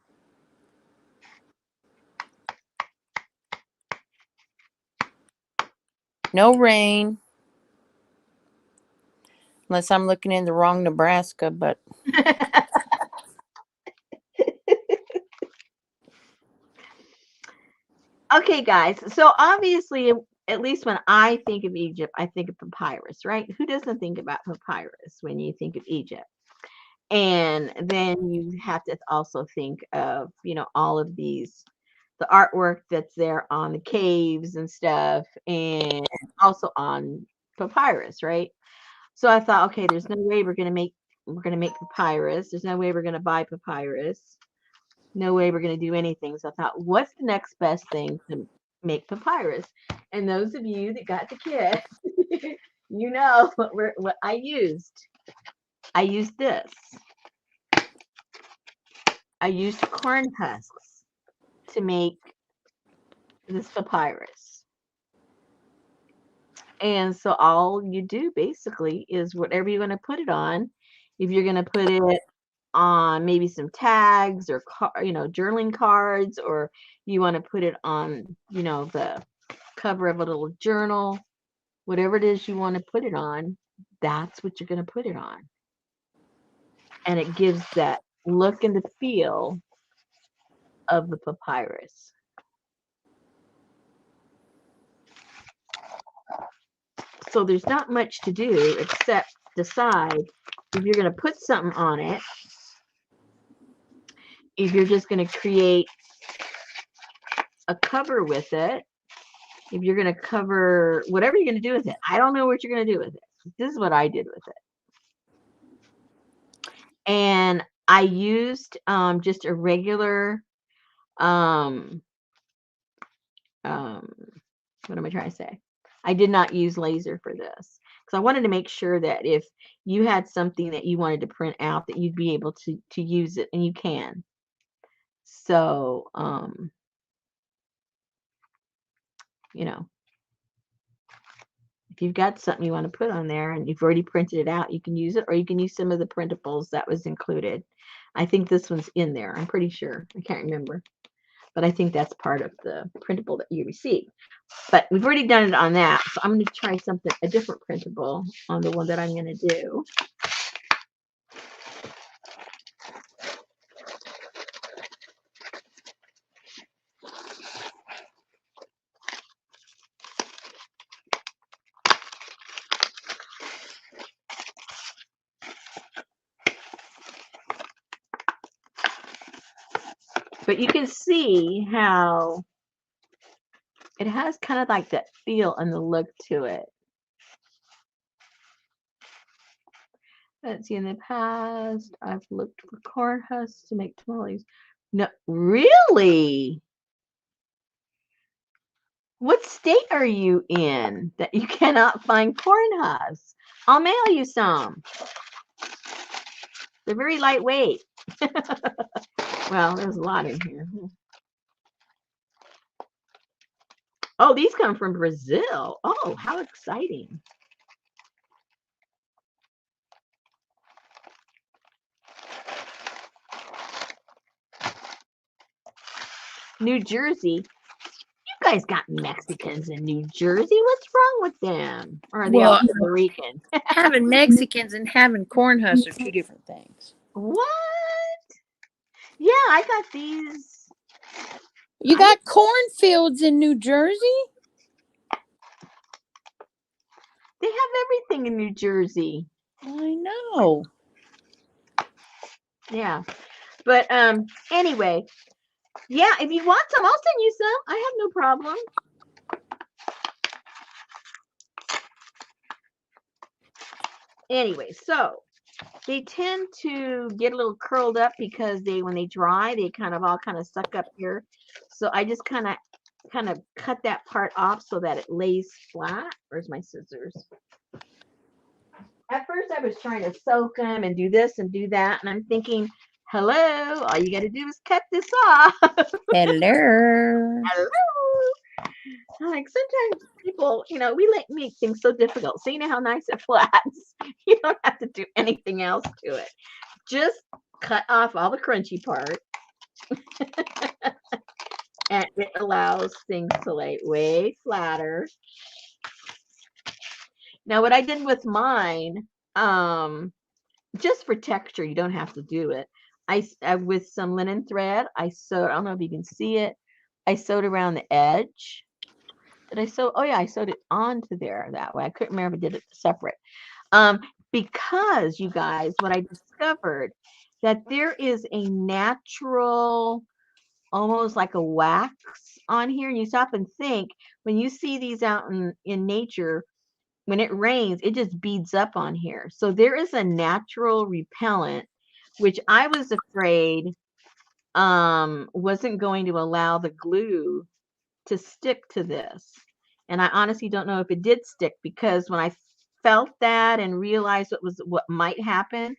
No rain. Unless I'm looking in the wrong Nebraska, but Okay, guys. So obviously, at least when I think of Egypt, I think of papyrus, right? Who doesn't think about papyrus when you think of Egypt? And then you have to also think of, all of the artwork that's there on the caves and stuff, and also on papyrus, right? So I thought, okay, there's no way we're gonna make papyrus. There's no way we're gonna buy papyrus. No way we're gonna do anything. So I thought, what's the next best thing to make papyrus? And those of you that got the kit, you know what I used. I used this. I used corn husks to make this papyrus. And so all you do basically is whatever you're going to put it on. If you're going to put it on maybe some tags or journaling cards, or you want to put it on, the cover of a little journal, whatever it is you want to put it on, that's what you're going to put it on. And it gives that look and the feel of the papyrus. So there's not much to do except decide if you're going to put something on it, if you're just going to create a cover with it, if you're going to cover whatever you're going to do with it. I don't know what you're going to do with it. This is what I did with it. And I used just a regular, what am I trying to say? I did not use laser for this because I wanted to make sure that if you had something that you wanted to print out, that you'd be able to use it, and you can. So, if you've got something you want to put on there and you've already printed it out, you can use it, or you can use some of the printables that was included. I think this one's in there. I'm pretty sure. I can't remember. But I think that's part of the printable that you received. But we've already done it on that. So I'm going to try a different printable on the one that I'm going to do. But you can see how it has kind of like that feel and the look to it. Let's see, in the past, I've looked for corn husks to make tamales. No, really? What state are you in that you cannot find corn husks? I'll mail you some. They're very lightweight. Well, there's a lot in here. Oh, these come from Brazil. Oh, how exciting. New Jersey. You guys got Mexicans in New Jersey. What's wrong with them? Or are they all Puerto Rican? Having Mexicans and having corn husks are two different things. What? Yeah, I got these. You got cornfields in New Jersey? They have everything in New Jersey. I know. Yeah. But anyway, yeah, if you want some, I'll send you some. I have no problem. Anyway, so they tend to get a little curled up because when they dry, they kind of suck up here. So I just kind of cut that part off so that it lays flat. Where's my scissors? At first I was trying to soak them and do this and do that, and I'm thinking, hello, all you got to do is cut this off. Hello. Hello. Like sometimes people, we make things so difficult. So you know how nice it flats. You don't have to do anything else to it. Just cut off all the crunchy part, and it allows things to lay way flatter. Now, what I did with mine, just for texture, you don't have to do it. I with some linen thread, I sewed. I don't know if you can see it. I sewed around the edge. Did I sew? Oh yeah, I sewed it onto there that way. I couldn't remember if I did it separate. Um, because you guys, what I discovered that there is a natural, almost like a wax on here. And you stop and think when you see these out in nature, when it rains, it just beads up on here. So there is a natural repellent, which I was afraid wasn't going to allow the glue to stick to this. And I honestly don't know if it did stick, because when I felt that and realized what might happen,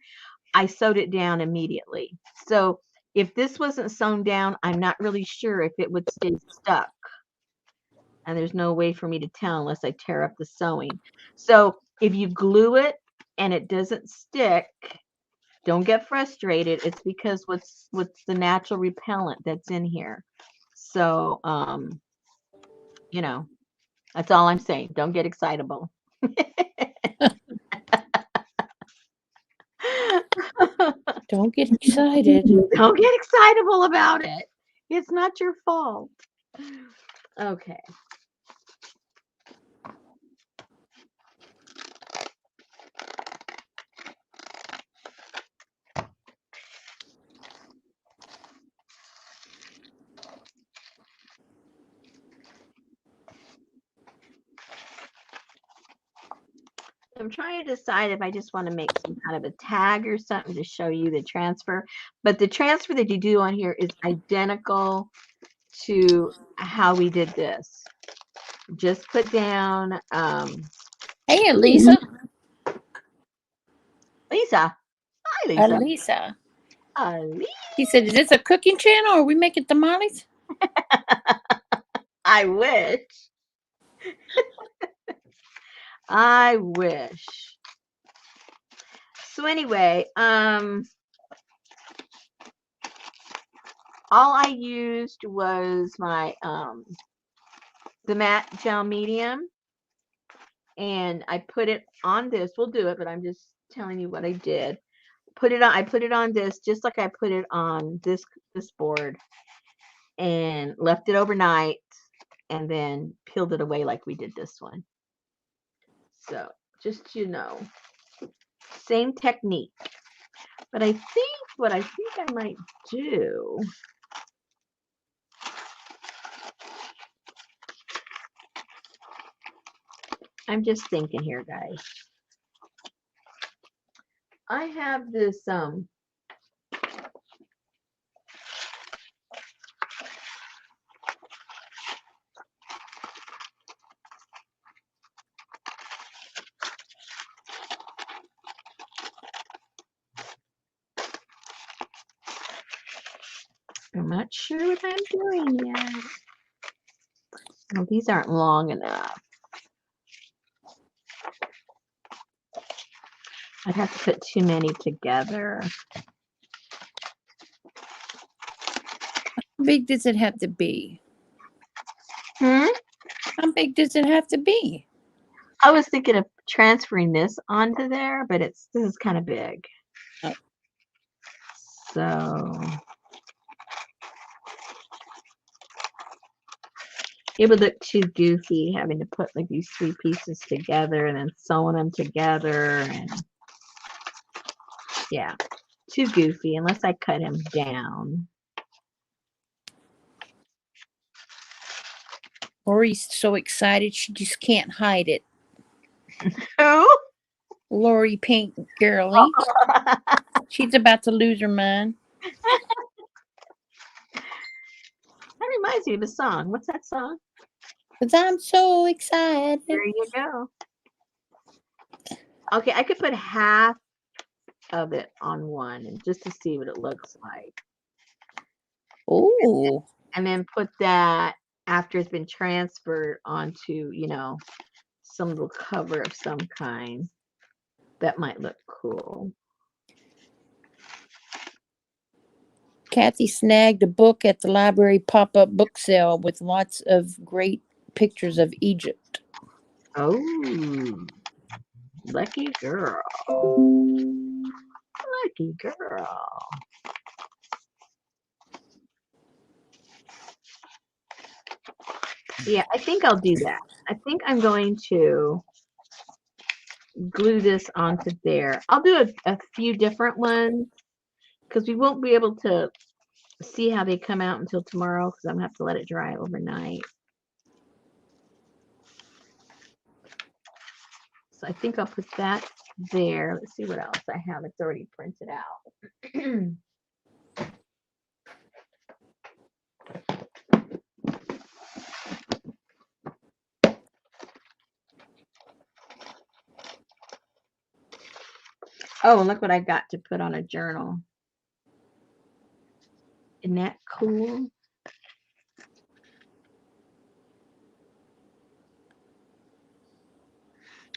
I sewed it down immediately. So if this wasn't sewn down, I'm not really sure if it would stay stuck. And there's no way for me to tell unless I tear up the sewing. So if you glue it and it doesn't stick, don't get frustrated. It's because what's the natural repellent that's in here. So that's all I'm saying. Don't get excitable. Don't get excited. Don't get excitable about it. It's not your fault. Okay. I'm trying to decide if I just want to make some kind of a tag or something to show you the transfer. But the transfer that you do on here is identical to how we did this. Just put down Hey, Elisa. Lisa. Hi, Lisa. Elisa. Lisa. He said, "Is this a cooking channel? Or are we making tamales?" I wish. I wish. So anyway, all I used was my the matte gel medium, and I put it on this. We'll do it, but I'm just telling you what I did. I put it on this just like I put it on this board, and left it overnight, and then peeled it away like we did this one. So just same technique. But I think what I might do, I'm just thinking here, guys. I have this I'm not sure what I'm doing yet. Oh, these aren't long enough. I'd have to put too many together. How big does it have to be? How big does it have to be? I was thinking of transferring this onto there, but this is kind of big. Oh. So it would look too goofy having to put like these 3 pieces together and then sewing them together, and yeah, too goofy unless I cut him down. Lori's so excited she just can't hide it. Who? Lori Pink Girly. She's about to lose her mind. That reminds me of a song. What's that song? 'Cause I'm so excited. There you go. Okay, I could put half of it on one, and just to see what it looks like. Oh. And then put that after it's been transferred onto, some little cover of some kind. That might look cool. Kathy snagged a book at the library pop-up book sale with lots of great pictures of Egypt. Oh, lucky girl. Lucky girl. Yeah, I think I'll do that. I think I'm going to glue this onto there. I'll do a few different ones because we won't be able to see how they come out until tomorrow because I'm going to have to let it dry overnight. So I think I'll put that there. Let's see what else I have. It's already printed out. Oh, and look what I got to put on a journal. Isn't that cool?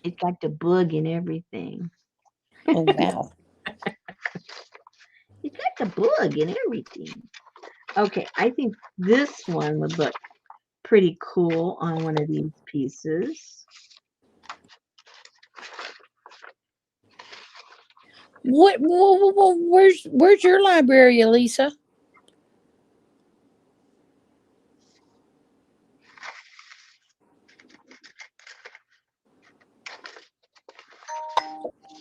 It's got the book and everything. Oh, wow. It's got the book and everything. Okay, I think this one would look pretty cool on one of these pieces. Where's your library, Elisa?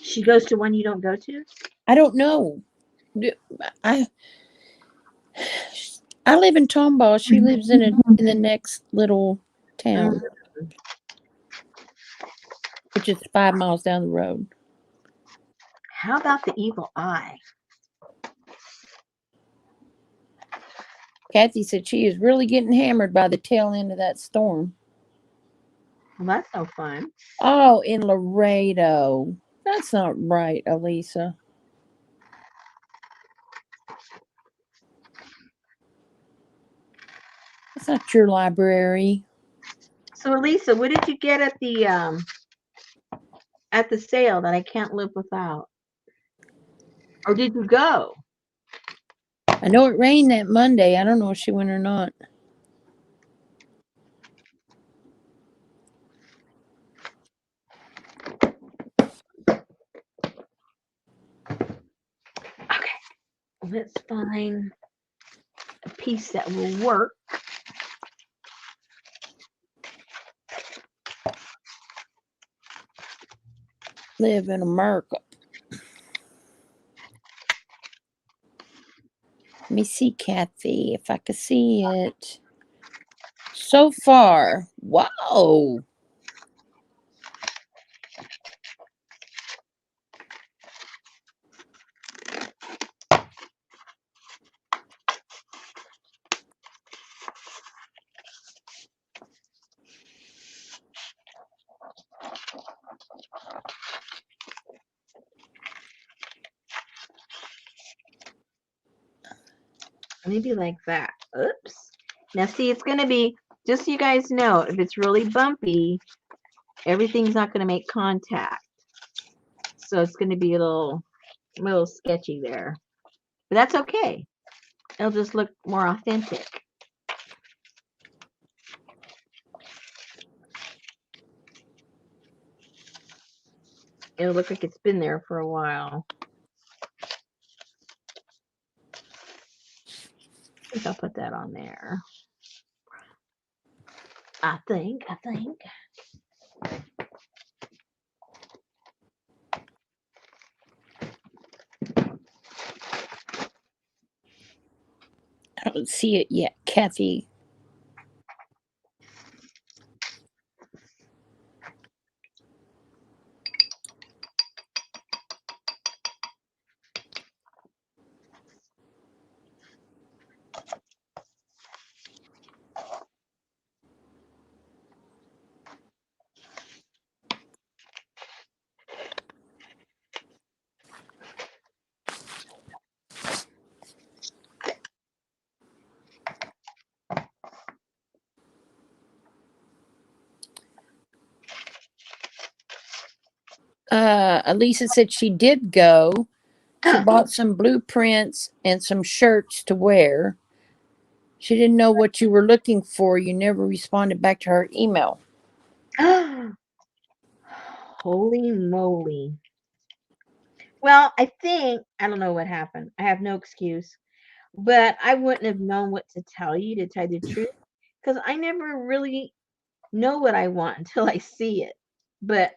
She goes to one you don't go to? I don't know. I I live in Tomball. She lives in the next little town, which is 5 miles down the road. How about the evil eye? Kathy said she is really getting hammered by the tail end of that storm. Well, that's no fun. Oh, in Laredo. That's not right, Elisa. That's not your library. So, Elisa, what did you get at the sale that I can't live without? Or did you go? I know it rained that Monday. I don't know if she went or not. Okay, let's find a piece that will work. Live in America. Let me see, Kathy, if I can see it. So far, wow. Maybe like that. Oops. Now, see, it's going to be, just so you guys know, if it's really bumpy, everything's not going to make contact. So it's going to be a little sketchy there. But that's okay. It'll just look more authentic. It'll look like it's been there for a while. I think I'll put that on there. I think. I don't see it yet, Kathy. Elisa said she did go. She bought some blueprints and some shirts to wear. She didn't know what you were looking for. You never responded back to her email. Holy moly. Well, I don't know what happened. I have no excuse. But I wouldn't have known what to tell you, to tell you the truth, because I never really know what I want until I see it. But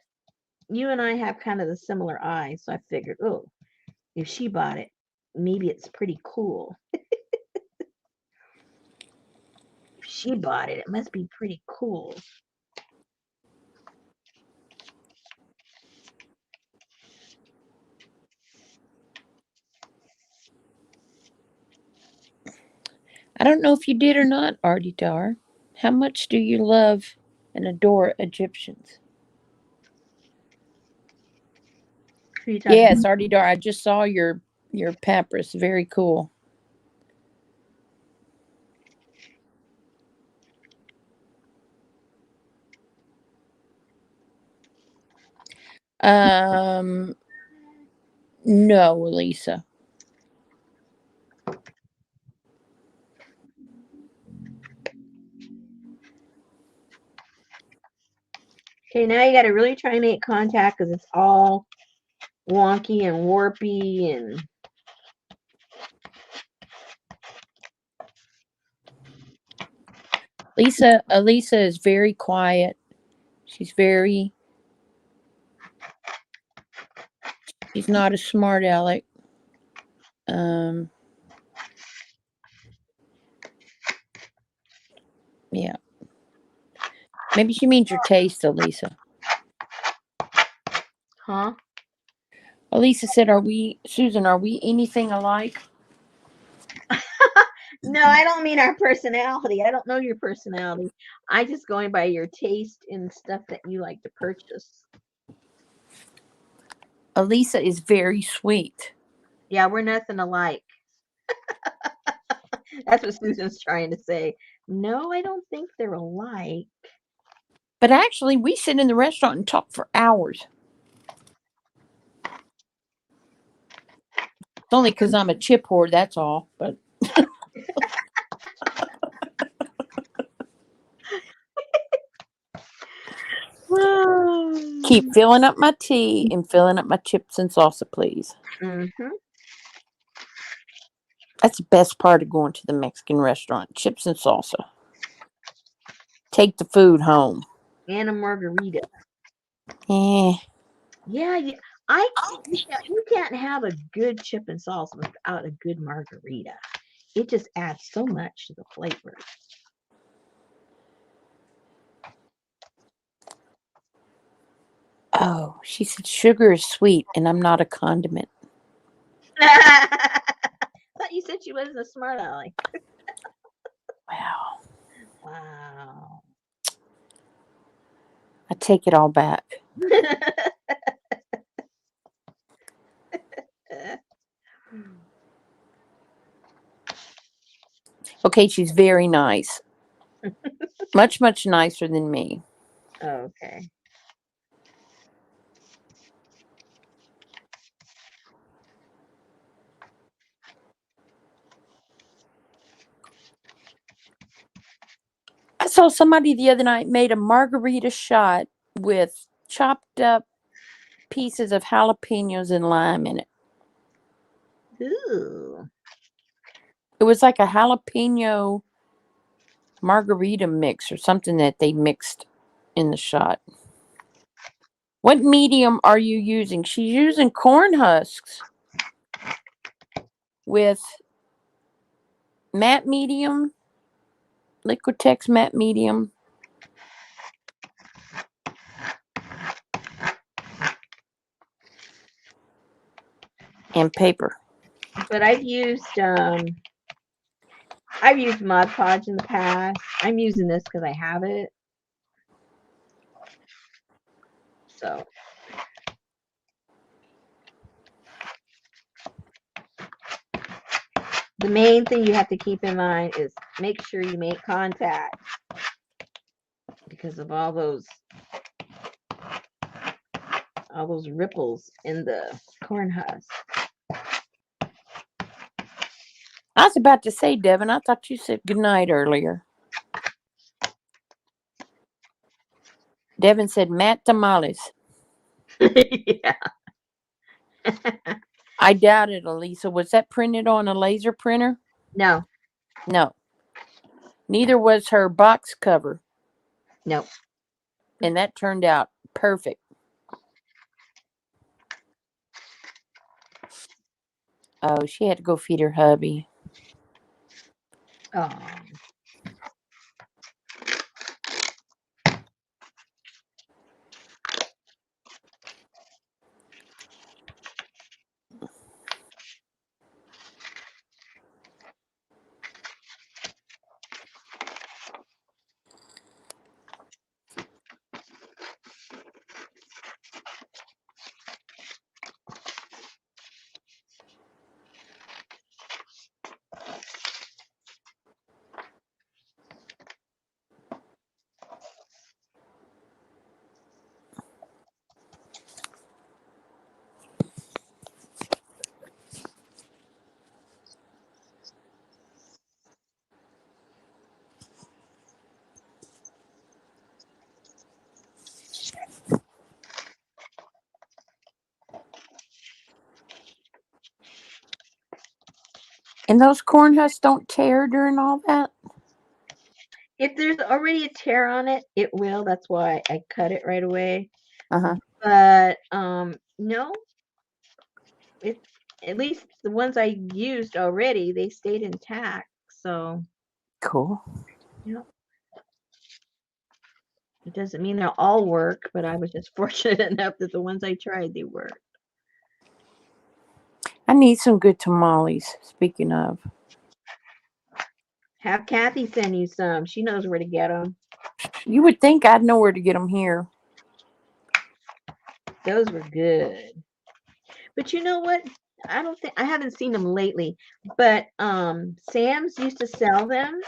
you and I have kind of the similar eyes, so I figured, oh, if she bought it, maybe it's pretty cool. If she bought it, it must be pretty cool. I don't know if you did or not, Artie Dar. How much do you love and adore Egyptians? Who are you talking Yes, Artie Dar. I just saw your papyrus. Very cool. Um, no, Lisa. Okay, now you got to really try and make contact because it's all wonky and warpy and Elisa is very quiet. She's very. She's not a smart aleck. Um, yeah. Maybe she means your taste, Elisa. huh? Elisa said, "Are we, Susan? Are we anything alike?" No, I don't mean our personality. I don't know your personality. I just going by your taste in stuff that you like to purchase. Elisa is very sweet. Yeah, we're nothing alike. That's what Susan's trying to say. No, I don't think they're alike. But actually, we sit in the restaurant and talk for hours. It's only because I'm a chip whore, that's all. But keep filling up my tea and filling up my chips and salsa, please. Mm-hmm. That's the best part of going to the Mexican restaurant. Chips and salsa. Take the food home. And a margarita. Eh. Yeah, you can't have a good chip and salsa without a good margarita. It just adds so much to the flavor. Oh, she said sugar is sweet and I'm not a condiment. I thought you said she wasn't a smart aleck. Wow. Wow. I take it all back. Okay, she's very nice. Much, much nicer than me. Okay. I saw somebody the other night made a margarita shot with chopped up pieces of jalapenos and lime in it. Ooh. It was like a jalapeno margarita mix or something that they mixed in the shot. What medium are you using? She's using corn husks with matte medium, Liquitex matte medium, and paper. But I've used Mod Podge in the past. I'm using this because I have it. So the main thing you have to keep in mind is make sure you make contact because of all those all those ripples in the corn husk. I was about to say, Devin, I thought you said goodnight earlier. Devin said Matt tamales. Yeah. I doubt it, Elisa. Was that printed on a laser printer? No. No. Neither was her box cover. Nope. And that turned out perfect. Oh, she had to go feed her hubby. Oh. And those corn husks don't tear during all that? If there's already a tear on it, it will. That's why I cut it right away. Uh-huh. But no, it at least the ones I used already, they stayed intact. So Cool. yeah. It doesn't mean they'll all work, but I was just fortunate enough that the ones I tried, they worked. I need some good tamales, speaking of. Have Kathy send you some. She knows where to get them. You would think I'd know where to get them here. Those were good. But you know what? I haven't seen them lately. But Sam's used to sell them.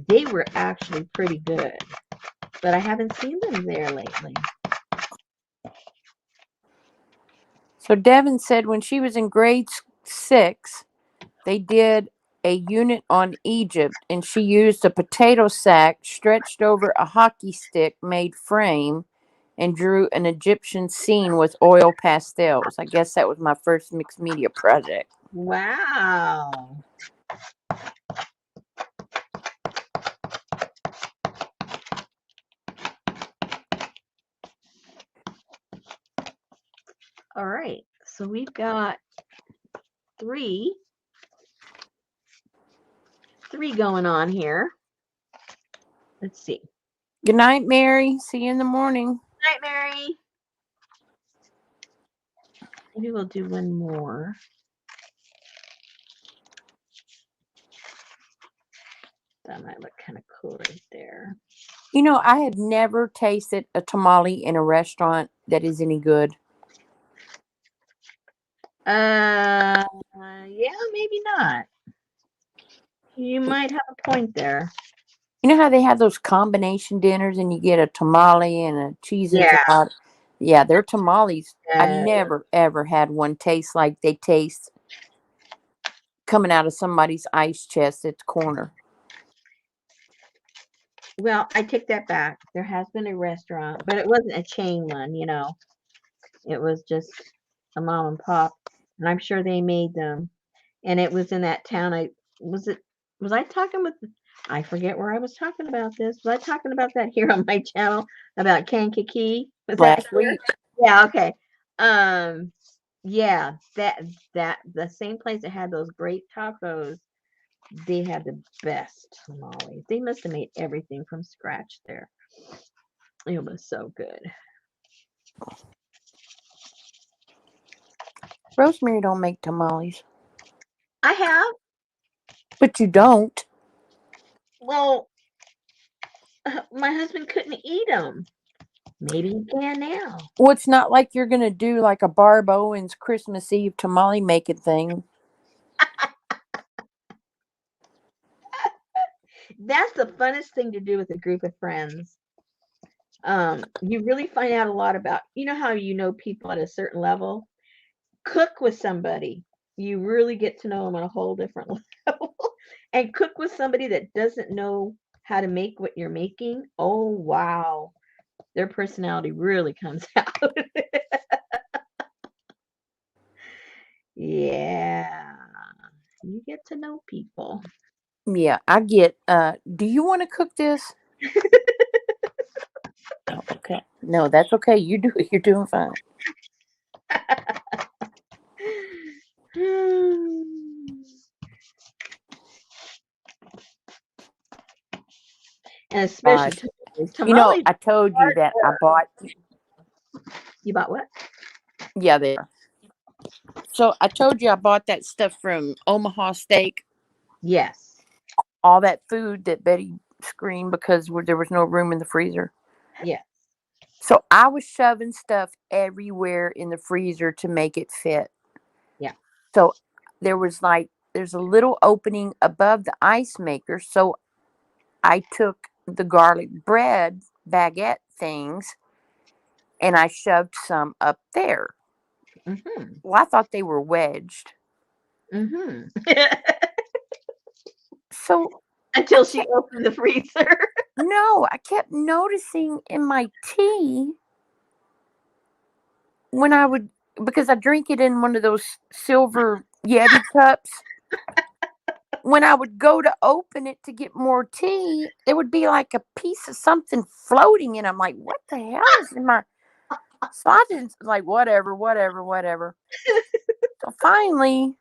They were actually pretty good. But I haven't seen them there lately. So Devin said when she was in grade 6, they did a unit on Egypt, and she used a potato sack stretched over a hockey stick made frame and drew an Egyptian scene with oil pastels. I guess that was my first mixed media project. Wow. All right. So we've got three going on here. Let's see. Good night, Mary. See you in the morning. Night, Mary. Maybe we'll do one more. That might look kind of cool right there. You know, I have never tasted a tamale in a restaurant that is any good. Yeah, maybe not. You might have a point there. You know how they have those combination dinners and you get a tamale and a cheese Yeah. enchilada? Yeah, their tamales. I've Uh, never, ever had one taste like they taste coming out of somebody's ice chest at the corner. well, I take that back. There has been a restaurant, but it wasn't a chain one, you know. It was just a mom and pop, and I'm sure they made them. And it was in that town. Was I talking with I forget where I was talking about this. Was I talking about that here on my channel about Kankakee? Was that Last here? week. Yeah, okay. Um yeah, that the same place that had those great tacos, they had the best tamales. They must have made everything from scratch there. It was so good. Rosemary don't make tamales. I have. But you don't. Well, my husband couldn't eat them. Maybe he can now. Well, it's not like you're going to do like a Barb Owens Christmas Eve tamale making thing. That's the funnest thing to do with a group of friends. You really find out a lot about, how you know people at a certain level. Cook with somebody, you really get to know them on a whole different level. And cook with somebody that doesn't know how to make what you're making. Oh, wow. Their personality really comes out. Yeah. You get to know people. Yeah, I get. Do you want to cook this? Oh, okay. No, that's okay. You do it. You're doing fine. And especially Gosh, tamales. Tamales I told you hard that I work. bought. You bought what? Yeah, there. So I told you I bought that stuff from Omaha Steak. Yes. All that food that Betty screamed because there was no room in the freezer. Yes. So I was shoving stuff everywhere in the freezer to make it fit. Yeah. So there's a little opening above the ice maker. So I took the garlic bread baguette things and I shoved some up there. Mm-hmm. Well, I thought they were wedged. Mm-hmm. So I Until she kept, opened the freezer. no, I kept noticing in my tea when I would, because I drink it in one of those silver Yeti cups. When I would go to open it to get more tea, there would be like a piece of something floating, and I'm like, "What the hell is in my?" So I just like whatever, whatever, whatever. So finally,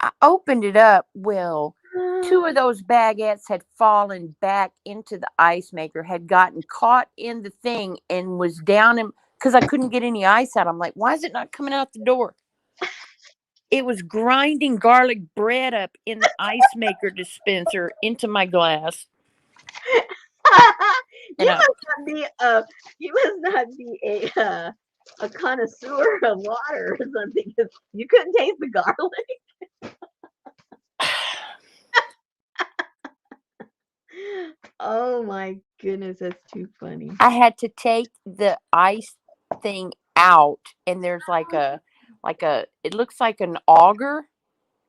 I opened it up. Well, two of those baguettes had fallen back into the ice maker, had gotten caught in the thing, and was down in because I couldn't get any ice out. I'm like, "Why is it not coming out the door?" It was grinding garlic bread up in the ice maker dispenser into my glass. And you must not be a you must not be a connoisseur of water or something, 'cause you couldn't taste the garlic. Oh my goodness, that's too funny. I had to take the ice thing out, and there's it looks like an auger.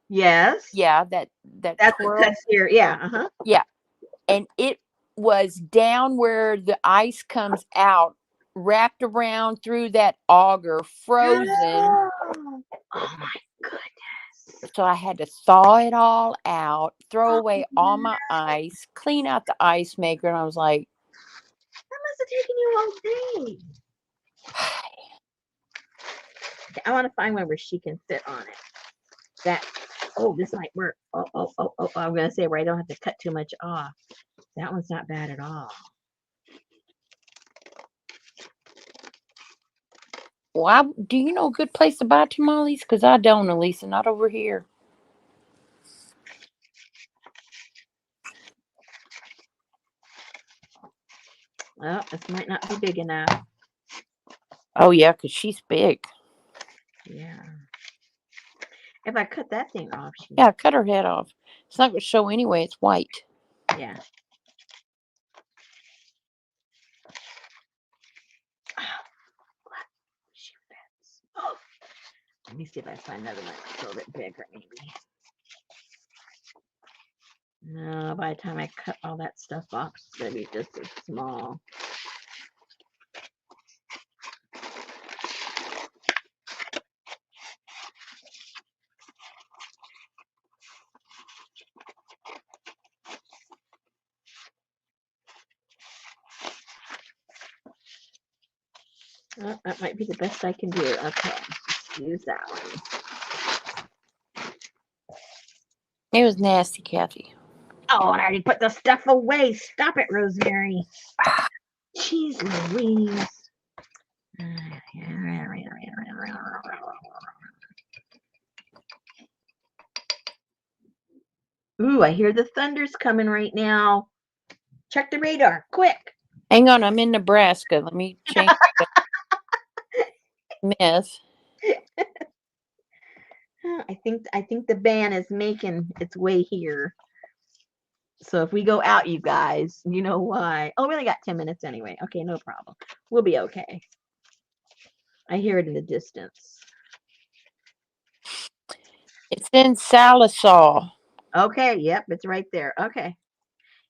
Yes. Yeah, that That's what twirl. cuts here. Yeah. Uh-huh. Yeah, and it was down where the ice comes out, wrapped around through that auger, frozen. Oh my goodness. So I had to thaw it all out, throw away all my ice, clean out the ice maker, and I was like, That must have taken you all day. Okay, I want to find one where she can sit on it. That this might work. Oh, I'm gonna say where I don't have to cut too much off. That one's not bad at all. "Well, do you know a good place to buy tamales? Because I don't, Elisa, not over here." Well, this might not be big enough. Oh yeah, because she's big. Yeah. If I cut that thing off, Yeah, cut her head off. It's not going to show anyway. It's white. yeah. She fits. Let me see if I find another one that's a little bit bigger, maybe. No, by the time I cut all that stuff off, it's gonna be just as small. Oh, that might be the best I can do. Okay, let's use that one. It was nasty, Kathy. Oh, and I already put the stuff away. Stop it, Rosemary. Jeez Louise. Ooh, I hear the thunders coming right now. Check the radar, quick. Hang on, I'm in Nebraska. Let me change the myth. I think the band is making its way here. So if we go out, you guys, you know why. Oh, we only got 10 minutes anyway. Okay, no problem. We'll be okay. I hear it in the distance. It's in Salisaw. Okay, yep, it's right there. Okay.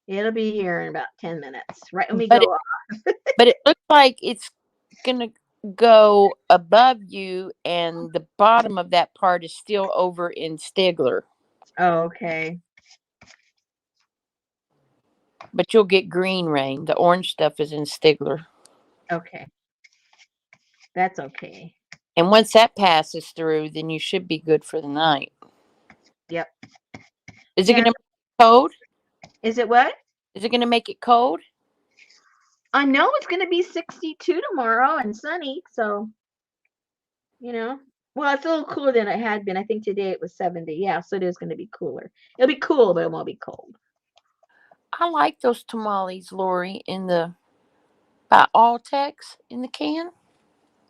It'll be here in about 10 minutes. Right when we But go it, off. but it looks like it's gonna go above you, and the bottom of that part is still over in Stigler. Oh, okay. But you'll get green rain. The orange stuff is in Stigler. Okay. That's okay. And once that passes through, then you should be good for the night. Yep. Is it Yeah. going to make it cold? Is it what? Is it going to make it cold? I know it's going to be 62 tomorrow and sunny. So, you know, well, it's a little cooler than it had been. I think today it was 70. Yeah. So it is going to be cooler. It'll be cool, but it won't be cold. I like those tamales, Lori, in the by Altex in the can.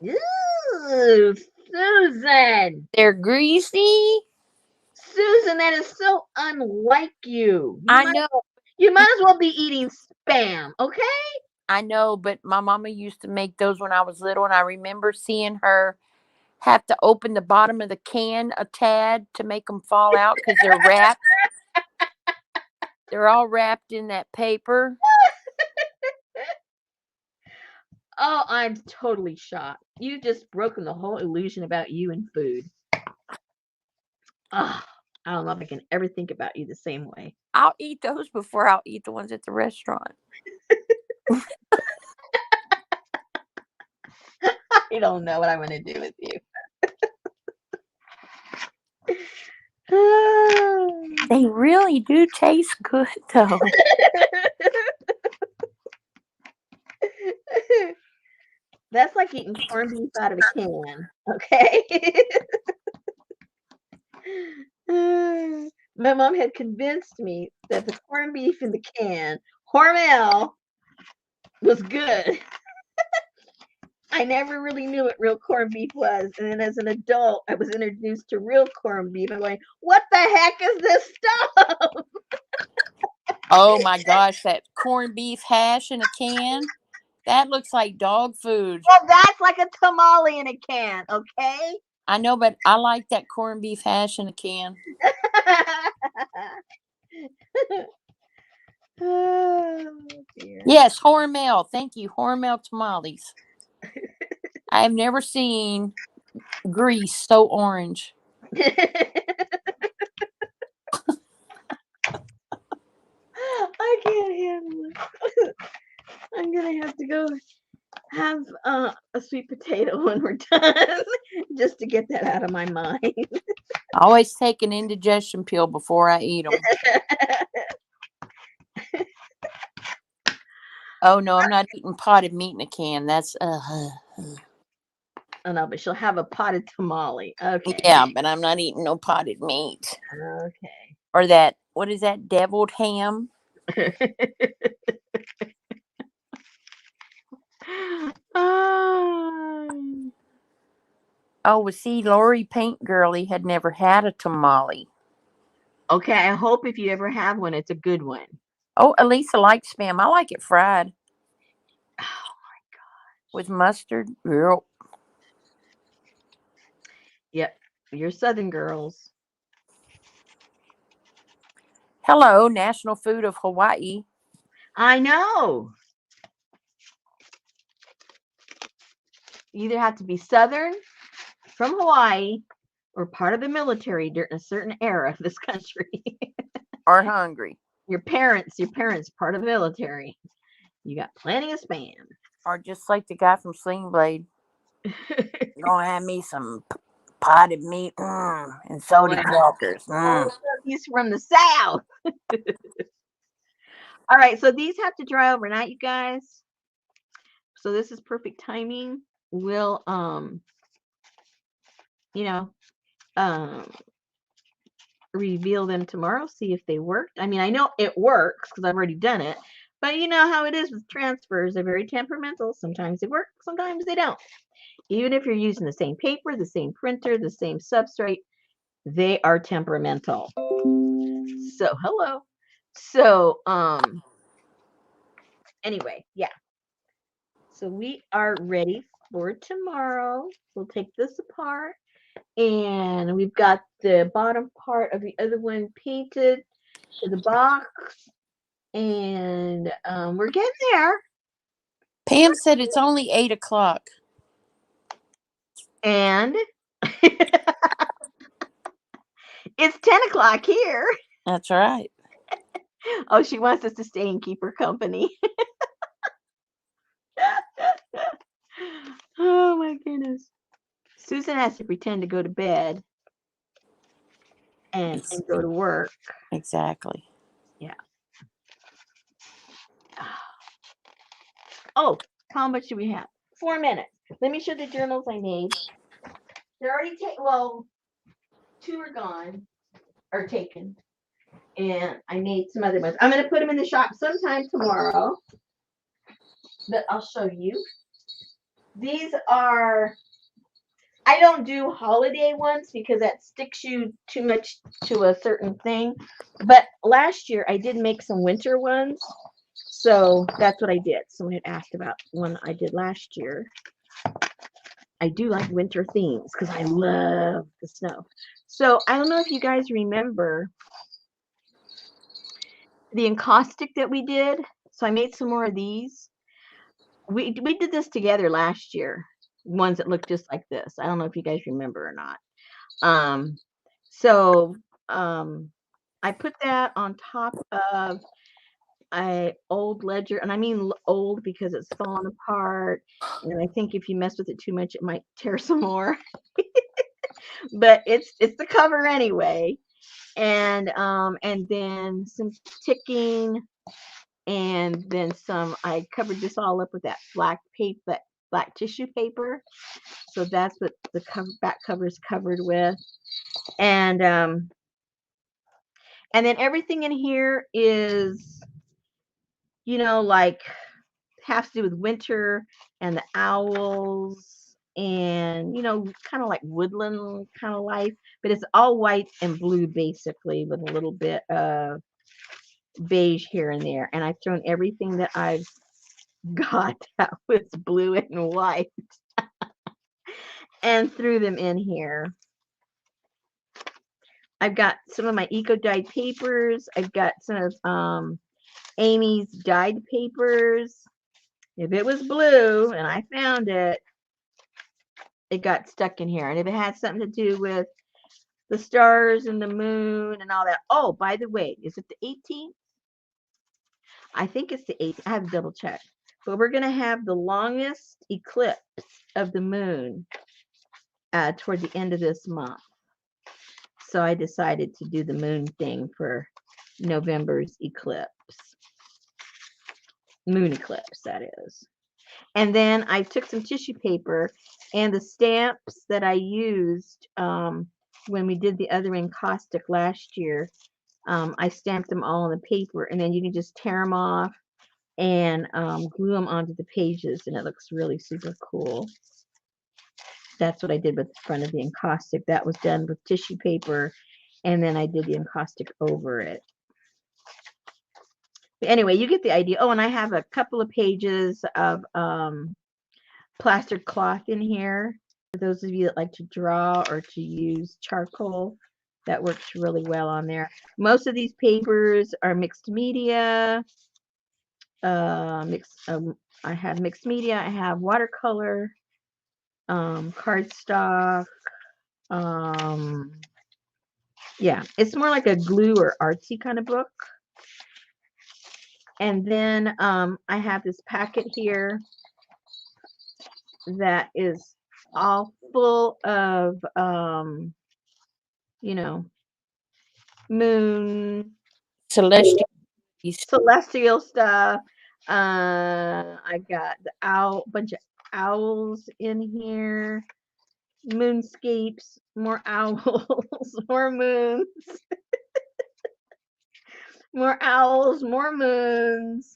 Ooh, Susan. They're greasy. Susan, that is so unlike you. I know. You might as well be eating spam, okay? I know, but my mama used to make those when I was little, and I remember seeing her have to open the bottom of the can a tad to make them fall out because they're wrapped. They're all wrapped in that paper. Oh, I'm totally shocked. You've just broken the whole illusion about you and food. Oh, I don't know if I can ever think about you the same way. I'll eat those before I'll eat the ones at the restaurant. I don't know what I'm going to do with you. They really do taste good, though. That's like eating corned beef out of a can, okay? My mom had convinced me that the corned beef in the can, Hormel, was good. I never really knew what real corned beef was. And then as an adult, I was introduced to real corned beef. I'm going, what the heck is this stuff? Oh my gosh, that corned beef hash in a can. That looks like dog food. Well, that's like a tamale in a can, okay? I know, but I like that corned beef hash in a can. Oh, dear. Yes, Hormel. Thank you, Hormel tamales. I have never seen grease so orange. I can't handle it. I'm gonna have to go have a sweet potato when we're done, just to get that out of my mind. I always take an indigestion pill before I eat them. Oh no, I'm not eating potted meat in a can. That's Oh no, but she'll have a potted tamale. Okay. yeah, but I'm not eating no potted meat Okay. or that. What is that? Deviled ham. Um, Oh, well, see, Lori Paint Girly had never had a tamale. okay, I hope if you ever have one, it's a good one. Oh, Elisa likes spam. I like it fried Oh my god. with mustard. Girl. Yep, you're Southern girls. Hello, national food of Hawaii. I know. You either have to be Southern from Hawaii or part of the military during a certain era of this country. Or hungry. Your parents, part of the military. You got plenty of spam. Or just like the guy from Sling Blade. Gonna have me some potted meat and soda crackers. He's from the South. All right, so these have to dry overnight, you guys. So this is perfect timing. We'll you know, reveal them tomorrow, see if they worked. I mean, I know it works because I've already done it, but you know how it is with transfers. They're very temperamental. Sometimes they work, sometimes they don't. Even if you're using the same paper, the same printer, the same substrate, they are temperamental. So, hello. So, anyway, yeah. So we are ready for tomorrow. We'll take this apart, and we've got the bottom part of the other one painted to the box, and we're getting there. Pam said it's only 8 o'clock. And it's 10 o'clock here. That's right. Oh, she wants us to stay and keep her company. Oh my goodness. Susan has to pretend to go to bed and go to work. Exactly. Yeah. Oh, how much do we have? 4 minutes. Let me show the journals I made. They're already taken. Well, two are gone or taken, and I made some other ones. I'm gonna put them in the shop sometime tomorrow, but I'll show you. These are. I don't do holiday ones because that sticks you too much to a certain thing. But last year I did make some winter ones, so that's what I did. Someone had asked about one I did last year. I do like winter themes because I love the snow. So I don't know if you guys remember the encaustic that we did. So I made some more of these. We did this together last year. Ones that look just like this. I don't know if you guys remember or not. Um, so I put that on top of a old ledger, and I mean old because it's fallen apart. And I think if you mess with it too much, it might tear some more. But it's the cover anyway. And then some ticking, and then some. I covered this all up with that black paper, that black tissue paper. So that's what the back cover is covered with. And and then everything in here is, like has to do with winter and the owls and, kind of like woodland kind of life. But it's all white and blue basically with a little bit of beige here and there. And I've thrown everything that I've got that was blue and white and threw them in here. I've got some of my eco dyed papers. I've got some of Amy's dyed papers. If it was blue and I found it, it got stuck in here. And if it had something to do with the stars and the moon and all that. Oh, by the way, is it the 18th? I think it's the 18th. I have to double check. But we're going to have the longest eclipse of the moon toward the end of this month. So I decided to do the moon thing for November's eclipse. Moon eclipse, that is. And then I took some tissue paper and the stamps that I used when we did the other encaustic last year. I stamped them all on the paper, and then you can just tear them off and glue them onto the pages, and it looks really super cool. That's what I did with the front of the encaustic. That was done with tissue paper, and then I did the encaustic over it. But anyway, you get the idea. Oh, and I have a couple of pages of plastered cloth in here. For those of you that like to draw or to use charcoal, that works really well on there. Most of these papers are mixed media. I have mixed media. I have watercolor, cardstock. Yeah, it's more like a glue or artsy kind of book. And then I have this packet here that is all full of, moon, celestial stuff. I've got the bunch of owls in here, moonscapes, more owls, more moons, more owls, more moons.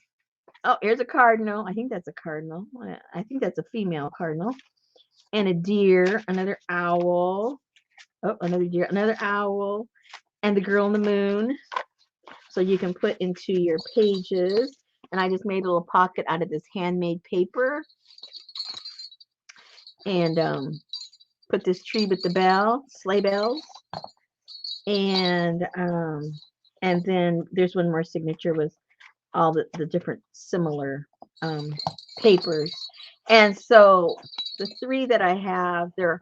Oh, here's a cardinal. I think that's a cardinal. I think that's a female cardinal. And a deer, another owl. Oh, another deer, another owl, and the girl in the moon. so you can put into your pages. And I just made a little pocket out of this handmade paper, and put this tree with the sleigh bells, and then there's one more signature with all the different similar um, papers. And so the three that I have, they're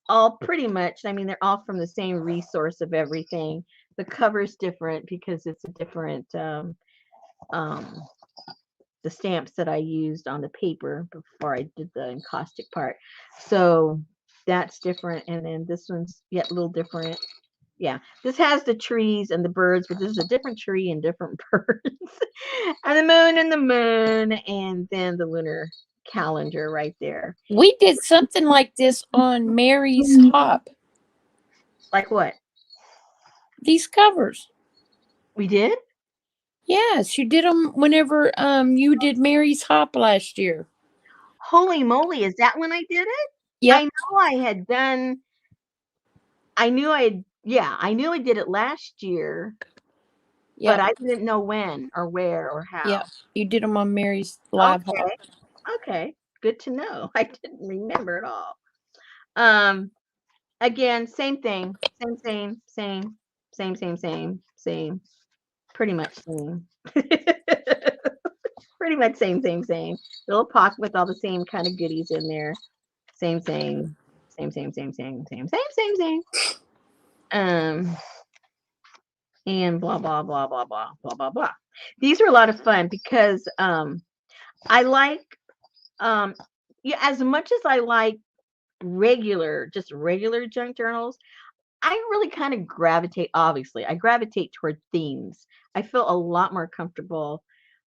all pretty much, I mean, they're all from the same resource of everything. The cover's different because it's a different, um, the stamps that I used on the paper before I did the encaustic part. So that's different. And then this one's yet a little different. Yeah, this has the trees and the birds, but this is a different tree and different birds. And the moon, and then the lunar calendar right there. We did something like this on Mary's Hop. Like what? These covers. We did? Yes, you did them whenever you did Mary's Hop last year. Holy moly, is that when I did it? Yep. I know I had done, I knew I had, yeah, I knew I did it last year, Yep. but I didn't know when or where or how. Yep. You did them on Mary's live hop. Okay, good to know. I didn't remember at all. Again, same thing, same, pretty much same. Pretty much same. Little pocket with all the same kind of goodies in there. Same. And blah blah blah blah blah blah blah blah. These are a lot of fun because I like yeah, as much as I like just regular junk journals, I really kind of gravitate, obviously, I gravitate toward themes. I feel a lot more comfortable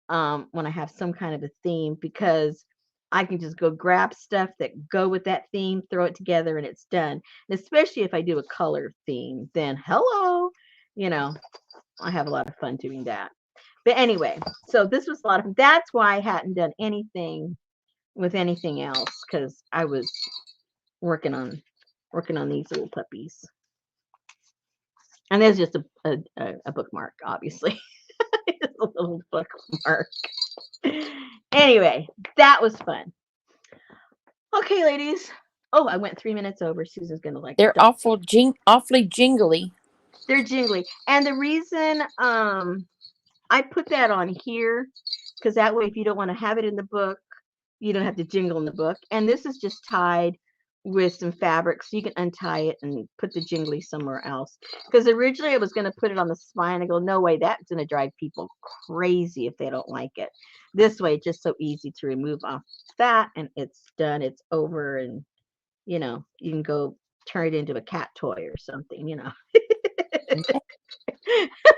when I have some kind of a theme, because I can just go grab stuff that go with that theme, throw it together, and it's done. And especially if I do a color theme, then hello, you know, I have a lot of fun doing that. But anyway, so this was a lot of, that's why I hadn't done anything with anything else, because I was working on these little puppies. And there's just a bookmark, obviously. It's a little bookmark. Anyway, that was fun. Okay, ladies. Oh, I went 3 minutes over. Susan's gonna like. They're awfully jingly. They're jingly, and the reason I put that on here, because that way, if you don't want to have it in the book, you don't have to jingle in the book. And this is just tied with some fabric, so you can untie it and put the jingly somewhere else. Because originally I was going to put it on the spine. I go, no way, that's going to drive people crazy if they don't like it. This way, it's just so easy to remove off that, and it's done. It's over, and you can go turn it into a cat toy or something.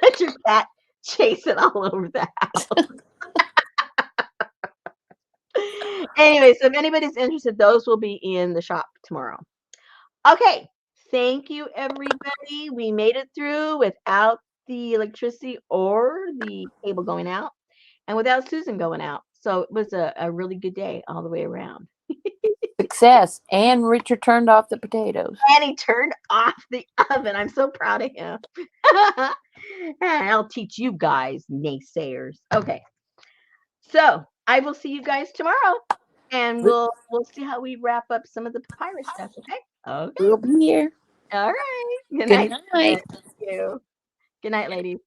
Let your cat chase it all over the house. Anyway, so if anybody's interested, those will be in the shop tomorrow. Okay, thank you, everybody. We made it through without the electricity or the cable going out, and without Susan going out. So it was a really good day all the way around. Success. And Richard turned off the potatoes. And he turned off the oven. I'm so proud of him. I'll teach you guys, naysayers. Okay. So I will see you guys tomorrow, and we'll see how we wrap up some of the papyrus stuff. Okay. We'll be here. All right. Good night. Thank you. Good night, ladies.